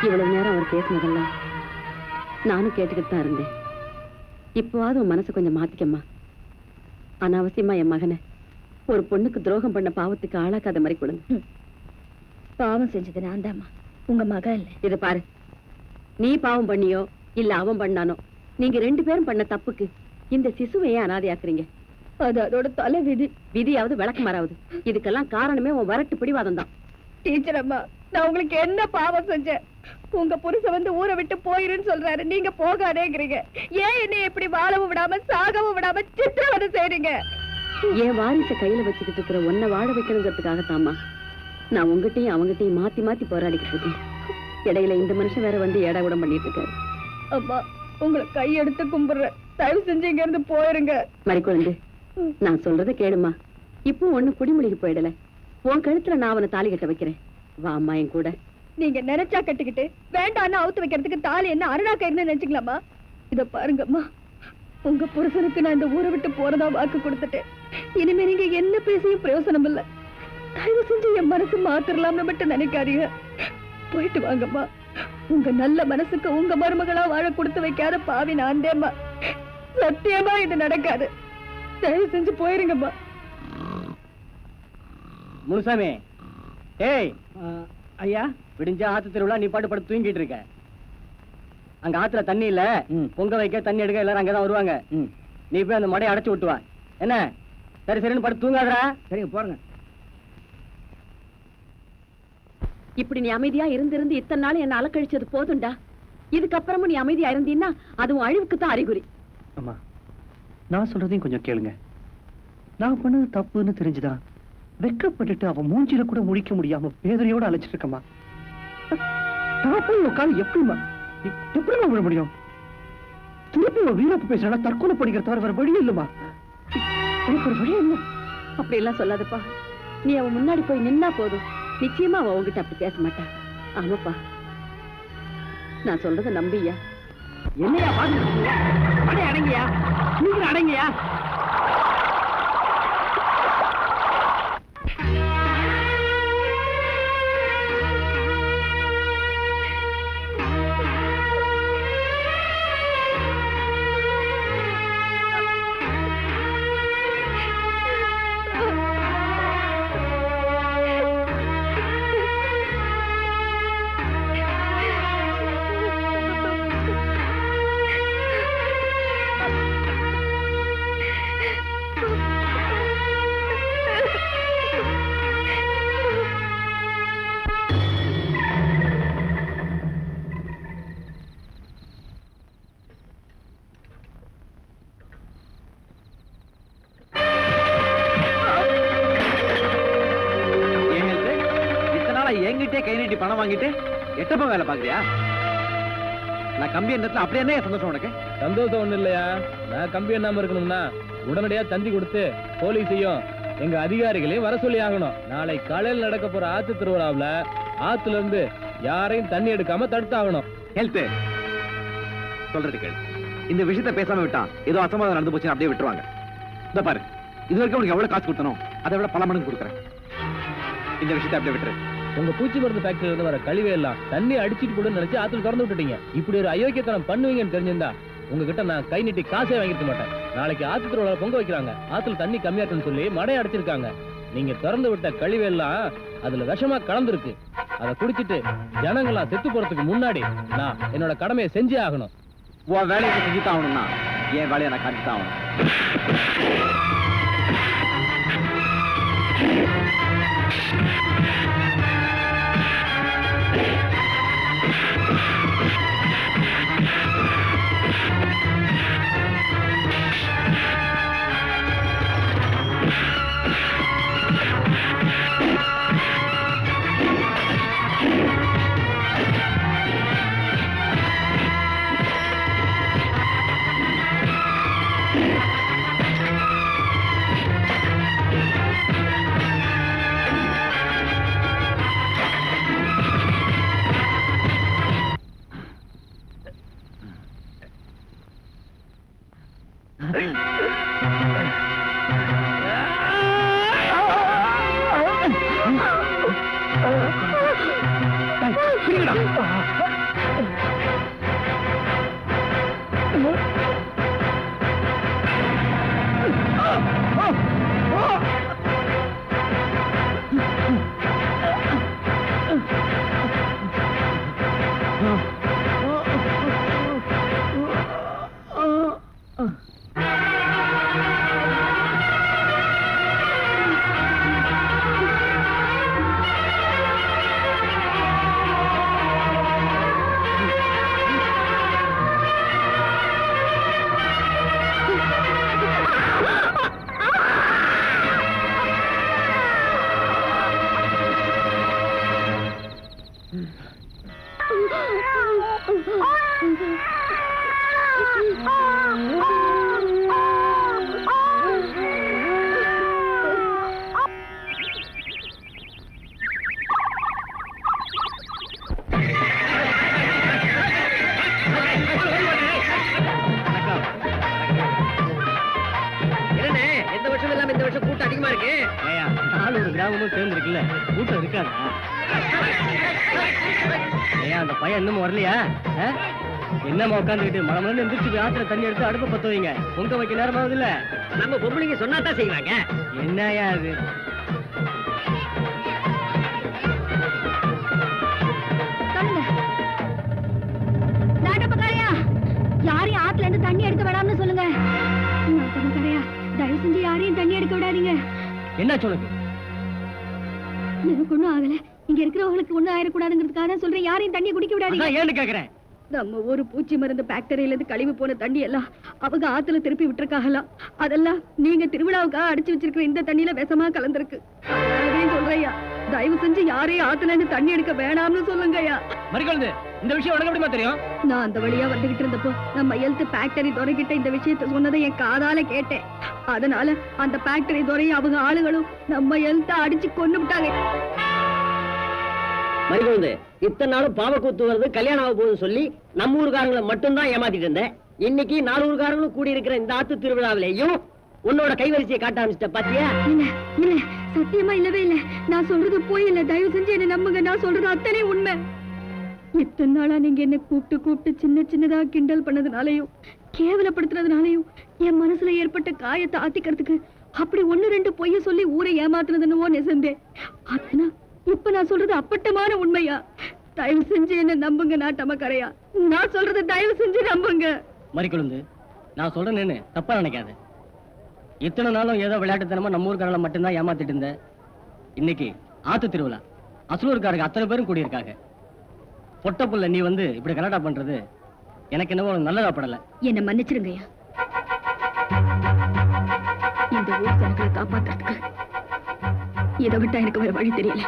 இவ்வளவு நேரம் அவர் பேசினதெல்லாம் நானும் கேட்டுக்கிட்டு தான் இருந்தேன். இப்போவாது உன் மனசை கொஞ்சம் மாத்திக்கம்மா. அனாவசியமா என் மகனை ஒரு பொண்ணுக்கு துரோகம் பண்ண பாவத்துக்கு ஆளாக்காத மாதிரி கொடுங்க. பாவம் செஞ்சது நான் தாம்மா, உங்க மகன் இல்ல. இத பாரு, நீ பாவம் பண்ணியோ இல்ல அவன் பண்ணானோ, நீங்க ரெண்டு பேரும் பண்ண தப்புக்கு இந்த சிசுவை ஏன் அனாதையாக்குறீங்க? அது அதோட தலை விதி. விதியாவது விளக்கமாறாவது. இதுக்கெல்லாம் காரணமே உன் வரட்டு பிடிவாதம் தான். டீச்சர் அம்மா, நான் உங்களுக்கு என்ன பாவம் செஞ்சேன்? உங்க புருஷன் வந்து ஊரை விட்டு போயிருன்னு சொல்றாரு, நீங்க போகாதேங்கிறீங்க. ஏன் என்ன இப்படி வாழவும் விடாம சாகவும் விடாம சித்திரவதை செய்றீங்க? என் வாரிசை கையில வச்சுக்கிட்டு இருக்கிற ஒன்ன வாழ வைக்கணுங்கிறதுக்காகத்தாம்மா நான் உங்ககிட்டயும் அவங்ககிட்டயும் மாத்தி மாத்தி போராடிக்கிட்டு இருக்கேன். இடையில இந்த மனுஷன் வேற வந்து ஏடா கூட பண்ணிட்டு இருக்காரு. அம்மா, உங்களை கையெடுத்து கும்பிடுறேன், தயவு செஞ்சு இங்க இருந்து போயிருங்க. மறிக்குழந்து, நான் சொல்றதை கேளுமா. இப்போ ஒண்ணு குடிமொழிக்கு போயிடல. உன் கழுத்துல நான் அவனை தாலி கட்ட வைக்கிறேன். வா அம்மா என் கூட. நீங்க நினைச்சா கட்டிக்கிட்டு வேண்டான்னு அவுத்து வைக்கிறதுக்கு தாலி என்ன அருணா கயிறுன்னு நினைச்சுக்கலாமா? இத பாருங்கம்மா, உங்க புருஷனுக்கு நான் இந்த ஊரை விட்டு போறதா வாக்கு கொடுத்துட்டேன். இனிமே நீங்க என்ன பேசியும் பிரயோசனம் இல்ல. தயவு செஞ்சு என் மனசு மாத்திரலாம்னு மட்டும் நினைக்காதீங்க. போயிட்டு வாங்கம்மா. உங்க நல்ல மனசுக்கு உங்க மருமகளா வாழ கொடுத்து வைக்காத பாவி நான் தேம்மா. சத்தியமா இது நடக்காது. தயவு செஞ்சு போயிருங்கம்மா. முனுசாமி, ஏய் ஐயா, விடிஞ்சா ஆத்து திருவிழா, நீ பாட்டு படுத்து தூங்கிட்டு இருக்க. அங்க ஆத்துல தண்ணி இல்ல, பொங்க வைக்க தண்ணி எடுக்க எல்லாரும் அங்கதான் வருவாங்க. நீ போய் அந்த மடையை அடைச்சு விட்டுவா. என்ன? சரி சரின்னு படுத்து தூங்காதரா. சரிங்க, போறங்க. இப்படி நீ அமைதியா இருந்து இத்தனை நாள் என்ன அலக்கழிச்சது போதும்டா. இதுக்கப்புறமும் நீ அமைதியா இருந்தீன்னா அதுவும் அழிவுக்கு தான் அறிகுறி. அம்மா, நான் சொல்றதையும் கொஞ்சம் கேளுங்க. நான் பண்ணது தப்புன்னு தெரிஞ்சுதான் வெக்கப்பட்டுட்டு அவன் மூஞ்சில கூட முழிக்க முடியாம வேதனையோட அழைச்சிட்டு இருக்கமா. நான் போய் உட்காந்து எப்படிமா விட முடியும்? திருப்பி வீரப்பு பேசுறா தற்கொலை படிக்கிற தவிர வேற வழி இல்லைமா. எனக்கு ஒரு வழி இல்லை. அப்படி எல்லாம் சொல்லாதப்பா. நீ அவன் முன்னாடி போய் நின்னா போதும், நிச்சயமா அவன் உங்ககிட்ட அப்படி பேச மாட்டான். ஆமாப்பா, நான் சொல்றத நம்பியா. என்னையா பாத்து அடங்கியா, நீங்க அடங்கியா. கை நீட்டி பணம் வாங்கிட்டு எட்டப்ப வேலை பாக்குறியா? நான் கம்பி எண்ணத்துல அப்படியே என்ன சந்தோஷம் உனக்கு? சந்தோஷம் ஒண்ணு இல்லையா, நான் கம்பி எண்ணாம இருக்கணும்னா உடனடியா தந்தி கொடுத்து போலீஸையும் எங்க அதிகாரிகளையும் வர சொல்லி ஆகணும். நாளை காலையில் நடக்க போற ஆத்து திருவிழாவுல ஆத்துல இருந்து யாரையும் தண்ணி எடுக்காம தடுத்தாகணும். ஹெல்த் சொல்றது கேளு. இந்த விஷயத்த பேசாம விட்டான் ஏதோ அசம்பாதம் நடந்து போச்சு அப்படியே விட்டுருவாங்க. இந்த பாரு, இது வரைக்கும் உனக்கு எவ்வளவு காசு கொடுத்தனும் அதை விட பல மடங்கு கொடுக்குறேன். இந்த விஷயத்தை அப்படியே விட்டுரு. உங்க பூச்சி மருந்து ஃபேக்டரியில இருந்து வர கழிவை எல்லாம் தண்ணி அடிச்சிட்டு கூட நினைச்சு ஆத்துல திறந்து விட்டுட்டீங்க. இப்படி ஒரு அயோக்கியத்தனம் பண்ணுவீங்கன்னு தெரிஞ்சிருந்தா உங்ககிட்ட நான் கை நீட்டி காசே வாங்கிருக்க மாட்டேன். நாளைக்கு ஆத்து திருவிழா பொங்க வைக்கிறாங்க, ஆத்துல தண்ணி கம்மியா இருக்குன்னு சொல்லி மடை அடிச்சிருக்காங்க. நீங்க திறந்து விட்ட கழிவு எல்லாம் அதுல விஷமா கலந்துருக்கு. அதை குடிச்சிட்டு ஜனங்களா செத்து போறதுக்கு முன்னாடி நான் என்னோட கடமையை செஞ்சே ஆகணும். உன் வேலையை செஞ்சுதான் ஆகணும்னா என் வேலையை நான் காட்டித்தான் ஆகணும். என்னமா உட்காந்துக்கிட்டு மழை எந்திரிச்சு ஆத்துல தண்ணி எடுத்து அடுப்ப பத்த வைங்க. பொங்க வைக்க நேரமாவது இல்ல. நம்ம பொம்பளைங்க சொன்னாதான் செய்வாங்க. என்னயா அது? யாரையும் ஆத்துல இருந்து தண்ணி எடுக்க வேடாம்னு சொல்லுங்க. தயவு செஞ்சு யாரையும் தண்ணி எடுக்க விடாதீங்க. என்ன சொல்லுங்க? எனக்கு ஒண்ணும் ஆகல. இங்க இருக்கிறவங்களுக்கு ஒண்ணும் ஆயிடக்கூடாதுங்கிறதுக்காக தான் சொல்றேன். யாரையும் தண்ணி குடிக்க விடாதீங்க. ஏன்னு கேக்குறேன். நம்ம ஒரு பூச்சி மருந்து ஃபேக்டரியில இருந்து கழிவு போன தண்ணி எல்லாம் அவங்க ஆத்துல திருப்பி விட்டுருக்காகலாம். அதெல்லாம் நீங்க திருவிழாவுக்காக அடிச்சு வச்சிருக்கிற இந்த தண்ணியில விஷமா கலந்துருக்கு. அதையும் சொல்றையா, தயவு செஞ்சு யாரையும் ஆத்துல இருந்து தண்ணி எடுக்க வேணாம்னு சொல்லுங்கய்யா. மறிக்கொழுந்து, இந்த விஷயம் உனக்கு எப்படிமா தெரியும்? நான் அந்த வழியா வந்துகிட்டு இருந்தப்போ நம்ம ஹெல்த் ஃபேக்டரி துறைகிட்ட இந்த விஷயத்த சொன்னதை என் காதால கேட்டேன். அதனால அந்த ஃபேக்டரி துறையும் அவங்க ஆளுகளும் நம்ம ஹெல்த்த அடிச்சு கொண்டு விட்டாங்க. மறிகொழுந்து, இத்தனை நாளும் பாவக்கூத்து வருது கல்யாணம் ஆக போகுதுன்னு சொல்லி நம்ம ஊருக்காரங்களை மட்டும்தான் ஏமாத்திட்டு இருந்தேன். இன்னைக்கு 4 ஊருக்காரங்களும் கூடி இருக்கிற இந்த ஆத்து திருவிழாவிலையும் உன்னோட கைவரிசையை காட்ட ஆரம்பிச்சிட்ட பாத்தியா? இல்ல இல்ல, சத்தியமா இல்லவே இல்ல. நான் சொல்றது போய் இல்ல. தயவு செஞ்சு என்ன நம்புங்க. நான் சொல்றது அத்தனை உண்மை. இத்தனை நாளா நீங்க என்ன கூப்பிட்டு சின்ன சின்னதா கிண்டல் பண்ணதுனாலையும் கேவலப்படுத்துறதுனாலையும் என் மனசுல ஏற்பட்ட காயத்தை ஆத்திக்கிறதுக்கு அப்படி 1-2 பொய்ய சொல்லி ஊரை ஏமாத்துனதுன்னு நெசந்தே. ஆனா இப்ப நான் சொல்றது அப்பட்டமான உண்மையா? தயவு செஞ்சு என்ன நம்புங்க நாட்டமக்கரையா. நான் சொல்றது தயவு செஞ்சு நம்புங்க. மறிக்கொழுந்து, நான் சொல்றேன்னு தப்பா நினைக்காத. இத்தனை நாளும் ஏதோ விளையாட்டுத்தனமா நம்ம ஊருக்காரங்களை மட்டும்தான் ஏமாத்திட்டு இருந்த. இன்னைக்கு ஆத்து திருவிழா, அசலூருக்காரங்க அத்தனை பேரும் கூடியிருக்காங்க. பொட்ட புள்ள நீ வந்து இப்படி கலாட்டா பண்றது எனக்கு என்னவோ நல்லதா படல. என்ன மன்னிச்சிருங்கய்யா. இந்த ஊர் ஜனங்களை காப்பாத்துறதுக்கு இதை விட்டா எனக்கு வேற வழி தெரியல.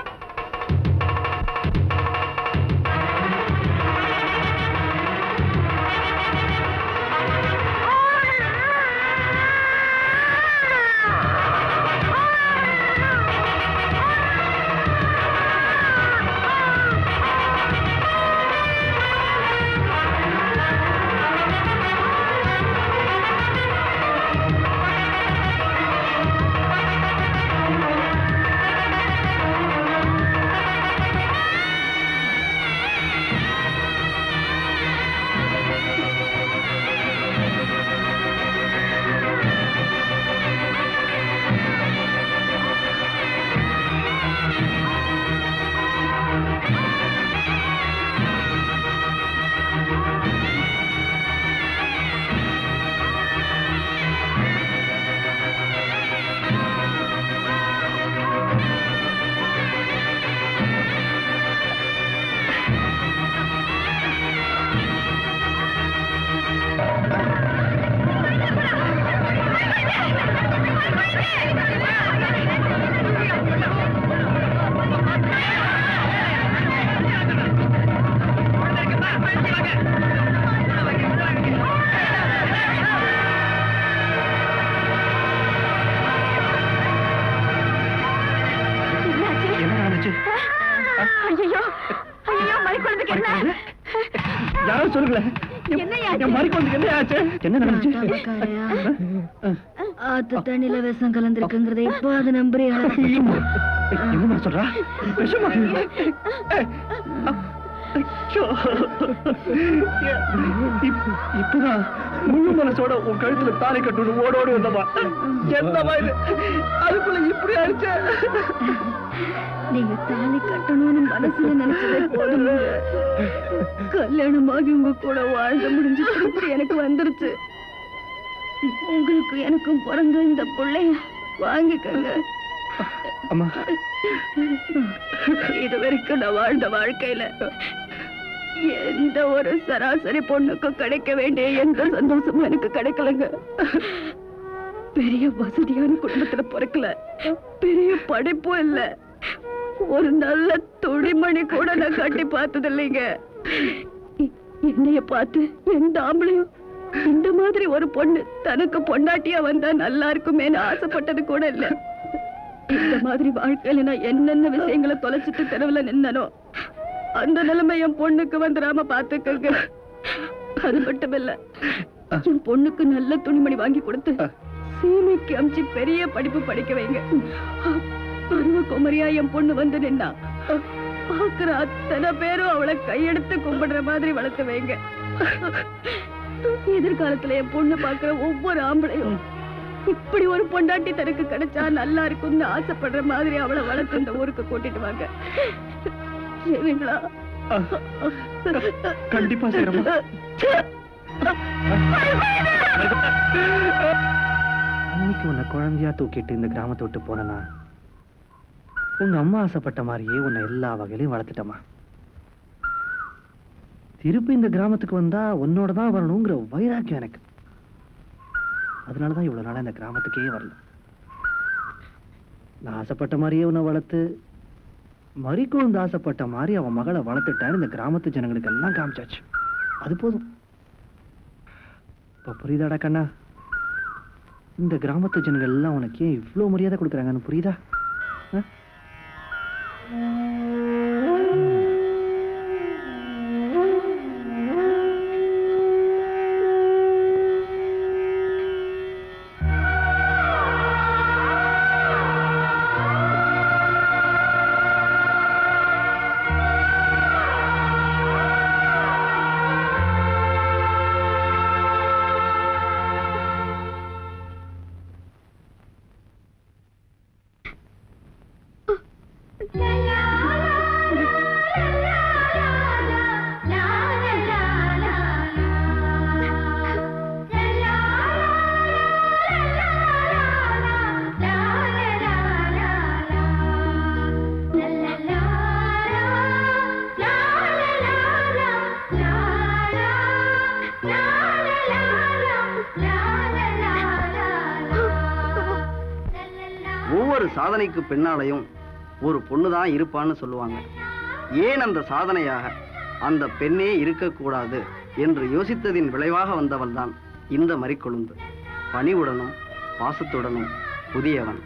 ஐயோ ஐயோ மறிக்குழந்தைக்கு என்ன? யாரும் சொல்லுங்கள என் மறிக்குழந்தைக்கு என்ன ஆச்சு? என்ன நடந்துச்சு? ஆத்து தண்ணில விஷம் கலந்துருக்குங்கிறத இப்போ அது நம்புறியா? என்ன சொல்றா? விஷமா? இப்பதான் முழு மனசோட உன் கழுத்துல தாலி கட்டணும் ஓடோடு வந்தமா. என்னமா இது? அதுக்குள்ள இப்படி ஆயிடுச்சு. நீங்க தாலி கட்டணும்னு மனசுல நினைச்சதே போதும். கல்யாணமாகி உங்க கூட வாழ்ந்து முடிஞ்சு திருப்பி எனக்கு வந்துருச்சு. உங்களுக்கு எனக்கும் பிறந்த இந்த பிள்ளைய வாங்கிக்கங்க. அம்மா, இது வரைக்கும் நான் வாழ்ந்த வாழ்க்கையில எந்த ஒரு சராசரி பொண்ணுக்கும் கிடைக்க வேண்டிய எந்த சந்தோஷமும் எனக்கு கிடைக்கலங்க. பெரிய வசதியான குடும்பத்துல பிறக்கல, பெரிய படிப்பும் இல்ல, ஒரு நல்ல துணிமணி கூட நான் கட்டி பார்த்தது இல்லைங்க. என்னைய பார்த்து எந்த ஆம்பளையும் இந்த மாதிரி ஒரு பொண்ணு தனக்கு பொண்டாட்டியா வந்தா நல்லா இருக்குமேன்னு ஆசைப்பட்டது கூட இல்ல. இந்த மாதிரி வாழ்க்கையில நான் என்னென்ன விஷயங்களை தொலைச்சிட்டு தெருவுல நின்னனோ அந்த நிலைமை என் பொண்ணுக்கு வந்துடாம பாத்துக்கங்க. அது மட்டும் இல்ல, என் பொண்ணுக்கு நல்ல துணிமணி வாங்கி கொடுத்து சீமைக்கு அமிச்சு பெரிய படிப்பு படிக்க வைங்க. பருவ குமரியா என் பொண்ணு வந்து நின்னா பாக்குற அத்தனை பேரும் அவளை கையெடுத்து கும்பிடுற மாதிரி வளர்த்து வைங்க. எதிர்காலத்துல என் பொண்ணு பாக்குற ஒவ்வொரு ஆம்பளையும் இப்படி ஒரு பொண்டாட்டி தனக்கு கிடைச்சா நல்லா இருக்கும்னு ஆசைப்படுற மாதிரி அவளை வளர்த்து இந்த ஊருக்கு கூட்டிட்டு வாங்க. சரிங்களா? கண்டிப்பா செய்றேன். அன்னைக்கு உன்னை குழந்தையா தூக்கிட்டு இந்த கிராமத்தை விட்டு போனா உங்க அம்மா ஆசைப்பட்ட மாதிரியே உன்னை எல்லா வகையிலையும் வளர்த்துட்டமா. திருப்பி இந்த கிராமத்துக்கு வந்தா உன்னோட தான் வரணுங்கிற வைராக்கியம் எனக்கு. அதனாலதான் இவ்வளவு நாளா இந்த கிராமத்துக்கே வரல. நான் ஆசைப்பட்ட மாதிரியே உன்னை வளர்த்து மறிக்குழந்து ஆசைப்பட்ட மாதிரி அவன் மகளை வளர்த்துட்டாரு இந்த கிராமத்து ஜனங்களுக்கு எல்லாம் காமிச்சாச்சு. அது போதும். இப்ப புரியுதாடா கண்ணா? இந்த கிராமத்து ஜனங்கள் எல்லாம் உனக்கு ஏன் இவ்வளவு மரியாதை கொடுக்குறாங்கன்னு புரியுதா? ஒவ்வொரு சாதனைக்கு பின்னாலையும் ஒரு பொண்ணுதான் இருப்பான்னு சொல்லுவாங்க. ஏன் அந்த சாதனையாக அந்த பெண்ணே இருக்கக்கூடாது என்று யோசித்ததின் விளைவாக வந்தவள் தான் இந்த மறிக்கொழுந்து. பணிவுடனும் பாசத்துடனும் புதியவன்.